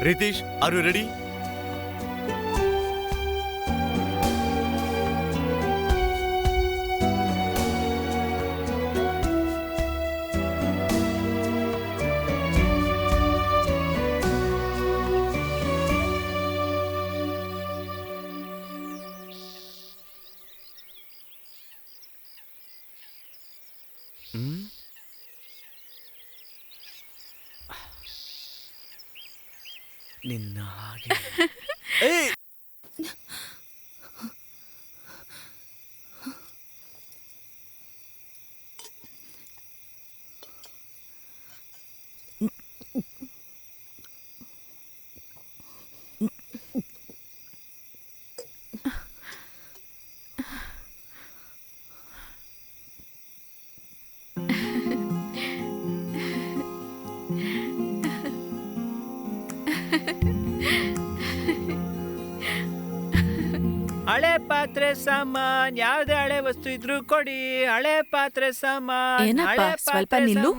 Ritesh, R you ready? ನಿನ್ನ ಹಾಗೆ ಹಳೆ ಪಾತ್ರೆ ಸಾಮಾನ್, ಯಾವ್ದೇ ಹಳೆ ವಸ್ತು ಇದ್ರೂ ಕೊಡಿ. ಹಳೆ ಪಾತ್ರೆ ಸಾಮಾನ್. ಏನಪ್ಪ, ಸ್ವಲ್ಪ ನಿಲ್ಲು.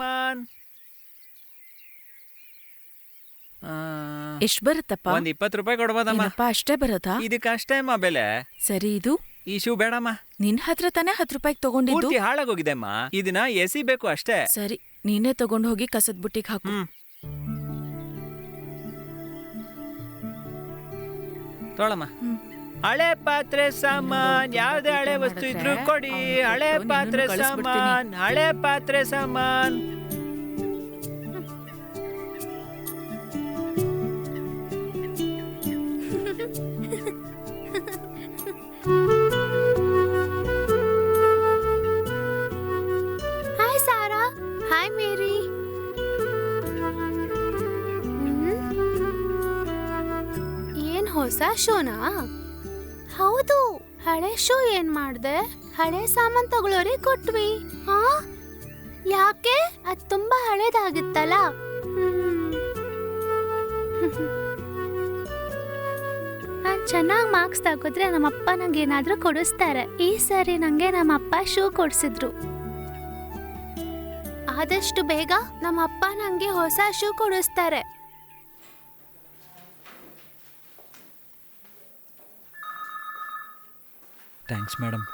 ಎಷ್ಟ್ ಬರುತ್ತಪ್ಪ? ಒಂದ್ 20 ರೂಪಾಯಿ ಕೊಡ್ಬೋದಮ್ಮ. ಅಷ್ಟೇ ಬರತ್ತಾ? ಇದಕ್ಕೆ ಅಷ್ಟೇಮ್ಮ ಬೆಲೆ. ಸರಿ, ಇದು ಈ ಶೂ ಬೇಡಮ್ಮ. ನಿನ್ ಹತ್ರ ತಾನೇ 10 ರೂಪಾಯಿಗೆ ತಗೊಂಡಿದ್ದು. ಪೂರ್ತಿ ಹಾಳಾಗೋಗಿದೆಮ್ಮ. ಇದನ್ನ ಎಸಿಬೇಕು ಅಷ್ಟೇ. ಸರಿ, ನೀನೇ ತಗೊಂಡ್ ಹೋಗಿ ಕಸದ ಬುಟ್ಟಿಗೆ ಹಾಕು. ತೊಳಮ್ಮ. ಹಳೆ ಪಾತ್ರೆ ಸಾಮಾನ್, ಯಾವ್ದೇ ಹಳೆ ವಸ್ತು ಇದ್ರೂ ಕೊಡಿ. ಹಳೆ ಪಾತ್ರೆ ಸಾಮಾನ್, ಹಳೆ ಪಾತ್ರೆ ಸಾಮಾನ್. ಹಾಯ್ ಸಾರಾ. ಹಾಯ್ ಮೇರಿ. ಹೊಸ ಶೂನಾ? ಹೌದು. ಹಳೆ ಶೂ ಏನ್ ಮಾಡ್ದೆ? ಹಳೆ ಸಾಮಾನ್ ತಗೊಳ್ಳೋರಿಗೆ ಕೊಟ್ವಿ. ಹಾ, ಯಾಕೆ? ಅದ್ ತುಂಬಾ ಹಳೇದಾಗಿತ್ತಲ್ಲ. ನಾನ್ ಚೆನ್ನಾಗ್ ಮಾರ್ಕ್ಸ್ ತಗೋದ್ರೆ ನಮ್ಮಪ್ಪ ನಂಗೆ ಏನಾದ್ರೂ ಕೊಡಿಸ್ತಾರೆ. ಈ ಸರಿ ನಂಗೆ ನಮ್ಮಪ್ಪ ಶೂ ಕೊಡ್ಸಿದ್ರು. ಆದಷ್ಟು ಬೇಗ ನಮ್ಮಪ್ಪ ನಂಗೆ ಹೊಸ ಶೂ ಕೊಡಿಸ್ತಾರೆ. Thanks madam.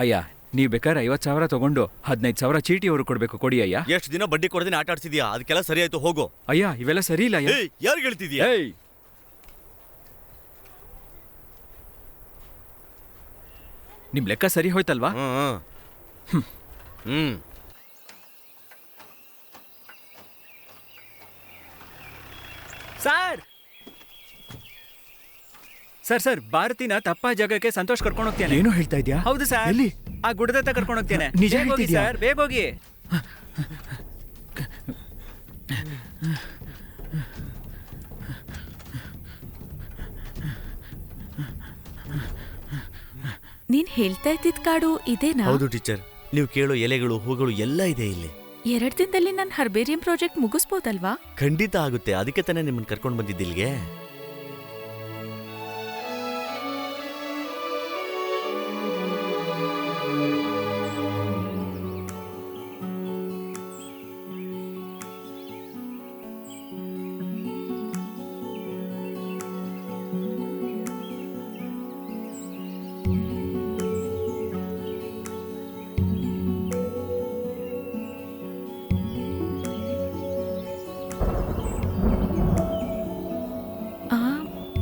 ಅಯ್ಯ, ನೀವ್ ಬೇಕಾದ್ರೆ 50,000 ತಗೊಂಡು 15,000 ಚೀಟಿ ಅವರು ಕೊಡ್ಬೇಕು. ಕೊಡಿ ಅಯ್ಯ. ಎಷ್ಟು ದಿನ ಬಡ್ಡಿ ಕೊಡದೇನೆ ಆಟ ಆಡ್ತಿದ್ಯಾ? ಅದಕ್ಕೆಲ್ಲ ಸರಿ ಆಯ್ತು, ಹೋಗು. ಅಯ್ಯ, ಇವೆಲ್ಲ ಸರಿ ಇಲ್ಲ ಅಯ್ಯ. ಯಾರು ಹೇಳ್ತಿದ್ಯಾ? ನಿಮ್ ಲೆಕ್ಕ ಸರಿ ಹೋಯ್ತಲ್ವಾ? ಹ್ಮ್. ಸರ್, ಭಾರತಿನ ತಪ್ಪ ಜಾಗಕ್ಕೆ ಸಂತೋಷ್ ಕರ್ಕೊಂಡು ಹೋಗ್ತೇನೆ. ಏನು ಹೇಳ್ತಾ ಇದ್ಯಾ? ಹೌದು ಸರ್. ಎಲ್ಲಿ? ಆ ಗುಡ್ಡದತ್ತ ಕರ್ಕೊಂಡು ಹೋಗ್ತೇನೆ. ನಿಜ ಹೇಳ್ತಿದ್ಯಾ? ಸರ್, ಬೇಗ ಹೋಗಿ. ನೀನ್ ಹೇಳ್ತಾ ಇದ್ದಿದ್ ಕಾಡು ಇದೇನಾ? ಹೌದು ಟೀಚರ್, ನೀವು ಕೇಳೋ ಎಲೆಗಳು, ಹೂಗಳು ಎಲ್ಲ ಇದೆ ಇಲ್ಲಿ. 2 ದಿನದಲ್ಲಿ ನನ್ನ ಹರ್ಬೇರಿಯಂ ಪ್ರಾಜೆಕ್ಟ್ ಮುಗಿಸ್ಬೋದಲ್ವಾ? ಖಂಡಿತ ಆಗುತ್ತೆ. ಅದಕ್ಕೆ ತಾನೇ ನಿಮ್ಮನ್ನ ಕರ್ಕೊಂಡು ಬಂದಿದ್ದಿಲ್ಗೆ.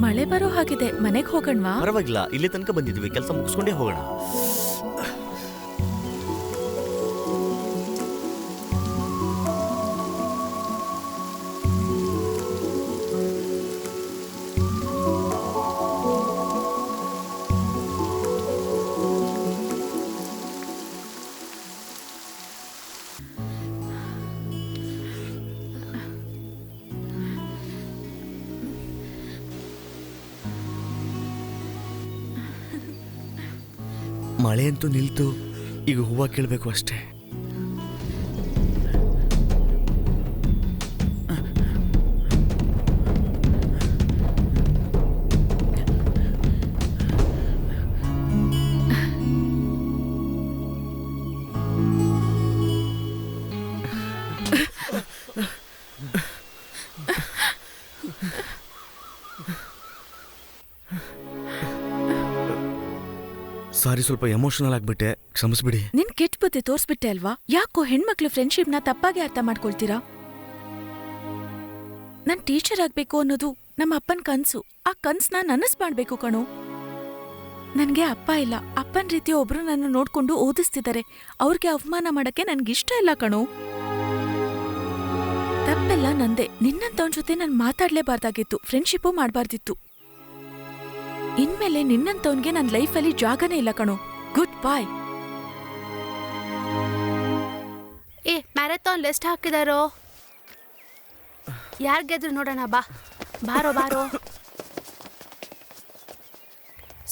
ಮಳೆ ಬರೋ ಹಾಗಿದೆ, ಮನೆಗೆ ಹೋಗೋಣವಾ? ಪರವಾಗಿಲ್ಲ, ಇಲ್ಲಿ ತನಕ ಬಂದಿದ್ವಿ, ಕೆಲಸ ಮುಗಿಸ್ಕೊಂಡೇ ಹೋಗೋಣ. ಮಳೆ ಅಂತೂ ನಿಲ್ತು, ಈಗ ಹೂವು ಕೀಳ್ಬೇಕು ಅಷ್ಟೇ. ಸಾರಿ, ಸ್ವಲ್ಪ ಎಮೋಷನಲ್ ಆಗ್ಬಿಟ್ಟೆ, ಕ್ಷಮಿಸ್ಬಿಡಿ. ನಿನ್ ಕೆಟ್ಟ ಬುದ್ಧಿ ತೋರ್ಸ್ಬಿಟ್ಟೆ ಅಲ್ವಾ? ಯಾಕೋ ಹೆಣ್ಮಕ್ಳು ಫ್ರೆಂಡ್ಶಿಪ್ನ ತಪ್ಪಾಗಿ ಅರ್ಥ ಮಾಡ್ಕೊಳ್ತೀರಾ? ನಾನ್ ಟೀಚರ್ ಆಗ್ಬೇಕು ಅನ್ನೋದು ನಮ್ಮ ಅಪ್ಪನ್ ಕನ್ಸು. ಆ ಕನ್ಸ್ನ ನನಸ್ ಮಾಡ್ಬೇಕು ಕಣೋ. ನನ್ಗೆ ಅಪ್ಪ ಇಲ್ಲ. ಅಪ್ಪನ್ ರೀತಿ ಒಬ್ರು ನನ್ನ ನೋಡ್ಕೊಂಡು ಓದಿಸ್ತಿದ್ದಾರೆ. ಅವ್ರಿಗೆ ಅವಮಾನ ಮಾಡಕ್ಕೆ ನನ್ಗಿಷ್ಟ ಇಲ್ಲ ಕಣೋ. ತಪ್ಪೆಲ್ಲ ನಂದೆ. ನಿನ್ನಂತವನ್ ಜೊತೆ ನಾನ್ ಮಾತಾಡ್ಲೇಬಾರ್ದಾಗಿತ್ತು, ಫ್ರೆಂಡ್ಶಿಪ್ಪು ಮಾಡ್ಬಾರ್ದಿತ್ತು. ಇನ್ಮೇಲೆ ನಿನ್ನಂತವನ್ಗೆ ನನ್ನ ಲೈಫಲ್ಲಿ ಜಾಗನೇ ಇಲ್ಲ ಕಣೋ. Good bye. ಮ್ಯಾರಥಾನ್ ಲಿಸ್ಟ್ ಹಾಕಿದಾರೋ? ಯಾರ್ ಗೆದ್ರು ನೋಡೋಣ. ಬಾರೋ ಬಾರೋ.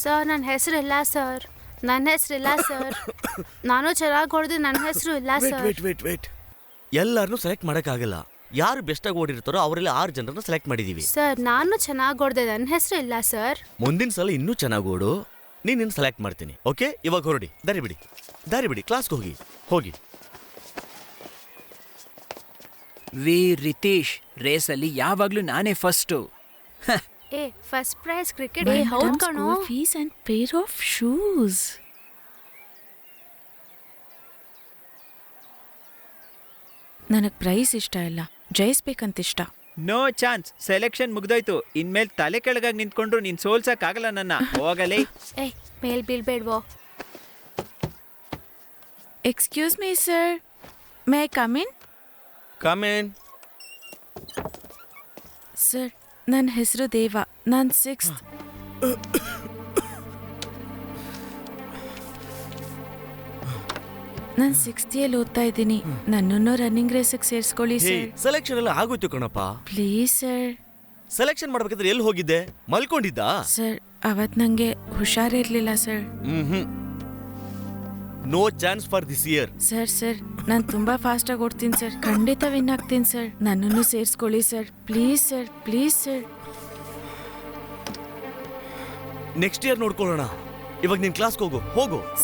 ಸರ್, ನನ್ನ ಹೆಸರಿಲ್ಲ ಸರ್. ನಾನು ಚೆನ್ನಾಗಿ ಹೊಡೆದು ನನ್ನ ಹೆಸರು ಇಲ್ಲ ಸರ್. ಎಲ್ಲಾರನ್ನೂ ಸೆಲೆಕ್ಟ್ ಮಾಡಕ್ಕಾಗಲ್ಲ. ಯಾರು ಬೆಸ್ಟ್ ಆಗಿ ಓಡಿರ್ತಾರೋ ಅವರೆಲ್ಲ 6 ಜನರನ್ನ ಸೆಲೆಕ್ಟ್ ಮಾಡಿದೀವಿ. ಸರ್, ನಾನು ಚೆನ್ನಾಗಿ ಹೊಡೆದೆ, ನನ್ನ ಹೆಸರು ಇಲ್ಲ ಸರ್. ಮುಂದಿನ ಸಲ ಇನ್ನೂ ಚೆನ್ನಾಗಿ ಓಡು, ನೀನು ಸೆಲೆಕ್ಟ್ ಮಾಡ್ತೀನಿ. ಓಕೆ, ಇವಾಗ ಹೊರಡಿ. ದಾರಿ ಬಿಡಿ, ಕ್ಲಾಸ್ಗೆ ಹೋಗಿ. ರಿತೀಶ್, ರೇಸಲ್ಲಿ ಯಾವಾಗ್ಲೂ ನಾನೇ ಫಸ್ಟು. First prize cricket. ಹೌದು ಕಣೋ. Fees and pair of shoes. ನನಗ್ ಪ್ರೈಸ್ ಇಷ್ಟ ಇಲ್ಲ, ಜಯಿಸ್ಬೇಕಂತಿಷ್ಟ. No chance. ಸೆಲೆಕ್ಷನ್ ಮುಗ್ದೋಯ್ತು. ಇನ್ಮೇಲೆ ತಲೆ ಕೆಳಗಾಗಿ ನಿಂತ್ಕೊಂಡ್ರು ನೀನ್ ಸೋಲ್ಸಕ್ಕಾಗಲ್ಲ ನನ್ನ. ಹೋಗಲೇ. ಮೇಲ್ ಬೀಳ್ಬೇಡ್ವೋ. Excuse me sir, may I come in? Sir, ನನ್ನ ಹೆಸರು ದೇವ. ನಾನು 6th. ನಾನು 6th ಇಯರ್ ಓದ್ತಾ ಇದ್ದೀನಿ. ನನ್ನನ್ನು ರನ್ನಿಂಗ್ ರೇಸಿಗೆ ಸೇರಿಸ್ಕೊಳ್ಳಿ ಹೇ ಸರ್. ಸೆಲೆಕ್ಷನ್ ಎಲ್ಲ ಆಗೋಯ್ತು ಕಣಪ್ಪ. Please sir. ಸೆಲೆಕ್ಷನ್ ಮಾಡ್ಬೇಕಾದ್ರೆ ಎಲ್ಲಿ ಹೋಗಿದ್ದೆ? ಮಲ್ಕೊಂಡಿದ್ದ? ಸರ್ ಅವತ್ ನಂಗೆ ಹುಷಾರಿರ್ಲಿಲ್ಲ sir. No chance for this year. Sir ನಾನು ತುಂಬಾ ಫಾಸ್ಟ್ ಆಗಿ ಓಡ್ತೀನಿ ಸರ್. ಖಂಡಿತ ವಿನ್ ಆಗ್ತೀನಿ ಸರ್. ನನ್ನನ್ನು ಸೇರಿಸ್ಕೊಳ್ಳಿ sir. Please sir, please sir. Next year ನೋಡ್ಕೊಳ್ಳೋಣ. ಇವಾಗ ನೀನ್ ಕ್ಲಾಸ್ಗೆ ಹೋಗು.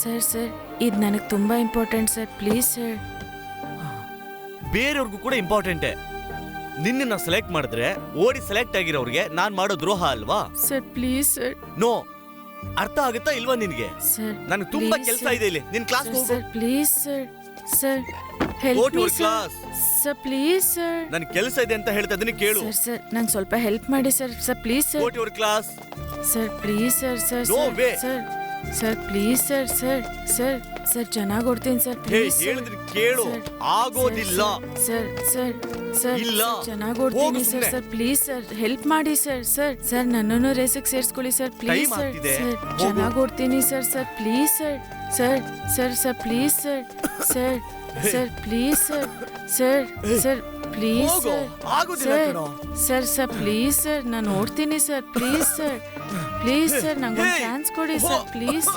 ಸರ್ ಇದು ನನಗೆ ತುಂಬಾ ಇಂಪಾರ್ಟೆಂಟ್ ಸರ್. Please sir. ಬೇರೆಯವ್ರಿಗೂ ಕೂಡ ಇಂಪಾರ್ಟೆಂಟೇ. ನಿನ್ನ ಸೆಲೆಕ್ಟ್ ಮಾಡಿದ್ರೆ ಓಡಿ ಸೆಲೆಕ್ಟ್ ಆಗಿರೋರಿಗೆ ನಾನ್ ಮಾಡೋ ದ್ರೋಹ ಅಲ್ವಾ? Sir please sir. ನೋ, ಅರ್ಥ ಆಗುತ್ತಾ ಇಲ್ವಾ ನಿನ್ಗೆ? ಸರ್ ನನಗೆ ತುಂಬಾ ಕೆಲಸ ಇದೆ ಇಲ್ಲಿ. ನಿನ್ ಕ್ಲಾಸ್ ಹೋಗು. Sir please sir. Sir Go help to me your sir. class. Sir please sir. ನನ್ ಕೆಲಸ ಇದೆ ಅಂತ ಹೇಳ್ತಾ ಇದೀನಿ, ಕೇಳು. ಸರ್ ನಂಗೆ ಸ್ವಲ್ಪ ಹೆಲ್ಪ್ ಮಾಡಿ sir. Sir please go sir. To your class. Sir please sir. No way. Sir please sir ಚೆನ್ನಾಗಿ ಓಡ್ತೀನಿ ಸರ್. ಹೇ ಪ್ಲೀಸ್ ಹೇಳಿದ್ರೆ ಕೇಳು. ಆಗೋದಿಲ್ಲ. ಸರ್ ಇಲ್ಲ. ಚೆನ್ನಾಗಿ ಓಡ್ತೀನಿ ಹೋಗು ಸರ್. ಸುಮ್ನೆ. ಸರ್ ಪ್ಲೀಸ್ ಸರ್ ಹೆಲ್ಪ್ ಮಾಡಿ ಸರ್ ನನ್ನನ್ನು ರೇಸಿಗೆ ಸೇರಿಸ್ಕೊಳ್ಳಿ ಸರ್. Please Time sir. ಆಗ್ತಿದೆ. ಸರ್ ಹೋಗು. ಚೆನ್ನಾಗಿ ಓಡ್ತೀನಿ sir please sir please sir please sir please ಹೋಗು. ಆಗೋದಿಲ್ಲ ಕಣೋ. ಸರ್ ಪ್ಲೀಸ್ ಸರ್ ನಾನು ಓಡ್ತೀನಿ ಸರ್. ಪ್ಲೀಸ್ ಸರ್ ನಂಗೊಂದು ಚಾನ್ಸ್ ಕೊಡಿ ಸರ್. ಪ್ಲೀಸ್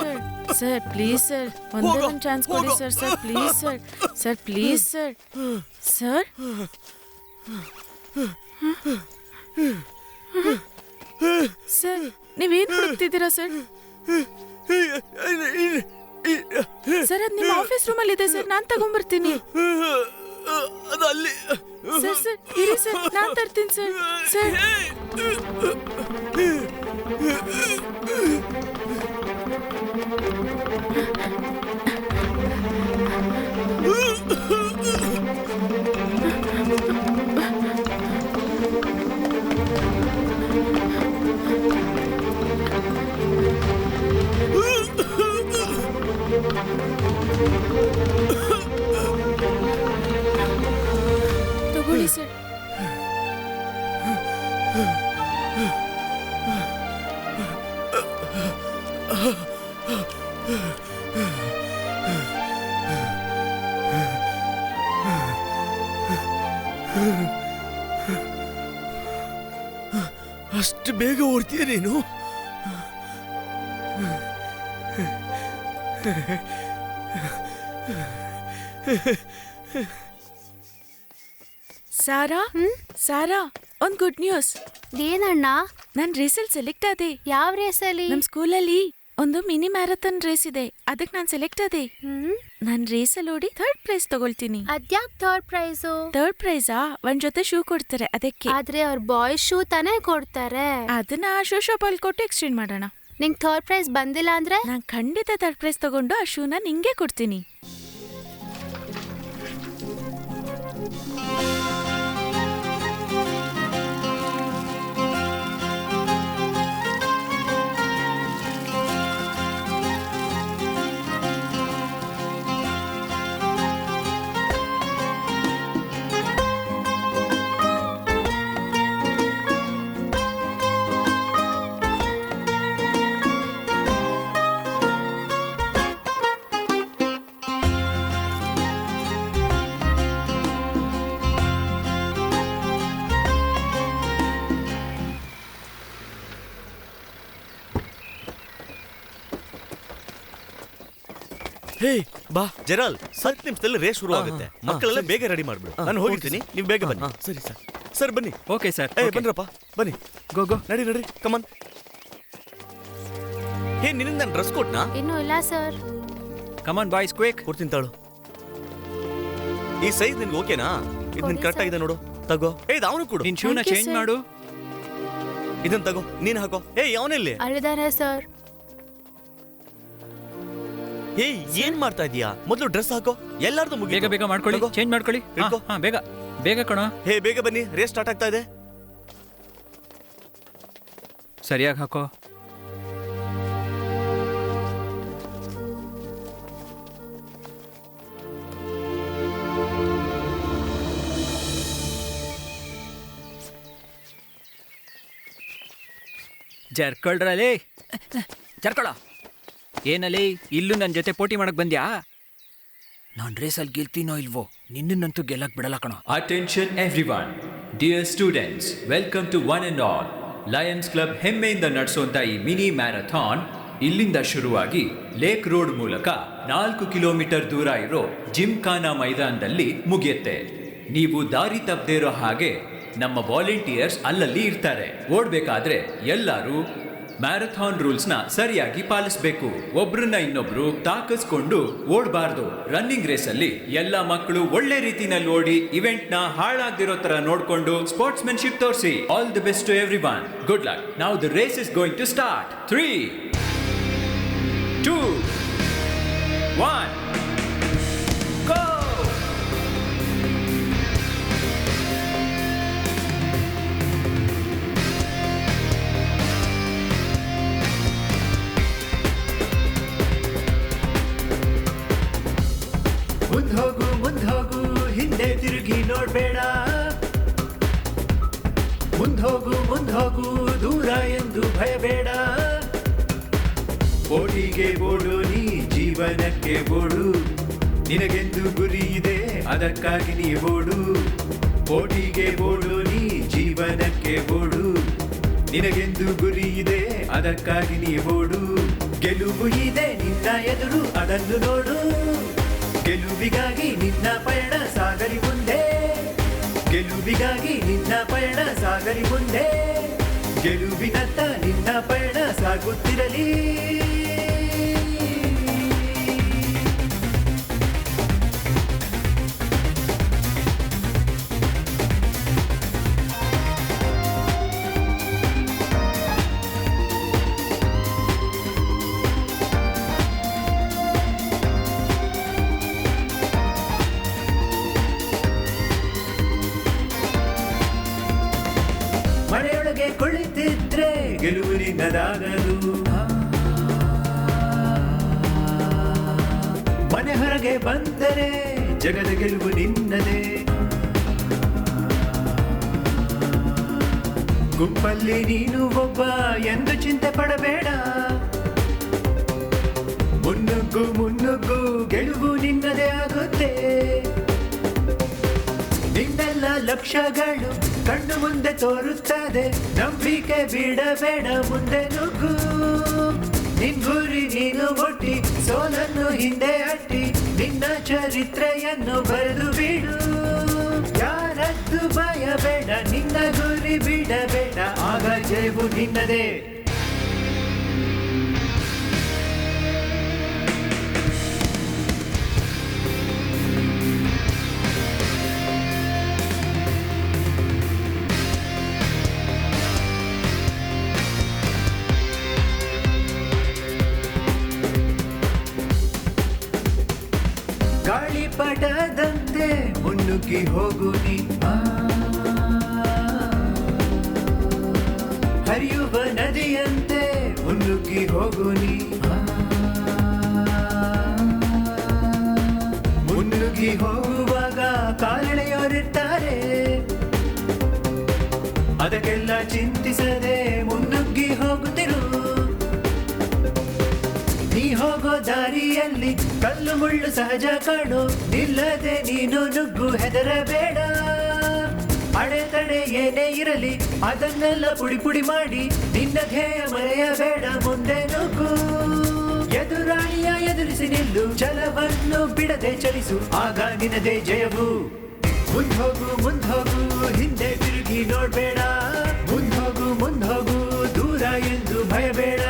ಸರ್ ಒಂದೇ ಒಂದು ಚಾನ್ಸ್ ಕೊಡಿ ಸರ್. ಪ್ಲೀಸ್ ಸರ್ ಸರ್ ನೀವೇನ್ ಹುಡುಕ್ತಿದ್ದೀರಾ ಸರ್? ಸರ್ ಅದು ನಿಮ್ಮ ಆಫೀಸ್ ರೂಮಲ್ಲಿ ಇದೆ ಸರ್. ನಾನ್ ತಗೊಂಡ್ಬರ್ತೀನಿ. ಅದಲ್ಲಿ ಸರ್ ಇರಿ ಸರ್, ನಾನ್ ತರ್ತೀನಿ ಸರ್. ತಗೊಳ್ಳಿ ಸರ್. ಅಷ್ಟು ಬೇಗ ಓಡ್ತೀಯ ನೀನು? ಸಾರಾ ಒಂದ್ ಗುಡ್ ನ್ಯೂಸ್. ಏನಣ್ಣ? ನಾನ್ ರೇಸಲ್ಲಿ ಸೆಲೆಕ್ಟ್ ಆದೆ. ಯಾವ ರೇಸಲ್ಲಿ? ನಮ್ ಸ್ಕೂಲಲ್ಲಿ ಒಂದು ಮಿನಿ ಮ್ಯಾರಥಾನ್ ರೇಸ್ ಇದೆ, ಅದಕ್ಕೆ ನಾನ್ ಸೆಲೆಕ್ಟ್ ಆದೆ. ನಾನ್ ರೇಸಲ್ಲಿ ಓಡಿ 3rd ಪ್ರೈಸ್ ತಗೊಳ್ತೀನಿ. ಅದ್ಯಾಕ್ 3rd ಪ್ರೈಸು? 3rd ಪ್ರೈಸಾ ಒಂದ್ ಜೊತೆ ಶೂ ಕೊಡ್ತಾರೆ ಅದಕ್ಕೆ. ಆದ್ರೆ ಅವ್ರ ಬಾಯ್ಸ್ ಶೂ ತಾನೇ ಕೊಡ್ತಾರೆ. ಅದನ್ನ ಆ ಶೂ ಶಾಪ್ ಅಲ್ಲಿ ಕೊಟ್ಟು ಎಕ್ಸ್ಚೇಂಜ್ ಮಾಡೋಣ. ನಿಂಗ್ 3rd ಪ್ರೈಸ್ ಬಂದಿಲ್ಲ ಅಂದ್ರೆ ನಾನ್ ಖಂಡಿತ 3rd ಪ್ರೈಸ್ ತಗೊಂಡು ಆ ಶೂನ ನಿಂಗೆ ಕೊಡ್ತೀನಿ. ಹೇ ಬಾ ಜೆರಾಲ್, 10 ನಿಮಿಷದಲ್ಲಿ ರೇಸ್ ಶುರು ಆಗುತ್ತೆ. ಮಕ್ಕಳೆಲ್ಲ ಬೇಗ ರೆಡಿ ಮಾಡ್ಬಿಡು. ನಾನು ಹೋಗಿರ್ತೀನಿ, ನೀವು ಬೇಗ ಬನ್ನಿ. ಸರಿ ಸರ್ ಬನ್ನಿ. Okay sir. ಬನ್ರಪ್ಪ ಬನ್ನಿ. ಗೋ ನಡಿ ಕಮನ್. ಹೇ ನಿನ್ನಿಂದ ನಾನು ಡ್ರೆಸ್ ಕೊಟ್ನಾ? ಇನ್ನೂ ಇಲ್ಲ ಸರ್. ಕಮಾನ್ ಬಾಯ್ಸ್ ಕ್ವಿಕ್. ಕೊಡ್ತೀನಿ ತಾಳು. ಈ ಸೈಜ್ ನಿನ್ಗೆ ಓಕೆನಾ? ಇದು ನಿನ್ ಕರೆಕ್ಟ್ ಆಗಿದೆ ನೋಡು. ತಗೋ. ಇದು ಅವನು ಕೊಡು. ನಿನ್ ಶೂನ ಚೇಂಜ್ ಮಾಡು. ಇದನ್ನ ತಗೋ, ನೀನ್ ಹಾಕೋ. ಅವನಲ್ಲಿ ಅಳಿದಾರೆ ಸರ್. ಹೇ ಏನ್ ಮಾಡ್ತಾ ಇದೀಯಾ? ಮೊದಲು ಡ್ರೆಸ್ ಹಾಕೋ. ಎಲ್ಲಾರ್ದು ಮುಗಿ. ಬೇಗ ಮಾಡ್ಕೊಳ್ಳಿ. ಚೇಂಜ್ ಮಾಡ್ಕೊಳ್ಳಿ. ಬೇಗ ಕಣೋ. ಹೇ ಬೇಗ ಬನ್ನಿ, ರೇಸ್ ಸ್ಟಾರ್ಟ್ ಆಗ್ತಾ ಇದೆ. ಸರಿಯಾಗಿ ಹಾಕೋ. ಜರ್ಕೊಳ್ರಲ್ಲಿ ಜರ್ಕೊಳ. ಏನಲ್ಲಿ ಇಲ್ಲೂ ನನ್ನ ಜೊತೆ ಪೋಟಿ ಮಾಡಕ್ ಬಂದ್ಯಾ? ನಾನು ರೇಸಲ್ಲಿ ಗೆಲ್ತೀನೋ ಇಲ್ವೋ, ನಿನ್ನನ್ನಂತೂ ಗೆಲ್ಲಕ್ ಬಿಡಲ್ಲ ಕಣೋ. Attention everyone, dear students, welcome to one and all. Lions club ಹೆಮ್ಮೆಯಿಂದ ನಡೆಸುವಂತ ಈ ಮಿನಿ ಮ್ಯಾರಥಾನ್ ಇಲ್ಲಿಂದ ಶುರುವಾಗಿ ಲೇಕ್ ರೋಡ್ ಮೂಲಕ 4 ಕಿಲೋಮೀಟರ್ ದೂರ ಇರೋ ಜಿಮ್ಖಾನಾ ಮೈದಾನದಲ್ಲಿ ಮುಗಿಯುತ್ತೆ. ನೀವು ದಾರಿ ತಪ್ಪದೇ ಇರೋ ಹಾಗೆ ನಮ್ಮ ವಾಲಂಟಿಯರ್ಸ್ ಅಲ್ಲಲ್ಲಿ ಇರ್ತಾರೆ. ಓಡ್ಬೇಕಾದ್ರೆ ಎಲ್ಲರೂ ಮ್ಯಾರಥಾನ್ ರೂಲ್ಸ್ನ ಸರಿಯಾಗಿ ಪಾಲಿಸಬೇಕು. ಒಬ್ರನ್ನ ಇನ್ನೊಬ್ರು ತಾಕಿಸ್ಕೊಂಡು ಓಡಬಾರ್ದು. ರನ್ನಿಂಗ್ ರೇಸ್ ಅಲ್ಲಿ ಎಲ್ಲ ಮಕ್ಕಳು ಒಳ್ಳೆ ರೀತಿನಲ್ಲಿ ಓಡಿ ಇವೆಂಟ್ ನ ಹಾಳಾಗ್ದಿರೋ ತರ ನೋಡ್ಕೊಂಡು ಸ್ಪೋರ್ಟ್ಸ್ಮನ್ಶಿಪ್ ತೋರಿಸಿ. All the best to everyone. Good luck. Now the race is going to start. 3, 2, 1, go! ಮುಂದೋಗು ಹಿಂದೆ ತಿರುಗಿ ನೋಡ್ಬೇಡ. ಮುಂದೋಗು ದೂರ ಎಂದು ಭಯಬೇಡ. ಓಟಿಗೆ ಓಡು, ನೀ ಜೀವನಕ್ಕೆ ಓಡು. ನಿನಗೆಂದು ಗುರಿ ಇದೆ, ಅದಕ್ಕಾಗಿ ನೀ ಓಡು. ಓಟಿಗೆ ಓಡು, ನೀ ಜೀವನಕ್ಕೆ ಓಡು. ನಿನಗೆಂದು ಗುರಿ ಇದೆ, ಅದಕ್ಕಾಗಿ ನೀ ಓಡು. ಗೆಲುವು ಇದೆ ನಿನ್ನ ಎದುರು, ಅದನ್ನು ನೋಡು. ಗೆಲುವಿಗಾಗಿ ನಿನ್ನ ಪಯಣ ಸಾಗಲಿ ಮುಂದೆ. ಗೆಲುವಿಗಾಗಿ ನಿನ್ನ ಪಯಣ ಸಾಗಲಿ ಮುಂದೆ. ಗೆಲುವಿನತ್ತ ನಿನ್ನ ಪಯಣ ಸಾಗುತ್ತಿರಲಿ. ಮನೆಯೊಳಗೆ ಕುಳಿತಿದ್ರೆ ಗೆಲುವು ನಿನ್ನದಾಗದು. ಮನೆ ಹೊರಗೆ ಬಂದರೆ ಜಗದ ಗೆಲುವು ನಿನ್ನದೇ. ಗುಂಪಲ್ಲಿ ನೀನು ಒಬ್ಬ ಎಂದು ಚಿಂತೆ ಪಡಬೇಡ. ಮುನ್ನುಗ್ಗು ಗೆಲುವು ನಿನ್ನದೇ ಆಗುತ್ತೆ. ನಿನ್ನೆಲ್ಲ ಲಕ್ಷ್ಯಗಳು ಕಣ್ಣು ಮುಂದೆ ತೋರುತ್ತದೆ. ನಂಬಿಕೆ ಬಿಡಬೇಡ, ಮುಂದೆ ನುಗ್ಗು. ನಿನ್ ಗುರಿ ನೀನು ಮುಟ್ಟಿ, ಸೋಲನ್ನು ಹಿಂದೆ ಅಟ್ಟಿ, ನಿನ್ನ ಚರಿತ್ರೆಯನ್ನು ಬರೆದು ಬಿಡು. ಯಾರದ್ದು ಭಯಬೇಡ, ನಿನ್ನ ಗುರಿ ಬಿಡಬೇಡ, ಆಗ ಜಯವು ನಿನ್ನದೇ. ಗಾಳಿಪಟದಂತೆ ಮುನ್ನುಗ್ಗಿ ಹೋಗು ನೀ. ಹರಿಯುವ ನದಿಯಂತೆ ಮುನ್ನುಗ್ಗಿ ಹೋಗು ನೀ. ಮುನ್ನುಗ್ಗಿ ಹೋಗುವಾಗ ಕಾಲೆಳೆಯೋರಿರ್ತಾರೆ. ಅದಕ್ಕೆಲ್ಲ ಚಿಂತಿಸದೆ ಮುನ್ನುಗ್ಗಿ ಹೋಗುತ್ತಿರು. ನೀ ಹೋಗೋ ದಾರಿಯಲ್ಲಿ ಕಲ್ಲು ಮುಳ್ಳು ಸಹಜ ಕಾಣು. ನಿಲ್ಲದೆ ನೀನು ನುಗ್ಗು, ಹೆದರಬೇಡ. ಅಡೆತಡೆ ಏನೇ ಇರಲಿ ಅದನ್ನೆಲ್ಲ ಪುಡಿ ಮಾಡಿ ನಿನ್ನ ಧ್ಯೇಯ ಮರೆಯಬೇಡ, ಮುಂದೆ ನುಗ್ಗು. ಎದುರಾಳಿಯ ಎದುರಿಸಿ ನಿಲ್ಲು, ಛಲವನ್ನು ಬಿಡದೆ ಚಲಿಸು, ಆಗ ನಿನ್ನದೇ ಜಯವು. ಮುಂದೋಗು ಹಿಂದೆ ತಿರುಗಿ ನೋಡ್ಬೇಡ. ಮುಂದೋಗು ದೂರ ಎಂದು ಭಯಬೇಡ.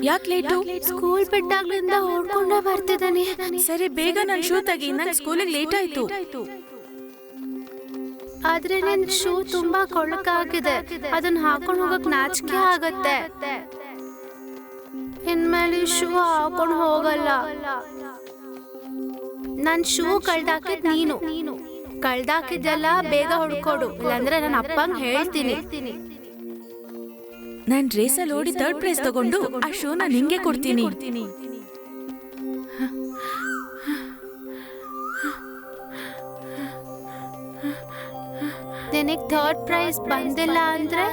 ಯಾಕೆ ಲೇಟು? ಸ್ಕೂಲ್ ಬಿಟ್ಟಾಗ್ಲಿಂದ ಓಡ್ಕೊಂಡೇ ಬರ್ತಿದ್ದಾನೆ. ಸರಿ, ಬೇಗ ನನ್ನ ಶೂ ತೆಗಿ, ನಂಗೆ ಸ್ಕೂಲಿಗೆ ಲೇಟ್ ಆಯ್ತು. ಆದ್ರೆ ನನ್ ಶೂ ತುಂಬಾ ಕೊಳಕಾಗಿದೆ, ಅದನ್ನ ಹಾಕೊಂಡ್ ಹೋಗಕ್ ನಾಚಿಕೆ ಆಗತ್ತೆ. ಇನ್ಮೇಲೆ ಶೂ ಹಾಕೊಂಡ್ ಹೋಗಲ್ಲ. ನನ್ ಶೂ ಕಳ್ದಾಕಿದ್ ನೀನು. ಕಳ್ದಾಕಿದ್ದೆಲ್ಲ ಬೇಗ ಹುಡ್ಕೊಡು, ಇಲ್ಲಾಂದ್ರೆ ನನ್ನ ಅಪ್ಪಂಗ್ ಹೇಳ್ತೀನಿ. ನಾನ್ ರೇಸಲ್ಲಿ ಓಡಿ 3rd ಪ್ರೈಸ್ ತಗೊಂಡು ಆ ಶೂನ ನಿಂಗೆ ಕೊಡ್ತೀನಿ. ನಿನಗ್ 3rd ಪ್ರೈಸ್ ಬಂದಿಲ್ಲ ಅಂದ್ರೆ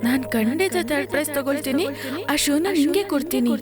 ನಾನ್ ಖಂಡಿತ 3rd ಪ್ರೈಸ್ ತಗೊಳ್ತೀನಿ. ಆ ಶೂನ ನಿಂಗೆ ಕೊಡ್ತೀನಿ.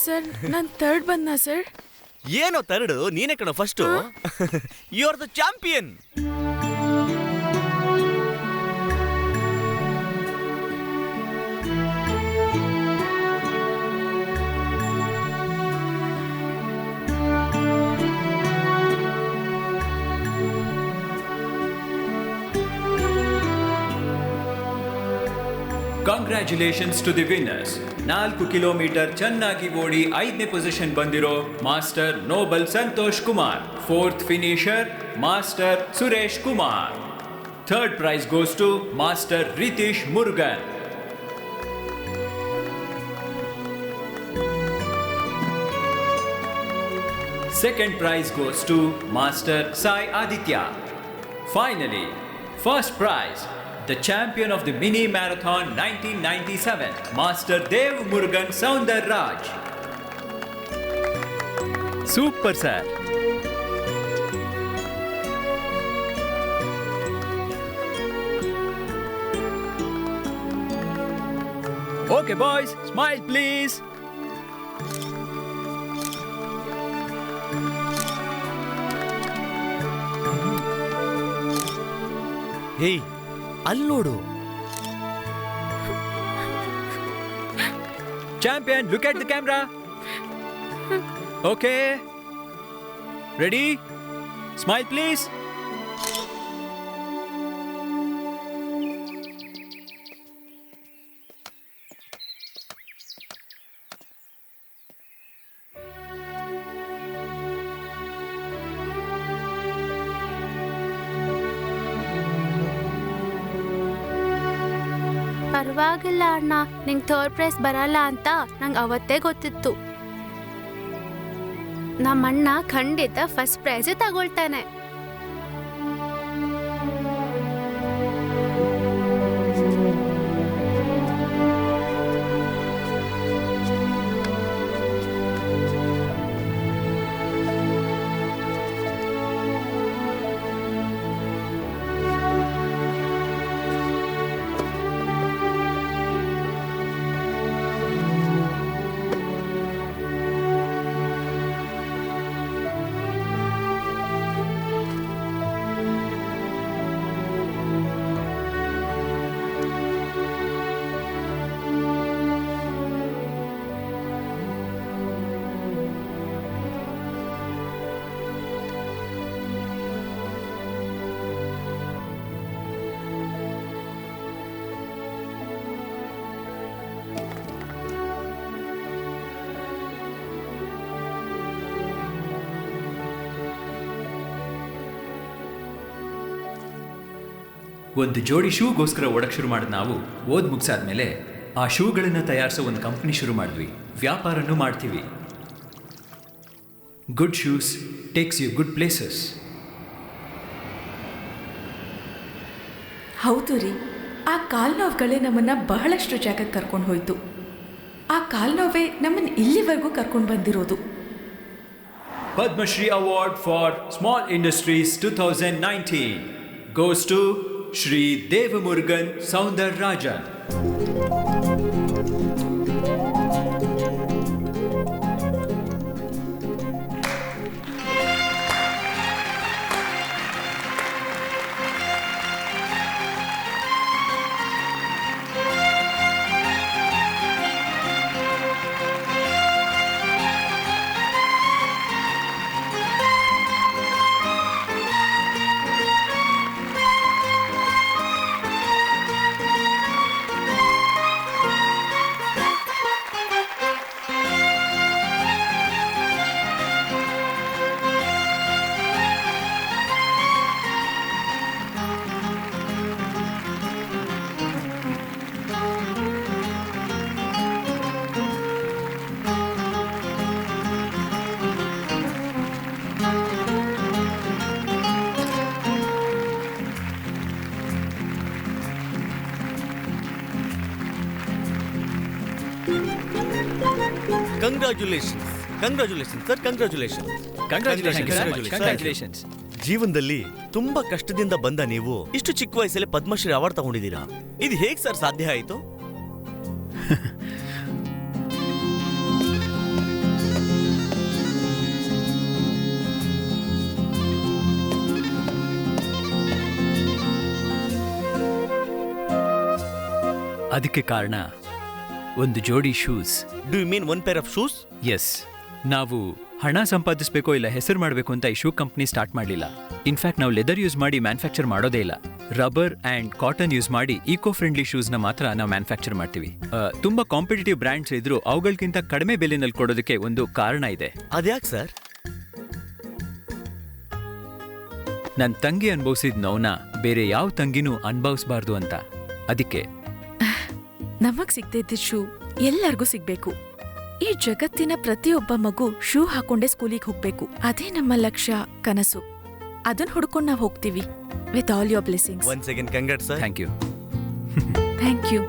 ಸರ್ ನಾನು 3rd ಬಂದ ಸರ್. ಏನೋ 3rd? ನೀನೇ ಕಣ first. You are the champion. Congratulations to the winners. 4 kilometre ಚೆನ್ನಾಗಿ ಓಡಿ 5ನೇ ಪೊಸಿಷನ್ ಬಂದಿರೋ master Noble Santosh Kumar. 4th finisher master Suresh Kumar. 3rd prize goes to master Ritish Murugan. Second prize goes to Master Sai Aditya. Finally, first prize, the champion of the mini marathon 1997, Master Dev Murugan Soundar Raj. Super sir. Okay boys, smile please. Hey, ಅಲ್ಲಿ ನೋಡು. Champion, look at the camera. Okay. Ready? Smile please. ಪರವಾಗಿಲ್ಲ ಅಣ್ಣ, ನಿಂಗೆ 3rd ಪ್ರೈಸ್ ಬರಲ್ಲ ಅಂತ ನಂಗೆ ಅವತ್ತೇ ಗೊತ್ತಿತ್ತು. ನಮ್ಮಣ್ಣ ಖಂಡಿತ ಫಸ್ಟ್ ಪ್ರೈಸ್ ತಗೊಳ್ತಾನೆ. ಒಂದು ಜೋಡಿ ಶೂಗೋಸ್ಕರ ಓಡಕ್ಕೆ ಶುರು ಮಾಡಿದ ನಾವು ಮುಗಿಸಾದ್ಮೇಲೆ ಆ ಶೂಗಳನ್ನು ತಯಾರಿಸೋ ಒಂದು ಕಂಪ್ನಿ ಶುರು ಮಾಡಿದ್ವಿ. ವ್ಯಾಪಾರನೂ ಮಾಡ್ತೀವಿ. Good shoes takes you good places. ಹೌದು ರೀ, ಆ ಕಾಲ್ನೋವುಗಳೇ ನಮ್ಮನ್ನ ಬಹಳಷ್ಟು ಜಾಗಕ್ಕೆ ಕರ್ಕೊಂಡು ಹೋಯ್ತು. ಆ ಕಾಲ್ನೋವೇ ನಮ್ಮನ್ನು ಇಲ್ಲಿವರೆಗೂ ಕರ್ಕೊಂಡು ಬಂದಿರೋದು. Padma Shri Award for Small Industries 2019 goes to Shri Devamurugan Soundararajan. Congratulations. ಜೀವನದಲ್ಲಿ ತುಂಬಾ ಕಷ್ಟದಿಂದ ಬಂದ ನೀವು ಇಷ್ಟು ಚಿಕ್ಕ ವಯಸ್ಸಲ್ಲಿ ಪದ್ಮಶ್ರೀ ಅವಾರ್ಡ್ ತಗೊಂಡಿದ್ದೀರಾ. ಇದು ಹೇಗೆ ಸರ್ ಸಾಧ್ಯ ಆಯಿತು? ಅದಕ್ಕೆ ಕಾರಣ ಒಂದು ಜೋಡಿ shoes. Do you mean one pair of shoes? Yes. ನಾವು ಹಣ ಸಂಪಾದಿಸಬೇಕೋ ಇಲ್ಲ ಹೆಸರು ಮಾಡಬೇಕು ಅಂತ ಈ ಶೂ ಕಂಪ್ನಿ ಸ್ಟಾರ್ಟ್ ಮಾಡಲಿಲ್ಲ. ಇನ್ಫ್ಯಾಕ್ಟ್ ನಾವು ಲೆದರ್ ಯೂಸ್ ಮಾಡಿ ಮ್ಯಾನುಫ್ಯಾಕ್ಚರ್ ಮಾಡೋದೇ ಇಲ್ಲ. ರಬ್ಬರ್ ಆ್ಯಂಡ್ ಕಾಟನ್ ಯೂಸ್ ಮಾಡಿ ಈಕೋ ಫ್ರೆಂಡ್ಲಿ ಶೂಸ್ನ ಮಾತ್ರ ನಾವು ಮ್ಯಾನುಫ್ಯಾಕ್ಚರ್ ಮಾಡ್ತೀವಿ. ತುಂಬಾ ಕಾಂಪಿಟೇಟಿವ್ ಬ್ರ್ಯಾಂಡ್ಸ್ ಇದ್ರು ಅವುಗಳಿಗಿಂತ ಕಡಿಮೆ ಬೆಲೆನಲ್ಲಿ ಕೊಡೋದಕ್ಕೆ ಒಂದು ಕಾರಣ ಇದೆ. ಅದ್ಯಾಕೆ ಸರ್? ನನ್ನ ತಂಗಿ ಅನುಭವಿಸಿದ ನೋವನ್ನ ಬೇರೆ ಯಾವ ತಂಗಿನೂ ಅನುಭವಿಸಬಾರ್ದು ಅಂತ. ಅದಕ್ಕೆ ನಮಗ್ ಸಿಗ್ತಿದ್ದ ಶೂ ಎಲ್ಲರಿಗೂ ಸಿಗ್ಬೇಕು. ಈ ಜಗತ್ತಿನ ಪ್ರತಿಯೊಬ್ಬ ಮಗು ಶೂ ಹಾಕೊಂಡೇ ಸ್ಕೂಲಿಗೆ ಹೋಗ್ಬೇಕು. ಅದೇ ನಮ್ಮ ಲಕ್ಷ್ಯ, ಕನಸು. ಅದನ್ನ ಹುಡ್ಕೊಂಡು ನಾವು ಹೋಗ್ತೀವಿ. With all your blessings. Once again congrats sir. Thank you. Thank you.